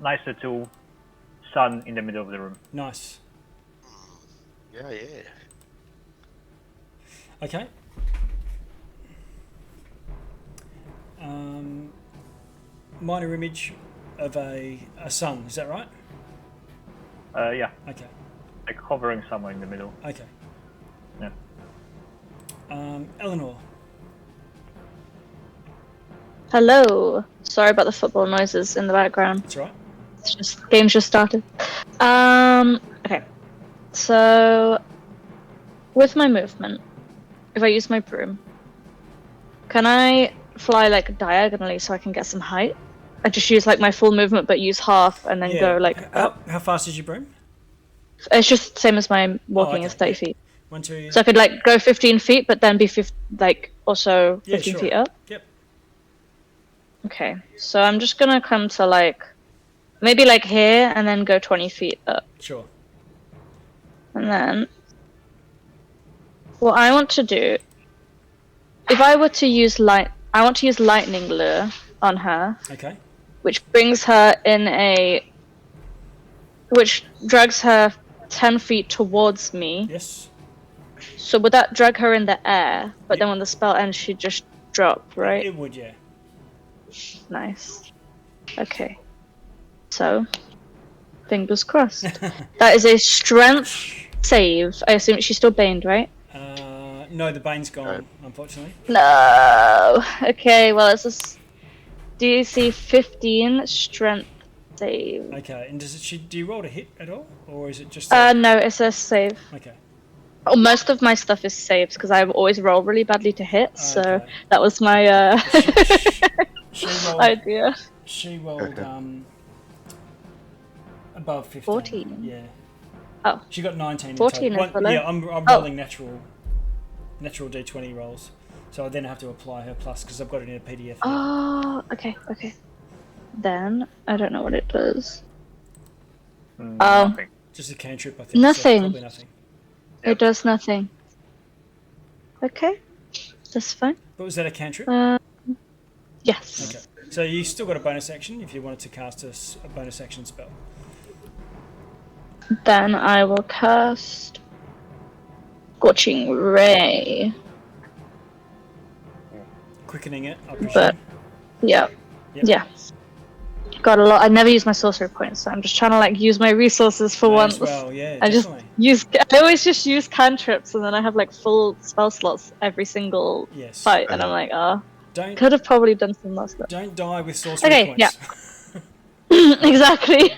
nicer to sun in the middle of the room. Nice. Yeah. Okay. Minor image of a sun. Is that right? Yeah, Okay. like hovering somewhere in the middle. Okay. Yeah. Eleanor. Hello. Sorry about the football noises in the background. That's right. It's just game's just started. Okay. So with my movement, if I use my broom, can I fly like diagonally so I can get some height? I just use like my full movement but use half and then go like up. How fast is your broom? It's just same as my walking okay. is 30 feet. 1, 2. So I could like go 15 feet but then be also 15 sure. feet up. Yep. Okay, so I'm just gonna come to like maybe like here and then go 20 feet up. Sure. And then what I want to do, if I were to use light I want to use lightning lure on her, Okay. which brings her which drags her 10 feet towards me. Yes. So would that drag her in the air? But Yep. then when the spell ends, she'd just drop, right? It would, yeah. Nice. Okay. So, fingers crossed. That is a strength save. I assume she's still baned, right? No, the bane's gone, unfortunately. No. Okay, well, it's a DC 15 strength save. Okay, and do you roll to hit at all, or is it just? No, it's a save. Okay. Oh, most of my stuff is saves because I always roll really badly to hit, so Okay. that was my She rolled. idea. She rolled above 15. 14. Yeah. Oh. She got 19. 14 in is total. below? Yeah, I'm rolling natural D20 rolls, so I then have to apply her plus because I've got it in a PDF. Here. Oh, okay. Then I don't know what it does. Nothing. Just a cantrip, I think. Nothing. So probably nothing. It does nothing. Okay, that's fine. But was that a cantrip? Yes. Okay. So you still got a bonus action if you wanted to cast a bonus action spell. Then I will cast Scorching Ray. Quickening it, I presume. But yeah, Yep. yeah. Got a lot. I never use my sorcery points, so I'm just trying to like use my resources for May once. as well, yeah, I just definitely. I always just use cantrips, and then I have like full spell slots every single Yes. fight, and I'm like, Don't could have probably done some more stuff. don't die with sorcery Okay, points. yeah. Exactly.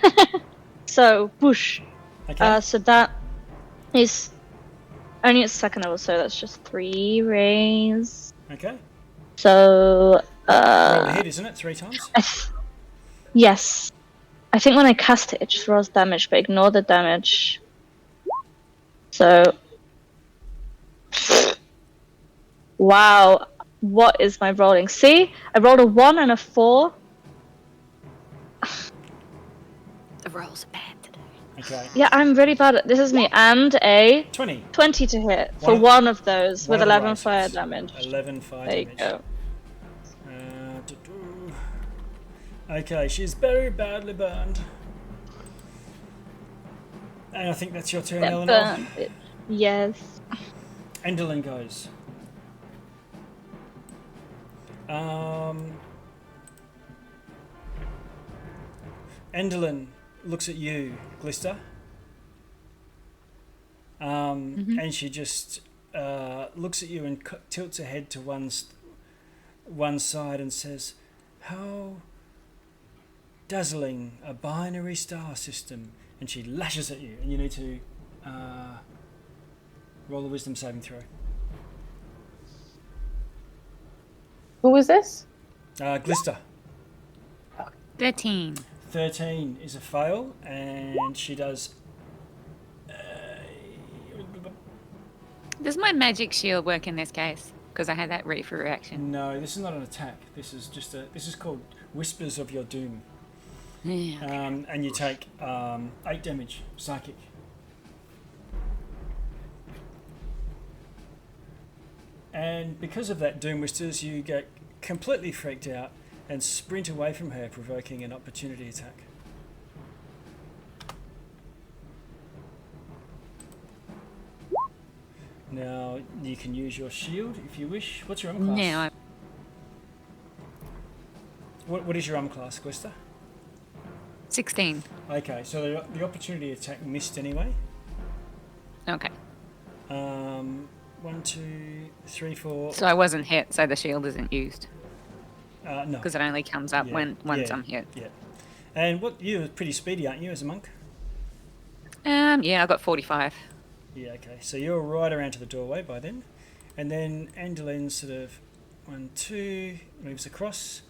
So whoosh. Okay. So that is only its second level, so that's just 3 rays. Okay. So Roll the hit, isn't it? 3 times. Yes. I think when I cast it, it just rolls damage, but ignore the damage. So wow, what is my rolling? See, I rolled a 1 and a 4. The rolls are bad today. Okay. Yeah, I'm really bad at this. Is me and a 20. 20 to hit for One of- one of those one with of the 11 rises. fire damage. 11 fire There you damage. go. Okay, she's very badly burned. And I think that's your turn, That Eleanor. burned it. Yes. Endelyn goes. Endelyn looks at you, Glister. And she just looks at you and tilts her head to one side and says, "How dazzling, a binary star system." And she lashes at you, and you need to roll a wisdom saving throw. Who was this? Glister. 13. 13 is a fail, and she does. Does my magic shield work in this case? Because I had that ready for reaction. No, this is not an attack. This is just a. This is called Whispers of Your Doom. Yeah. And you take 8 damage, psychic. And because of that Doom Whispers, you get completely freaked out and sprint away from her, provoking an opportunity attack. Now, you can use your shield if you wish. What's your armor class? Now, What is your armor class, Glister? 16. Okay, so the opportunity attack missed anyway. Okay. 1, 2, 3, 4. So I wasn't hit, so the shield isn't used. No. Because it only comes up Yeah, once yeah, I'm hit. Yeah. And you're pretty speedy, aren't you, as a monk? Yeah, I got 45. Yeah, okay. So you're right around to the doorway by then. And then Endelyn sort of 1, 2, moves across.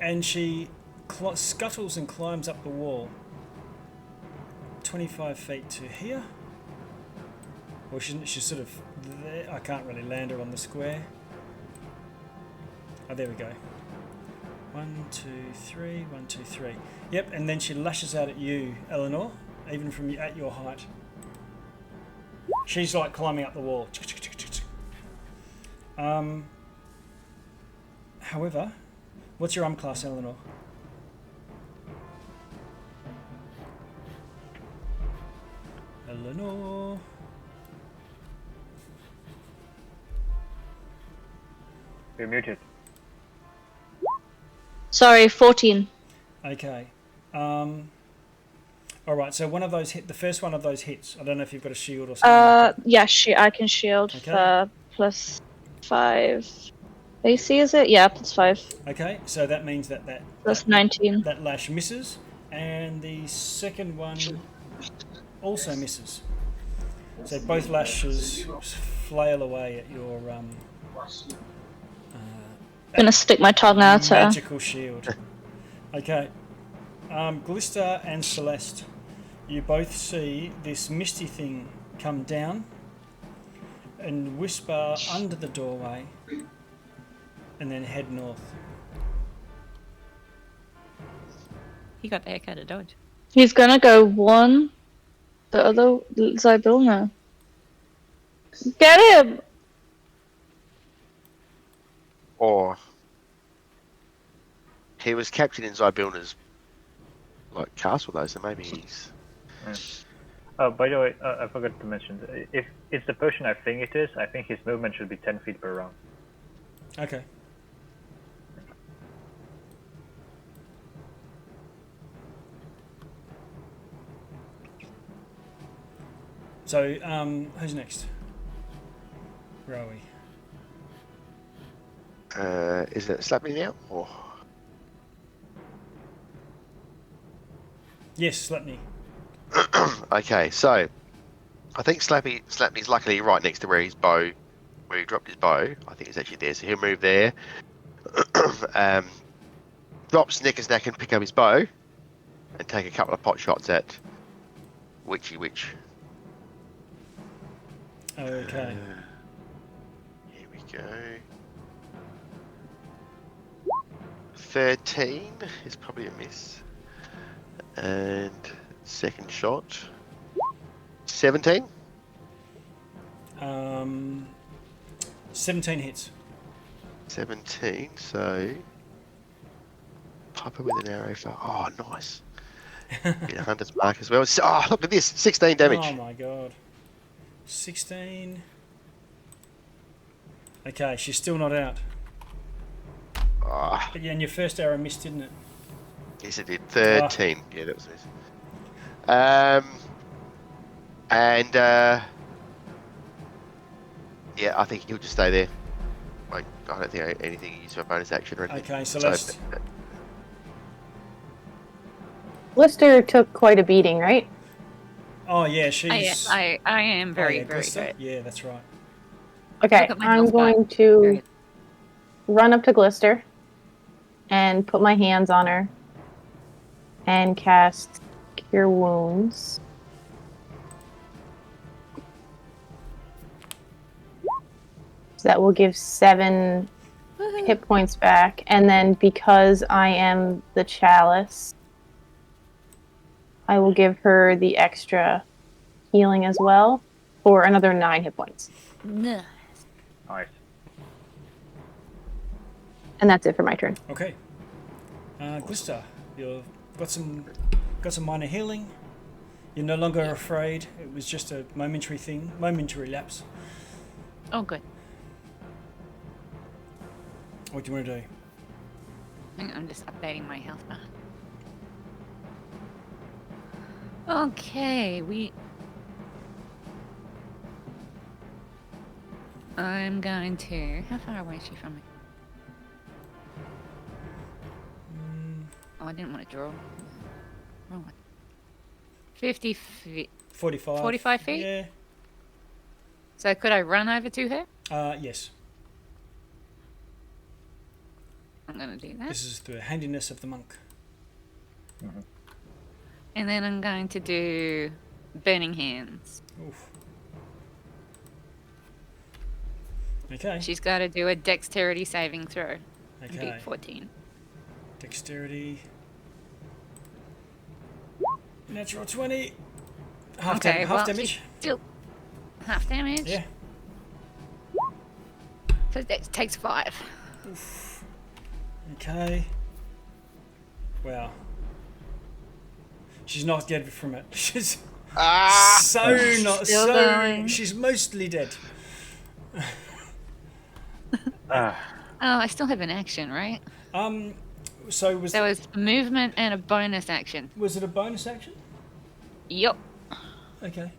And she scuttles and climbs up the wall. 25 feet to here. Well, she's sort of there. I can't really land her on the square. Oh, there we go. 1, 2, 3, 1, 2, 3. Yep, and then she lashes out at you, Eleanor, even from at your height. She's like climbing up the wall. However, what's your class, Eleanor? Eleanor. You're muted. Sorry, 14. Okay. All right. So one of those hit. The first one of those hits. I don't know if you've got a shield or something. Yeah, I can shield Okay. for +5 AC, is it? Yeah, +5. Okay. So that means that That's 19. that lash misses, and the second one also misses. So both lashes flail away at your Gonna stick my tongue out her. magical shield. Okay. Glista and Celeste, you both see this misty thing come down and whisper under the doorway and then head north. He got the heck out of Dodge. He's gonna go one, the other Zybilna. Get him! Or he was captured in Zybilna's castle though, so maybe he's. Oh, by the way, I forgot to mention, if it's the potion I think it is, I think his movement should be 10 feet per round. Okay. So, who's next? Where are we? Is it slap me now? Or Yes, Slapney. okay, so I think Slapney's luckily right next to where he dropped his bow. I think it's actually there, so he'll move there. Drop Snickersnack and pick up his bow, and take a couple of pot shots at Witchy Witch. Okay. Here we go. 13 is probably a miss. And second shot. 17. 17 hits. 17, so pop it with an arrow for. Oh, nice. Get a hunter's mark as well. Oh, look at this, 16 damage. Oh my god. 16. Okay, she's still not out. Oh, But yeah, and your first arrow missed, didn't it? yes, it did. 13. Yeah, that was a miss. And yeah, I think he'll just stay there. I don't think anything you use for a bonus action or anything. Okay, Celeste. Lister took quite a beating, right? Oh yeah, she's. I am very, yeah, very Glista? good. Yeah, that's right. Okay, Look at my I'm health bar. going to Very- run up to Glister and put my hands on her and cast Cure Wounds. So that will give 7 hit points back, and then because I am the chalice, I will give her the extra healing as well for another 9 hit points. Nice. Nice. And that's it for my turn. Okay. Glista, you've got some minor healing. You're no longer afraid. It was just a momentary thing, momentary lapse. Oh, good. What do you want to do? I'm just updating my health bar. Okay, I'm going to. How far away is she from me? Oh, I didn't want to draw. Wrong one. 50 feet. 45. 45 feet? Yeah. So could I run over to her? Yes. I'm going to do that. This is the handiness of the monk. And then I'm going to do Burning Hands. Oof. Okay. She's got to do a dexterity saving throw. Okay. Beat 14. Dexterity. Natural 20. Half, Okay, half well, damage. she's still half damage. Yeah. So that takes 5. Okay. Wow. She's not dead from it. She's so not Still so. going. She's mostly dead. Oh, I still have an action, right? So was There was movement and a bonus action. was it a bonus action? Yup. Okay.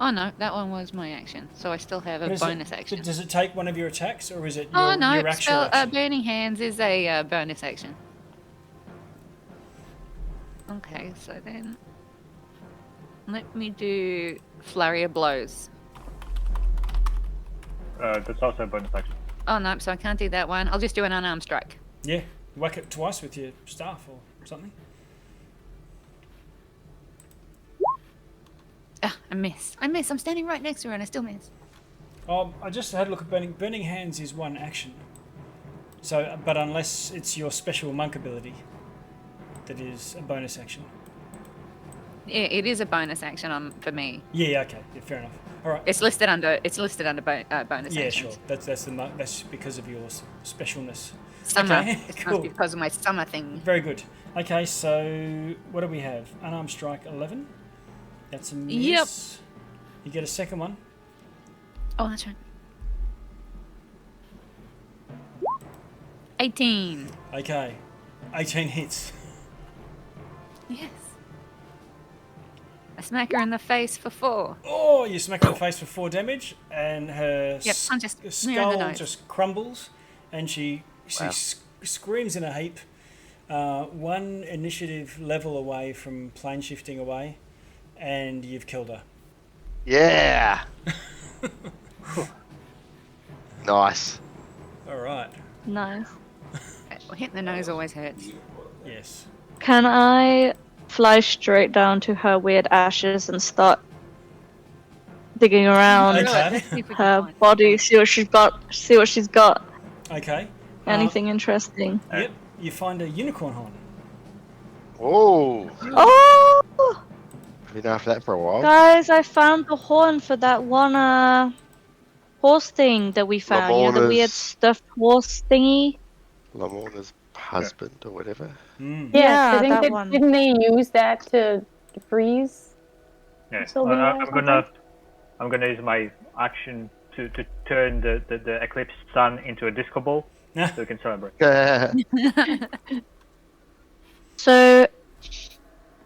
Oh no, that one was my action. So I still have a bonus action. But does it take one of your attacks, or is it your, Oh no, your actual still, action? Burning Hands is a bonus action. Okay, so then let me do Flurry of Blows. That's also a bonus action. Oh no, so I can't do that one. I'll just do an unarmed strike. Yeah, whack it twice with your staff or something. Ah, I miss. I'm standing right next to her and I still miss. I just had a look at Burning Hands is one action. So, but unless it's your special monk ability, that is a bonus action. Yeah, it is a bonus action for me. Yeah, okay, yeah, fair enough. All right. It's listed under bonus Yeah, actions. sure. That's because of your specialness. Summer. Okay, It's cool. because of my summer thing. Very good. Okay, so what do we have? Unarmed strike 11. That's a miss. Yep. You get a second one. Oh, that's right. 18. Okay, 18 hits. Yes. I smack her in the face for 4. Oh, you smack her in the face for 4 damage, and her I'm just near the skull nose. just crumbles, and she screams in a heap. 1 initiative level away from plane shifting away, and you've killed her. Yeah. Nice. All right. Nice. Well, hitting the nose always hurts. Yes. Can I fly straight down to her weird ashes and start digging around Okay. Let's see if we can her find body, see what she's got? Okay. Anything interesting? Yep. You find a unicorn horn. Oh. Oh, Been after that for a while. guys, I found the horn for that one horse thing that we found. You know, the weird Lamorna's- stuffed horse thingy? Lamorna's husband or whatever. Mm. Yes, Yeah, I think that that one. didn't they use that to freeze? Yeah. Sylvia or I'm gonna use my action to turn the eclipsed sun into a disco ball so we can celebrate. So,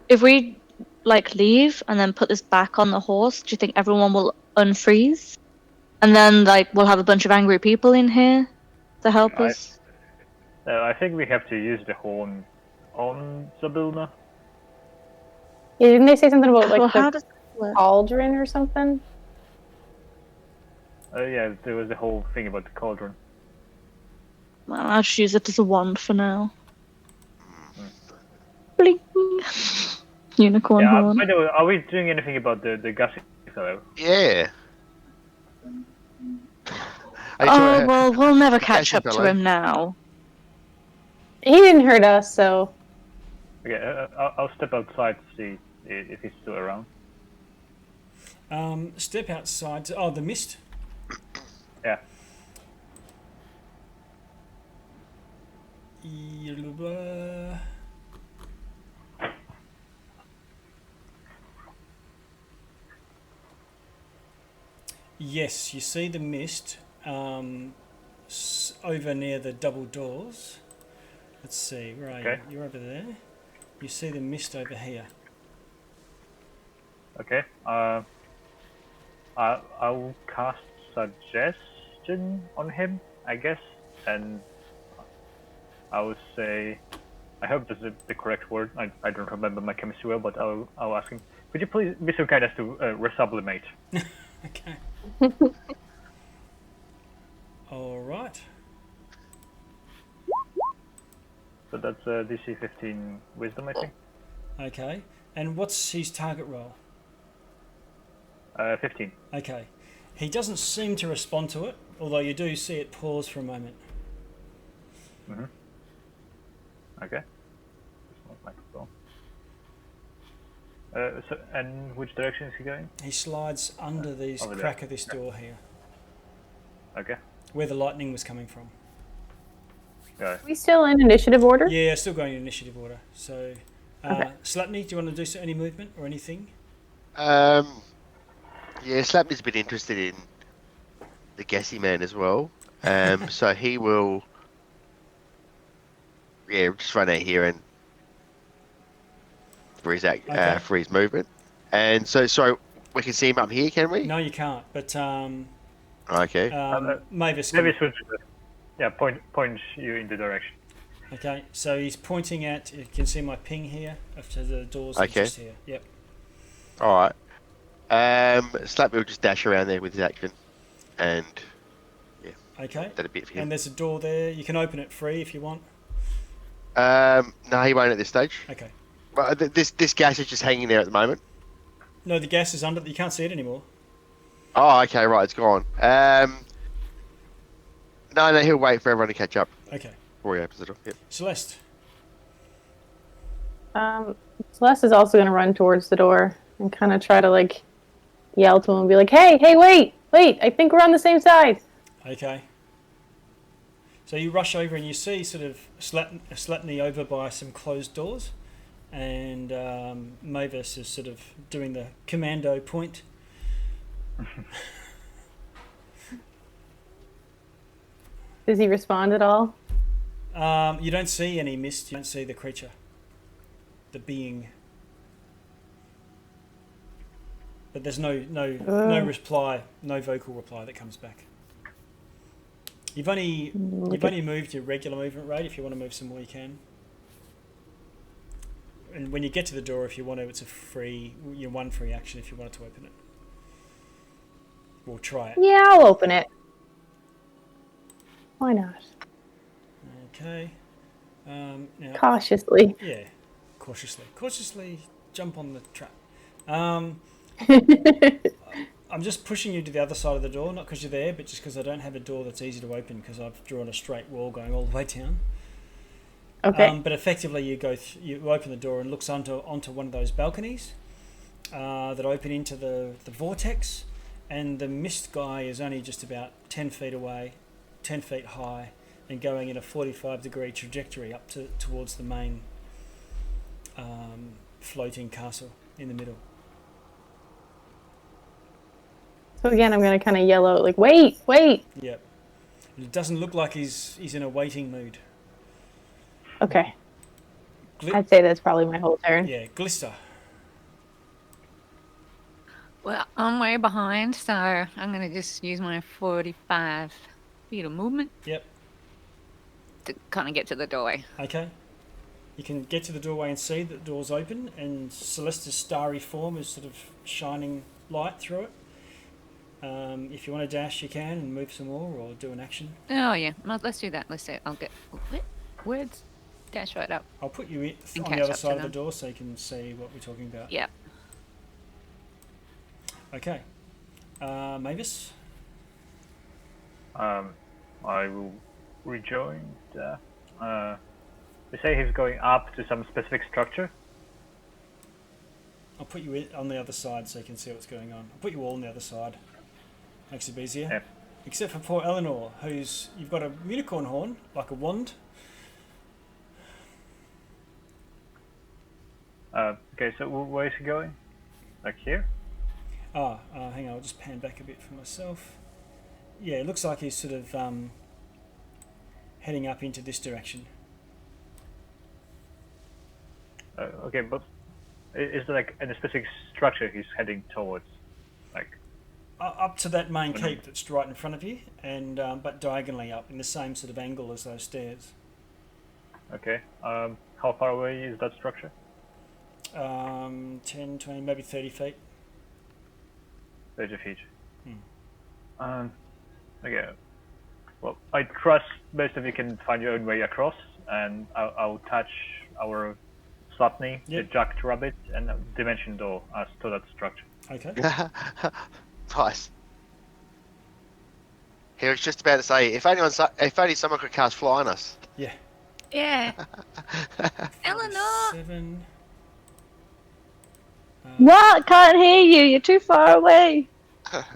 if we leave and then put this back on the horse, do you think everyone will unfreeze? And then we'll have a bunch of angry people in here to help us. I think we have to use the horn on Sabulna. Yeah, didn't they say something about Well, how the does it work? cauldron or something? Yeah, there was the whole thing about the cauldron. Well, I'll just use it as a wand for now. Bling. Unicorn Yeah. horn. By the way, are we doing anything about the gassy fellow? Yeah. Oh, well, we'll never catch Gassy up to fellow. him now. He didn't hurt us, so Okay, I'll step outside to see if he's still around. Step outside. Oh, the mist. Yeah. Yes, you see the mist over near the double doors. Let's see, where are Okay. you? You're over there. You see the mist over here. Okay. I'll cast suggestion on him, I guess, and I would say, I hope this is the correct word. I don't remember my chemistry well, but I'll ask him. Could you please be so kind as to resublimate? Okay. All right. So that's DC 15 Wisdom, I think. Okay. And what's his target roll? 15. Okay. He doesn't seem to respond to it, although you do see it pause for a moment. Okay. Just not like so. And which direction is he going? He slides under this Over there. crack of this door here, Okay. where the lightning was coming from. Go. Are we still in initiative order? Yeah, still going in initiative order. So, Okay. Slapney, do you want to do any movement or anything? Yeah, Slapney's a bit interested in the Gassy Man as well. So he will, just run out here and for his Okay. for his movement. And so we can see him up here, can we? No, you can't. But Okay. Mavis Maybe can. point you in the direction. Okay, so he's pointing at. You can see my ping here after the doors. Okay. Just here. Yep. All right. Slapney will just dash around there with his action, and Okay. that a bit for him. And there's a door there. You can open it free if you want. No, he won't at this stage. Okay. Well, this gas is just hanging there at the moment. No, the gas is under. You can't see it anymore. Oh, okay, right, it's gone. No, he'll wait for everyone to catch up Okay. before he opens the door. Yep. Celeste. Celeste is also going to run towards the door and kind of try to like yell to him and be like, "Hey, wait! I think we're on the same side." Okay. So you rush over and you see sort of Slapney over by some closed doors, and Mavis is sort of doing the commando point. Does he respond at all? You don't see any mist. You don't see the creature, the being. But there's no reply, no vocal reply that comes back. You've only moved your regular movement rate. If you want to move some more, you can. And when you get to the door, if you want to, it's one free action if you wanted to open it. We'll try it. Yeah, I'll open it. Why not? Okay. Now, Cautiously. yeah, cautiously jump on the trap. I'm just pushing you to the other side of the door, not because you're there, but just because I don't have a door that's easy to open because I've drawn a straight wall going all the way down. Okay. But effectively, you open the door and looks onto one of those balconies that open into the vortex, and the mist guy is only just about 10 feet away, 10 feet high, and going in a 45-degree trajectory up towards the main floating castle in the middle. So again, I'm going to kind of yell out like, "Wait! Yep. And it doesn't look like he's in a waiting mood. Okay. I'd say that's probably my whole turn. Yeah, Glister. Well, I'm way behind, so I'm going to just use my 45 feet of movement. Yep. To kind of get to the doorway. Okay. You can get to the doorway and see that the door's open, and Celeste's starry form is sort of shining light through it. If you want to dash, you can, and move some more, or do an action. Oh, yeah. Well, let's do that. Let's do it. I'll get... Words? Dash right up. I'll put you on catch the other up to side of the them. door so you can see what we're talking about. Yep. Okay. Mavis? I will rejoin. You say he's going up to some specific structure? I'll put you on the other side so you can see what's going on. I'll put you all on the other side. Makes it easier. Yeah. Except for poor Eleanor, you've got a unicorn horn, like a wand. Okay, so where is he going? Like here? Hang on, I'll just pan back a bit for myself. Yeah, it looks like he's sort of heading up into this direction. Okay, but is there like a specific structure he's heading towards? Like Up to that main keep that's right in front of you, and but diagonally up in the same sort of angle as those stairs. Okay. How far away is that structure? 10, 20, maybe 30 feet. 30 feet. Okay. Well, I trust most of you can find your own way across, and I'll touch our Slapney, the jacked rabbit, and dimension door as to that structure. Okay. Nice. He was just about to say, if only someone could cast fly on us. Yeah. Yeah. Eleanor! 7. What? Can't hear you. You're too far away. Okay.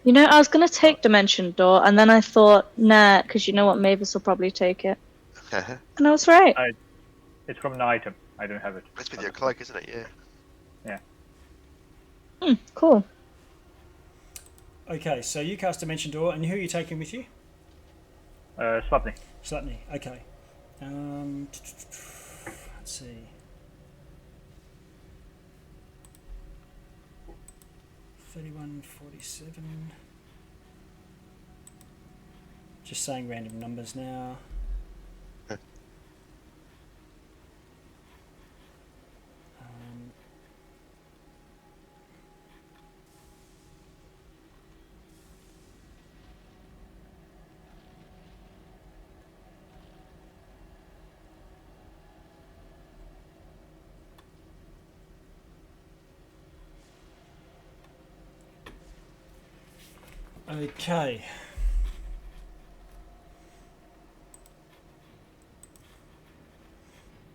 You know, I was gonna take Dimension Door, and then I thought, nah, because you know what, Mavis will probably take it. And I was right. It's from an item. I don't have it. It's with your cloak, isn't it? Yeah. Cool. Okay, so you cast Dimension Door, and who are you taking with you? Slapney. Slapney. Okay. Let's see. 3147. Just saying random numbers now. Okay.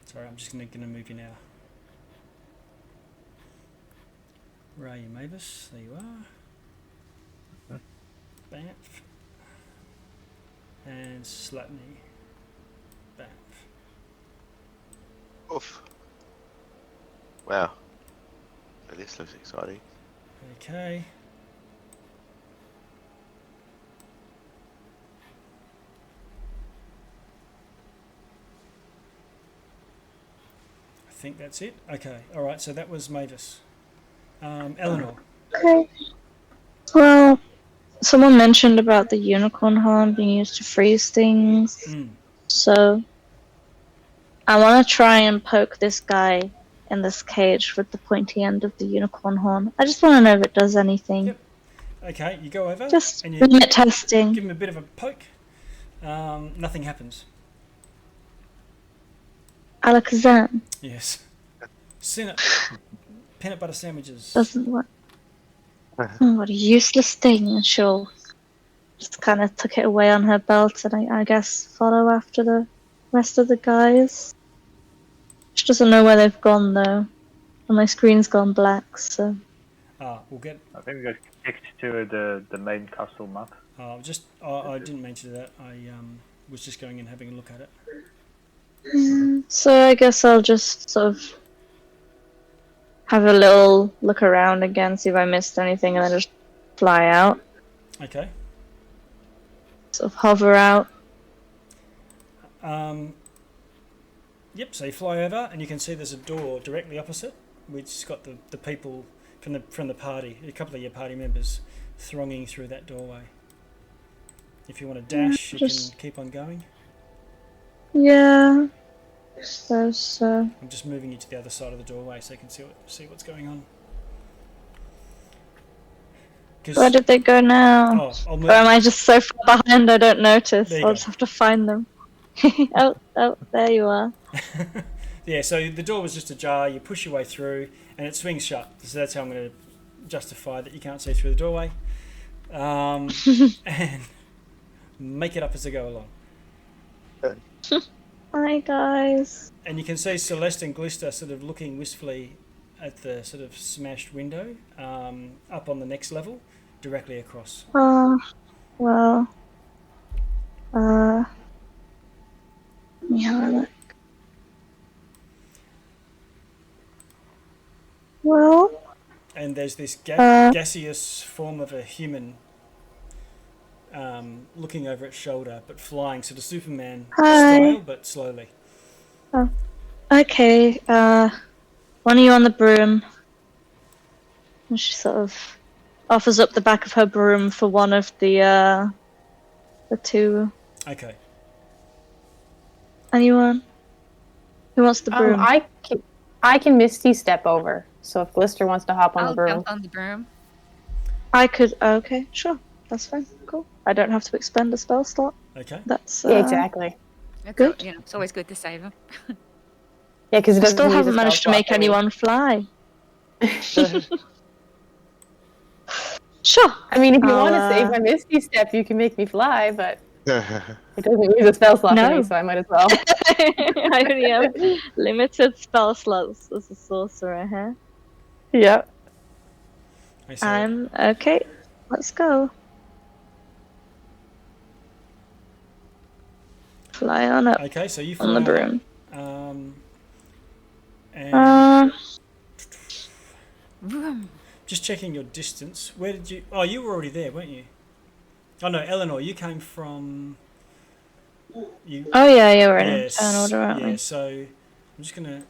Sorry, I'm just gonna move you now. Where are you, Mavis? There you are. Banff. And Slapney. Banff. Oof. Wow. Well, this looks exciting. Okay. I think that's it. Okay. All right. So that was Mavis. Eleanor. Okay. Well, someone mentioned about the unicorn horn being used to freeze things. So I want to try and poke this guy in this cage with the pointy end of the unicorn horn. I just want to know if it does anything. Yep. Okay, you go over Just and you limit testing. give him a bit of a poke. Nothing happens. Alakazam Yes. Peanut butter sandwiches. doesn't work. Oh, what a useless thing. And she'll just kind of tuck it away on her belt and I guess follow after the rest of the guys. She doesn't know where they've gone though. And my screen's gone black, so. We'll get. I think we got kicked to the main castle map. I didn't mean to do that. I was just going and having a look at it. So I guess I'll just sort of have a little look around again, see if I missed anything, and then just fly out. Okay. Sort of hover out. Yep. So you fly over, and you can see there's a door directly opposite, which's got the people from the party, a couple of your party members, thronging through that doorway. If you want to dash, you can keep on going. Yeah. So. I'm just moving you to the other side of the doorway so you can see what's going on. Where did they go now? I'll move. Or am I just so far behind I don't notice? There you I'll go. just have to find them. Oh, there you are. Yeah, so the door was just ajar, you push your way through, and it swings shut. So that's how I'm going to justify that you can't see through the doorway. And make it up as I go along. Hi, guys. And you can see Celeste and Glister sort of looking wistfully at the sort of smashed window up on the next level, directly across. Well. Let me have a look. Well. And there's this gaseous form of a human looking over its shoulder, but flying, sort of Superman style, but slowly. Oh. Okay, one of you on the broom. And she sort of offers up the back of her broom for one of the two. Okay. Anyone? Who wants the broom? I can Misty step over. So if Glister wants to hop on the broom. I'll jump on the broom. I could. Okay, sure. That's fine. Cool. I don't have to expend a spell slot. Okay. That's Yeah, exactly. good. It's always good to save them. Yeah, because it I doesn't still use a haven't spell managed to slot make for me. anyone fly. Sure. I mean, if you I'll, want to save my Misty step, you can make me fly, but It doesn't use a spell slot for No. me, so I might as well. I only have limited spell slots as a sorcerer here. Yep. Okay, so Okay. Let's go. Fly on up okay, so you on the fly broom. up, and Vroom. just checking your distance. Where did you? Oh, you were already there, weren't you? Oh no, Eleanor, you came from. You. Oh yeah, you're in Yes. turn order, aren't Yeah. we? So I'm just gonna.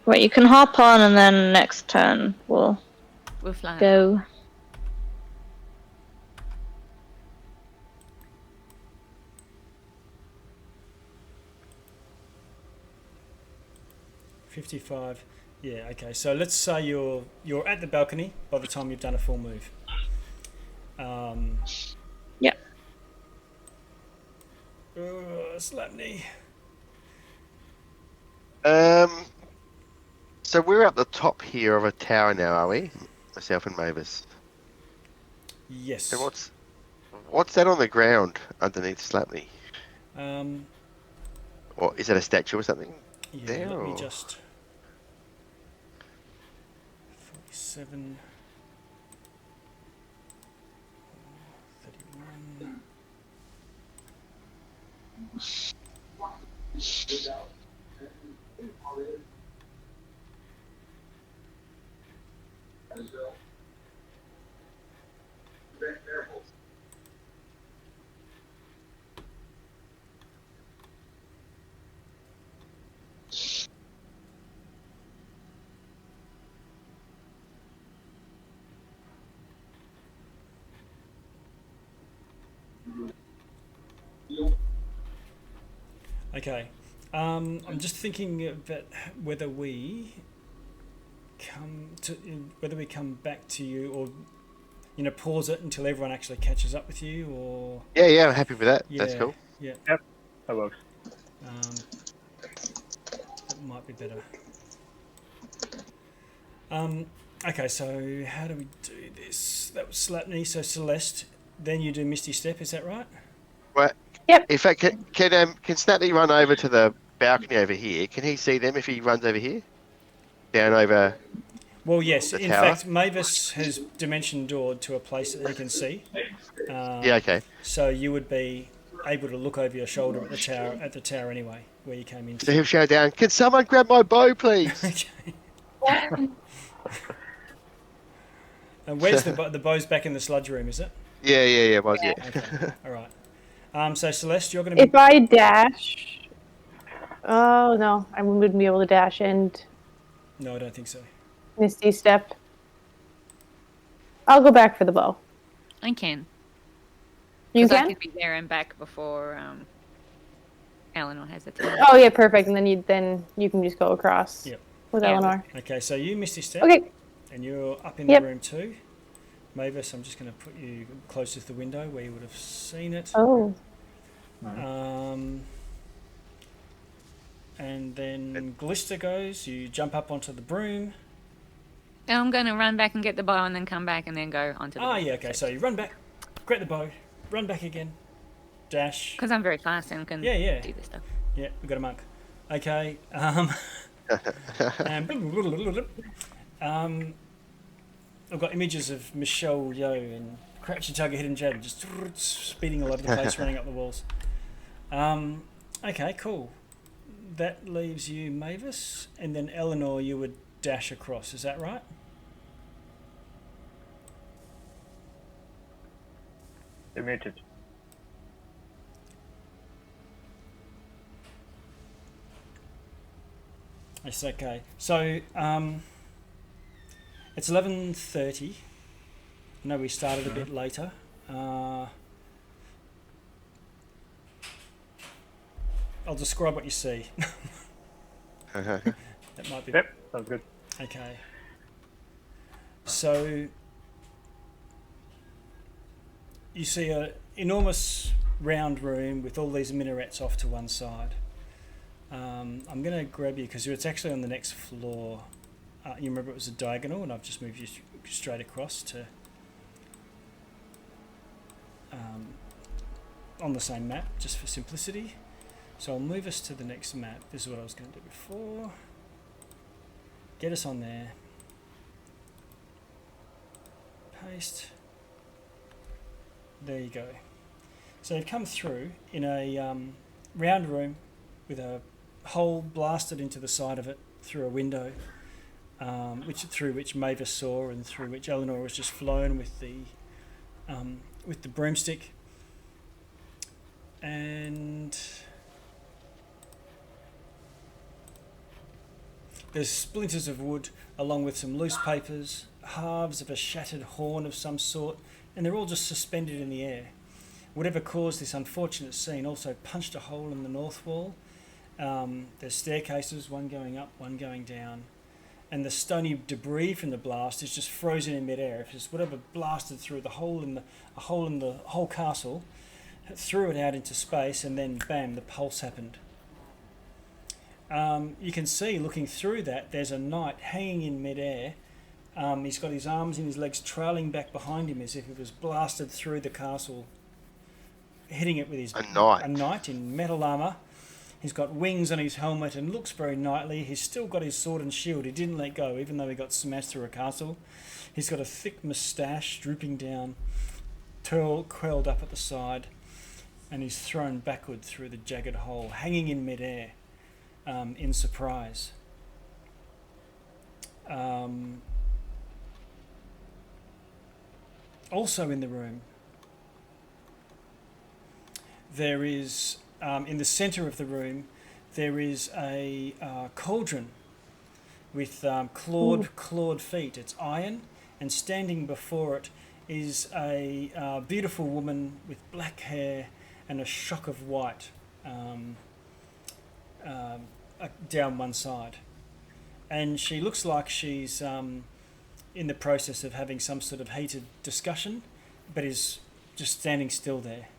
Wait, you can hop on and then next turn we'll We're flying. go. $55. Yeah. Okay. So let's say you're at the balcony by the time you've done a full move. Yeah. Slapney. So we're at the top here of a tower now, are we? Myself and Mavis. Yes. So what's that on the ground underneath Slapney? Or is that a statue or something? Yeah. There, Let me or- just. 47. 31. Okay. I'm just thinking about whether we come back to you, or pause it until everyone actually catches up with you, or Yeah, I'm happy with that. yeah, That's cool. yeah, That works. that might be better. Okay, so how do we do this? That was Slapney, so Celeste. Then you do Misty Step, is that right? Right. Yep. In fact, can Snapney run over to the balcony over here? Can he see them if he runs over here? Down over. Well, yes. The In tower? fact, Mavis has dimension doored to a place that he can see. Yeah, okay. So you would be able to look over your shoulder at the tower anyway, where you came in. So he'll shout down, "Can someone grab my bow, please?" Okay. And where's the bow's back in the sludge room? Is it? Yeah, was yeah. Okay. All right. So Celeste, you're going to If I dash, oh no, I wouldn't be able to dash and No, I don't think so. Misty Step. I'll go back for the bow. I can. You 'Cause I can? could be there and back before Eleanor has the turn. Oh yeah, perfect. And then you can just go across Yep. with Yeah. Eleanor. Okay, so you Misty Step. Okay. And you're up in Yep. the room too. Mavis, I'm just going to put you closest to the window where you would have seen it. Oh. And then Glister goes. You jump up onto the broom. And I'm going to run back and get the bow and then come back and then go onto the Yeah, okay. So you run back, grab the bow, run back again, dash. Because I'm very fast and can Yeah. do this stuff. Yeah, we got a monk. Okay. I've got images of Michelle Yeoh and Crouch and Tug a Hidden Dragon just speeding all over the place, running up the walls. Okay, cool. That leaves you, Mavis, and then Eleanor. You would dash across. Is that right? You're muted. It's okay. So it's 11:30. I know we started a bit later. I'll describe what you see. That might be. Yep, sounds good. Okay. So you see an enormous round room with all these minarets off to one side. I'm going to grab you because it's actually on the next floor. You remember it was a diagonal, and I've just moved you straight across to on the same map, just for simplicity. So I'll move us to the next map. This is what I was going to do before. Get us on there. Paste. There you go. So you've come through in a round room with a hole blasted into the side of it through a window, through which Mavis saw and through which Eleanor was just flown with the broomstick. And there's splinters of wood along with some loose papers, halves of a shattered horn of some sort, and they're all just suspended in the air. Whatever caused this unfortunate scene also punched a hole in the north wall. There's staircases, one going up, one going down, and the stony debris from the blast is just frozen in midair. It's just whatever blasted through a hole in the whole castle, threw it out into space, and then bam, the pulse happened. You can see, looking through that, there's a knight hanging in midair. He's got his arms and his legs trailing back behind him as if it was blasted through the castle, hitting it with his... A knight? A knight in metal armour. He's got wings on his helmet and looks very knightly. He's still got his sword and shield. He didn't let go, even though he got smashed through a castle. He's got a thick moustache drooping down, curled up at the side, and he's thrown backward through the jagged hole, hanging in midair, in surprise. Also in the room, there is, in the centre of the room, there is a cauldron with clawed feet. It's iron, and standing before it is a beautiful woman with black hair and a shock of white down one side. And she looks like she's in the process of having some sort of heated discussion, but is just standing still there.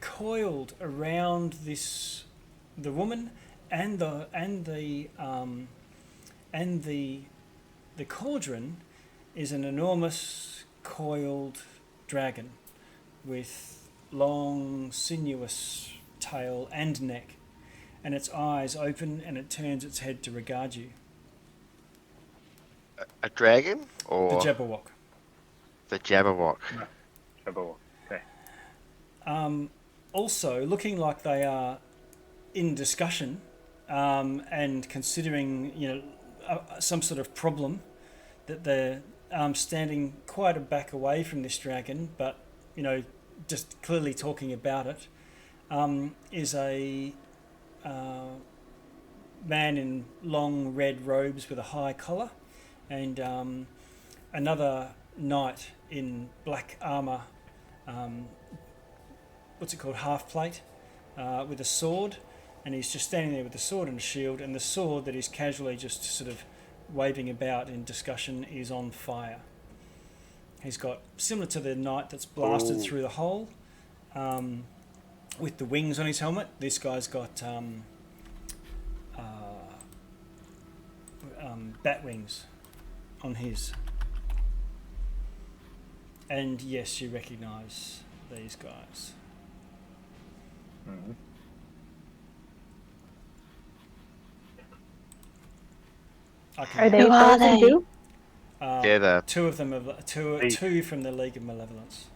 Coiled around the woman and the cauldron is an enormous coiled dragon with long sinuous tail and neck, and its eyes open and it turns its head to regard you. A dragon or The Jabberwock. The Jabberwock. No. Jabberwock. Okay. Also, looking like they are in discussion and considering, some sort of problem, that they're standing quite a back away from this dragon, but just clearly talking about it, is a man in long red robes with a high collar, and another knight in black armour, what's it called, half plate, with a sword, and he's just standing there with the sword and a shield, and the sword that he's casually just sort of waving about in discussion is on fire. He's got, similar to the knight that's blasted through the hole, with the wings on his helmet, this guy's got bat wings on his. And yes, you recognise these guys. Mm-hmm. Okay. Are they Who are frozen they? too? Yeah, Two of them are two from the League of Malevolence.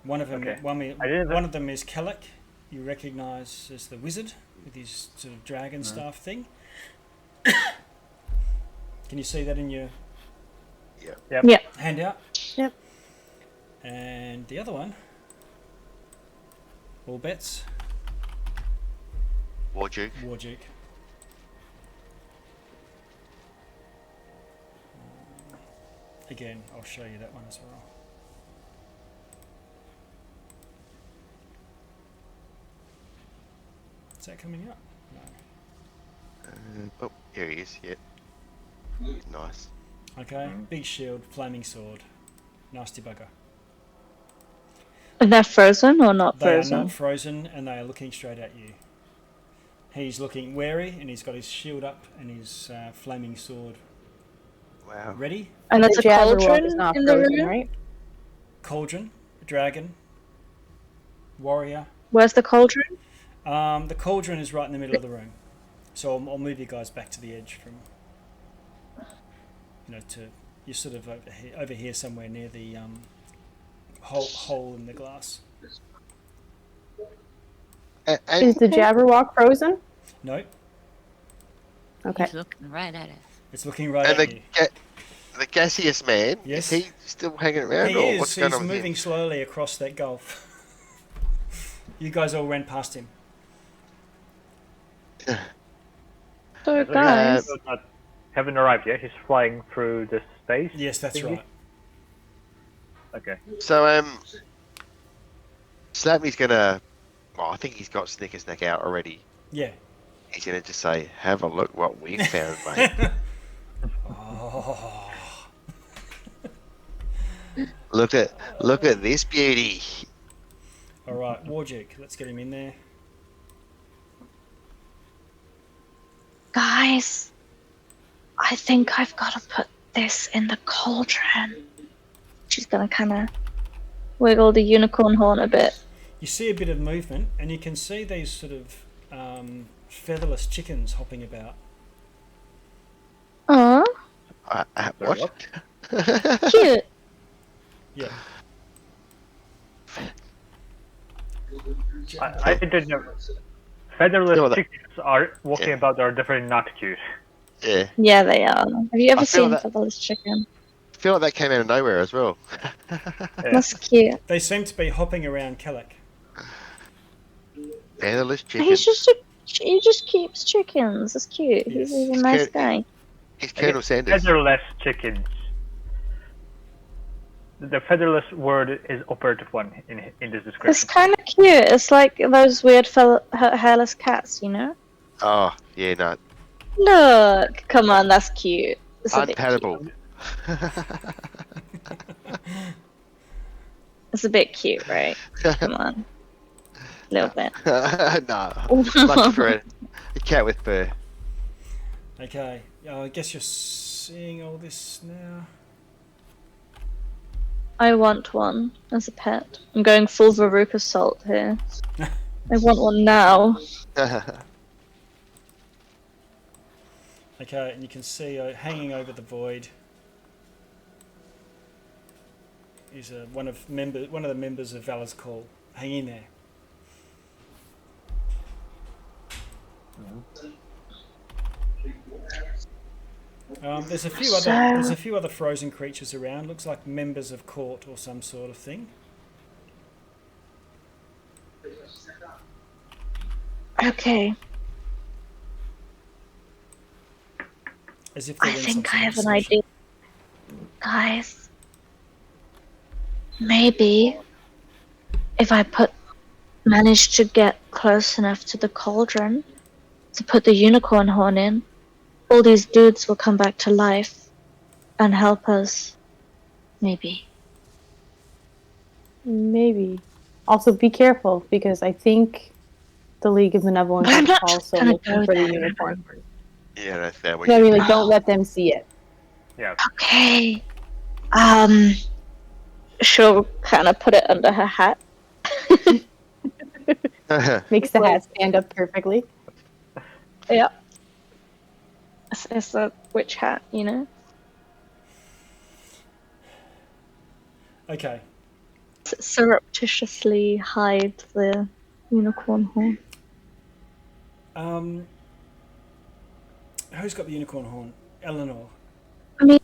One of them, Okay. one of them is Kellic. You recognise as the wizard with his sort of dragon staff thing. Can you see that in your Yep. Yeah. handout? Yep. And the other one, all bets, Warduke. Warduke. Again, I'll show you that one as well. Is that coming up? No. Oh, here he is. Yep. Nice. Okay, big shield, flaming sword. Nasty bugger. Are they frozen or not They are frozen? not frozen, and they are looking straight at you. He's looking wary, and he's got his shield up and his flaming sword. Wow. Ready? And there's The a Jabberwock cauldron is not in the frozen, room. right? Cauldron, dragon, warrior. Where's the cauldron? The cauldron is right in the middle of the room. So I'll move you guys back to the edge from, to you're sort of over here somewhere near the hole in the glass. Is the Jabberwock frozen? No, Okay. He's looking right at us. it's looking right And at you. the gaseous man, Yes. is he still hanging around, He or is. what's going He's on with moving him? slowly across that gulf. You guys all ran past him. So guys, Haven't arrived yet. He's flying through the space. Yes, that's thingy? right. Okay. So, Slappy's gonna. Well, I think he's got Snickersnack out already. Yeah. He's gonna just say, "Have a look what we found, mate. Oh. Look at this beauty." All right, Warjig, let's get him in there. guys, I think I've got to put this in the cauldron. She's gonna kind of wiggle the unicorn horn a bit. You see a bit of movement, and you can see these sort of featherless chickens hopping about. Aw, What? cute. Yeah. I didn't know. Featherless Feel that- chickens are walking about are definitely not cute. Yeah. Yeah, they are. Have you ever I feel seen that- featherless chicken? I feel like that came out of nowhere as well. That's cute. They seem to be hopping around Kellic. Featherless chicken. He just keeps chickens. It's cute. Yes. He's a nice cute. guy. He's Colonel Sanders. Featherless chickens. The featherless word is operative one in this It's description. kind of cute. It's like those weird hairless cats, you know? Oh, yeah, no. Look, come on, that's cute. It's a bit cute. Unpalatable. It's a bit cute, right? Come on, a little bit. No. Much for a cat with fur. Okay, I guess you're seeing all this now. I want one as a pet. I'm going full Veruca salt here. I want one now. Okay, and you can see hanging over the void is one of the members of Valor's Call. Hang in there. There's a few other frozen creatures around. Looks like members of court or some sort of thing. Okay, As if I they're in some think I sort of have an discussion. idea. Guys, maybe if I manage to get close enough to the cauldron to put the unicorn horn in, all these dudes will come back to life and help us. Maybe. Maybe. Also, be careful because I think the League of Benevolence I'm is not also gonna looking go for the there. unicorn. Yeah, that's that. I mean, like, don't let them see it. Yeah. Okay. She'll kind of put it under her hat. Makes the hat stand up perfectly. Yeah. It's a witch hat, you know? Okay. Surreptitiously hide the unicorn horn. Who's got the unicorn horn? Eleanor. I mean,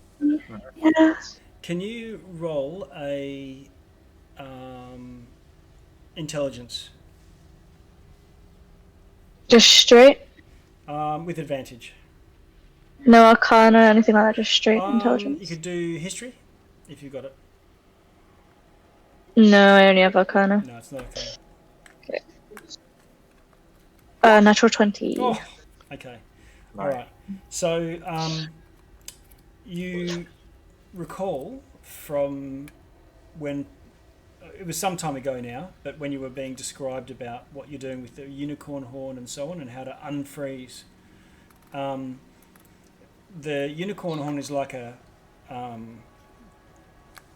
yeah. Can you roll a intelligence Just straight? with advantage? No arcana, anything like that, just straight You intelligence? could do history if you got it. No, I only have arcana. No, it's not okay. Natural 20. Oh, okay. All right. So you recall from when it was some time ago now, but when you were being described about what you're doing with the unicorn horn and so on, and how to unfreeze. The unicorn horn is like a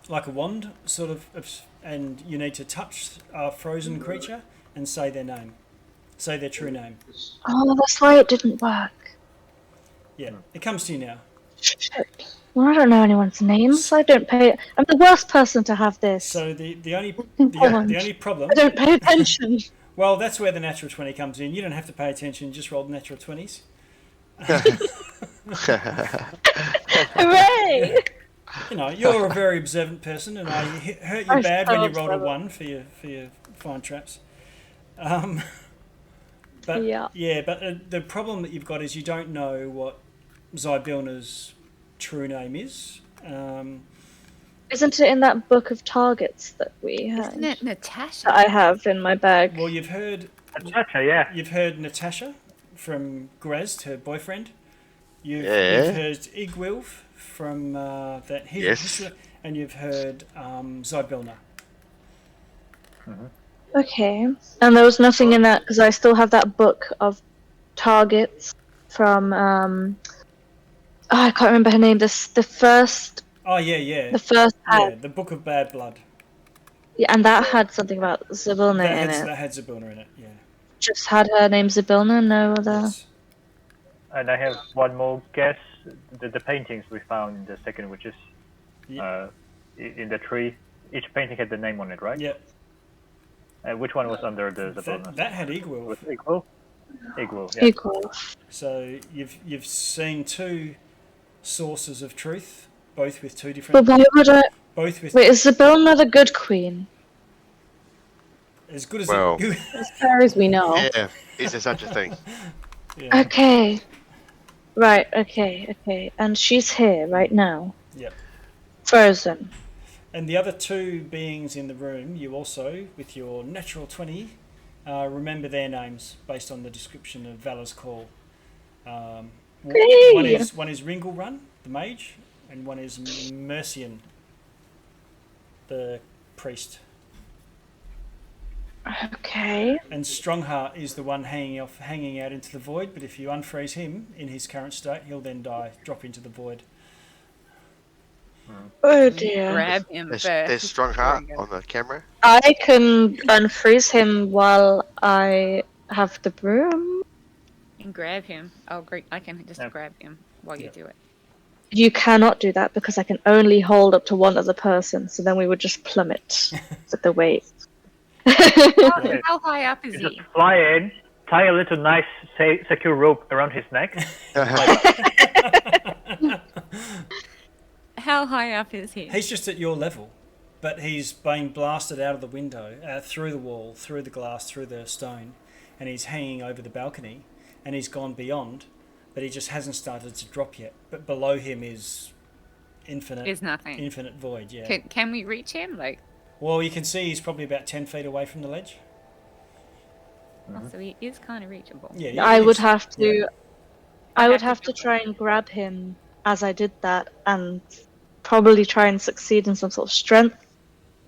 like a wand, sort of, and you need to touch a frozen creature and say their name, say their true name. Oh, that's why it didn't work. Yeah, it comes to you now. Shit. Well, I don't know anyone's names. I don't pay. I'm the worst person to have this. So the only problem. I don't pay attention. Well, that's where the natural 20 comes in. You don't have to pay attention; just roll the natural 20s. Hooray! You know, you're a very observant person, and I hurt you bad when you rolled a 1 for your fine traps. But the problem that you've got is you don't know what Zybilna's true name is. Isn't it in that book of targets that we had? Isn't it Natasha? That I have in my bag. Well, you've heard Natasha, yeah. You've heard Natasha from Grezd, her boyfriend. You've heard Igwilf from and you've heard Zybilna. Okay. And there was nothing in that because I still have that book of targets from I can't remember her name. The first. Oh yeah. The first ad. Yeah, the Book of Bad Blood. Yeah, and that had something about Zybilna in it. That had Zybilna in it. Yeah. Just had her name Zybilna, no other. Yes. And I have one more guess. The paintings we found in the second witches, in the tree. Each painting had the name on it, right? Yeah. Which one was under the Zybilna? That had Igwilf. Was Igwilf? Igwilf, yeah. Igwilf. So you've seen 2 sources of truth, both with 2 different. But why would I? Both with. Wait, is Zybilna the good queen? As good as Well. As far as we know. Yeah, is there such a thing? Yeah. Okay. Right, okay. And she's here right now. Yep. Frozen. And the other 2 beings in the room, you also, with your natural 20, remember their names based on the description of Valor's Call. One is Ringlebrun, the mage, and one is Mercian, the priest. Okay. And Strongheart is the one hanging out into the void, but if you unfreeze him in his current state, he'll then drop into the void. Oh dear. Grab him There's first. Strongheart on the camera. I can unfreeze him while I have the broom. And grab him. Oh, great. I can just grab him while you do it. You cannot do that because I can only hold up to one other person, so then we would just plummet with the weight. How high up is You he? just fly in, tie a little nice secure rope around his neck. How high up is he? He's just at your level, but he's being blasted out of the window, through the wall, through the glass, through the stone, and he's hanging over the balcony, and he's gone beyond, but he just hasn't started to drop yet. But below him is infinite. Is nothing. Infinite void. Yeah. Can we reach him? Like. Well, you can see he's probably about 10 feet away from the ledge. Oh, so he is kind of reachable. Yeah. I would have to. Yeah. I would have to try and grab him as I did that, and probably try and succeed in some sort of strength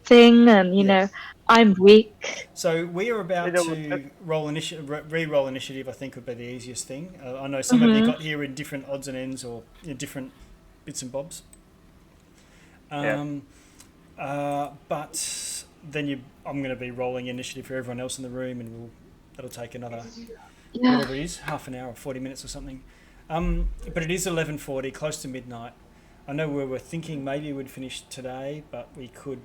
thing. And you know, I'm weak. So we are about to roll re-roll initiative. I think would be the easiest thing. I know some of you got here in different odds and ends or in different bits and bobs. But then I'm going to be rolling initiative for everyone else in the room, and that'll take another whatever it is, half an hour or 40 minutes or something. But it is 11:40, close to midnight. I know we were thinking maybe we'd finish today, but we could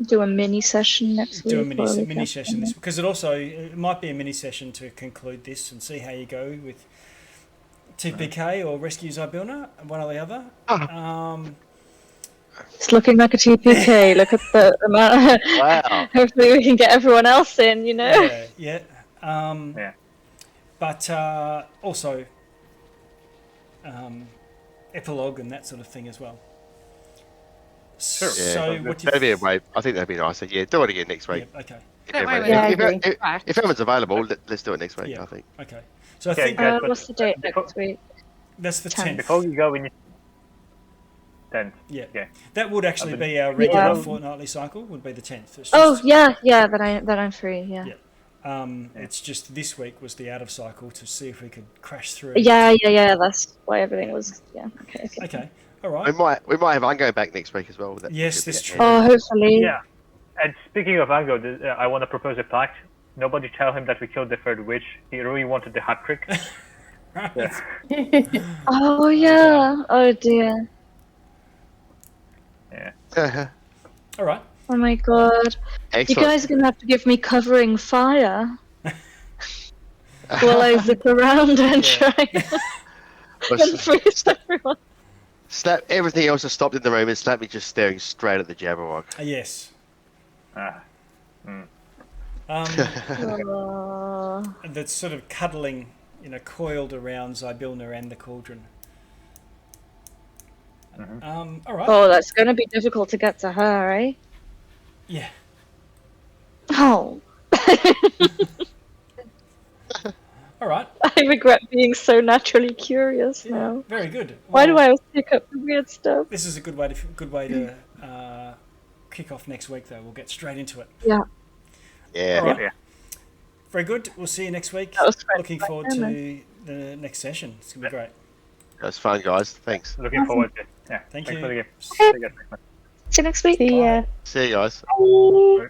do a mini session next week. Do a mini session this, because it might be a mini session to conclude this and see how you go with TPK or Rescue Zybilna, one or the other. It's looking like a TPK. Look at the amount. Wow. Hopefully we can get everyone else in, you know? Yeah. But also epilogue and that sort of thing as well. Sure. Yeah, So that'd be a way. I think that'd be nice. Yeah, do it again next week. Yeah, okay. If everyone's available, let's do it next week. Yeah. I think. Okay. So I think guys, what's the date next week? That's the 10th. Before you go, we need 10th. Yeah. Okay. That would actually be our regular fortnightly cycle. Would be the 10th. Then I'm free. Yeah. It's just this week was the out of cycle to see if we could crash through. Yeah. That's why everything was. Yeah. Okay. Okay. All right. We might have Ungo back next week as well. That Yes, could be that's it. true. Oh, hopefully. Yeah. And speaking of Ango, I want to propose a pact. Nobody tell him that we killed the third witch. He really wanted the hat trick. Yeah. Oh yeah. Oh dear. Yeah. All right. Oh my god. Excellent. You guys are gonna have to give me covering fire while I look around and try and freeze everyone. Snap everything else has stopped in the room and Snap me just staring straight at the Jabberwock. Yes. Oh. That's sort of cuddling, coiled around Zybilna and the cauldron. All right. Oh, that's gonna be difficult to get to her, eh? Yeah. Oh. All right. I regret being so naturally curious now. Very good. Why do Well, I always pick up the weird stuff? This is a good way to kick off next week, though. We'll get straight into it. Yeah. Yeah. All right. Yeah. Very good. We'll see you next week. That was fun. Looking forward to the next session. It's gonna be great. That was fun, guys. Thanks. Looking forward to it. Yeah. Thank Thanks you. for the game. Okay. See you guys next time. See you next week. See ya. See you guys. Bye.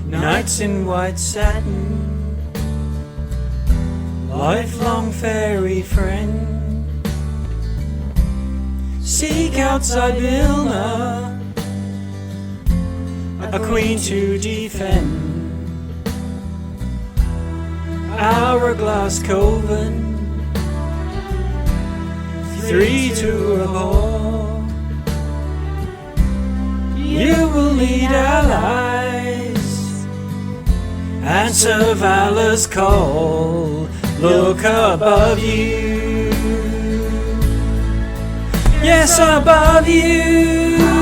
Nights in white satin, lifelong fairy friend. Seek out Zybilna, a queen to defend. Hourglass coven, 3 to abhor. You will need allies. Answer Valor's call, look above you. Yes, above you.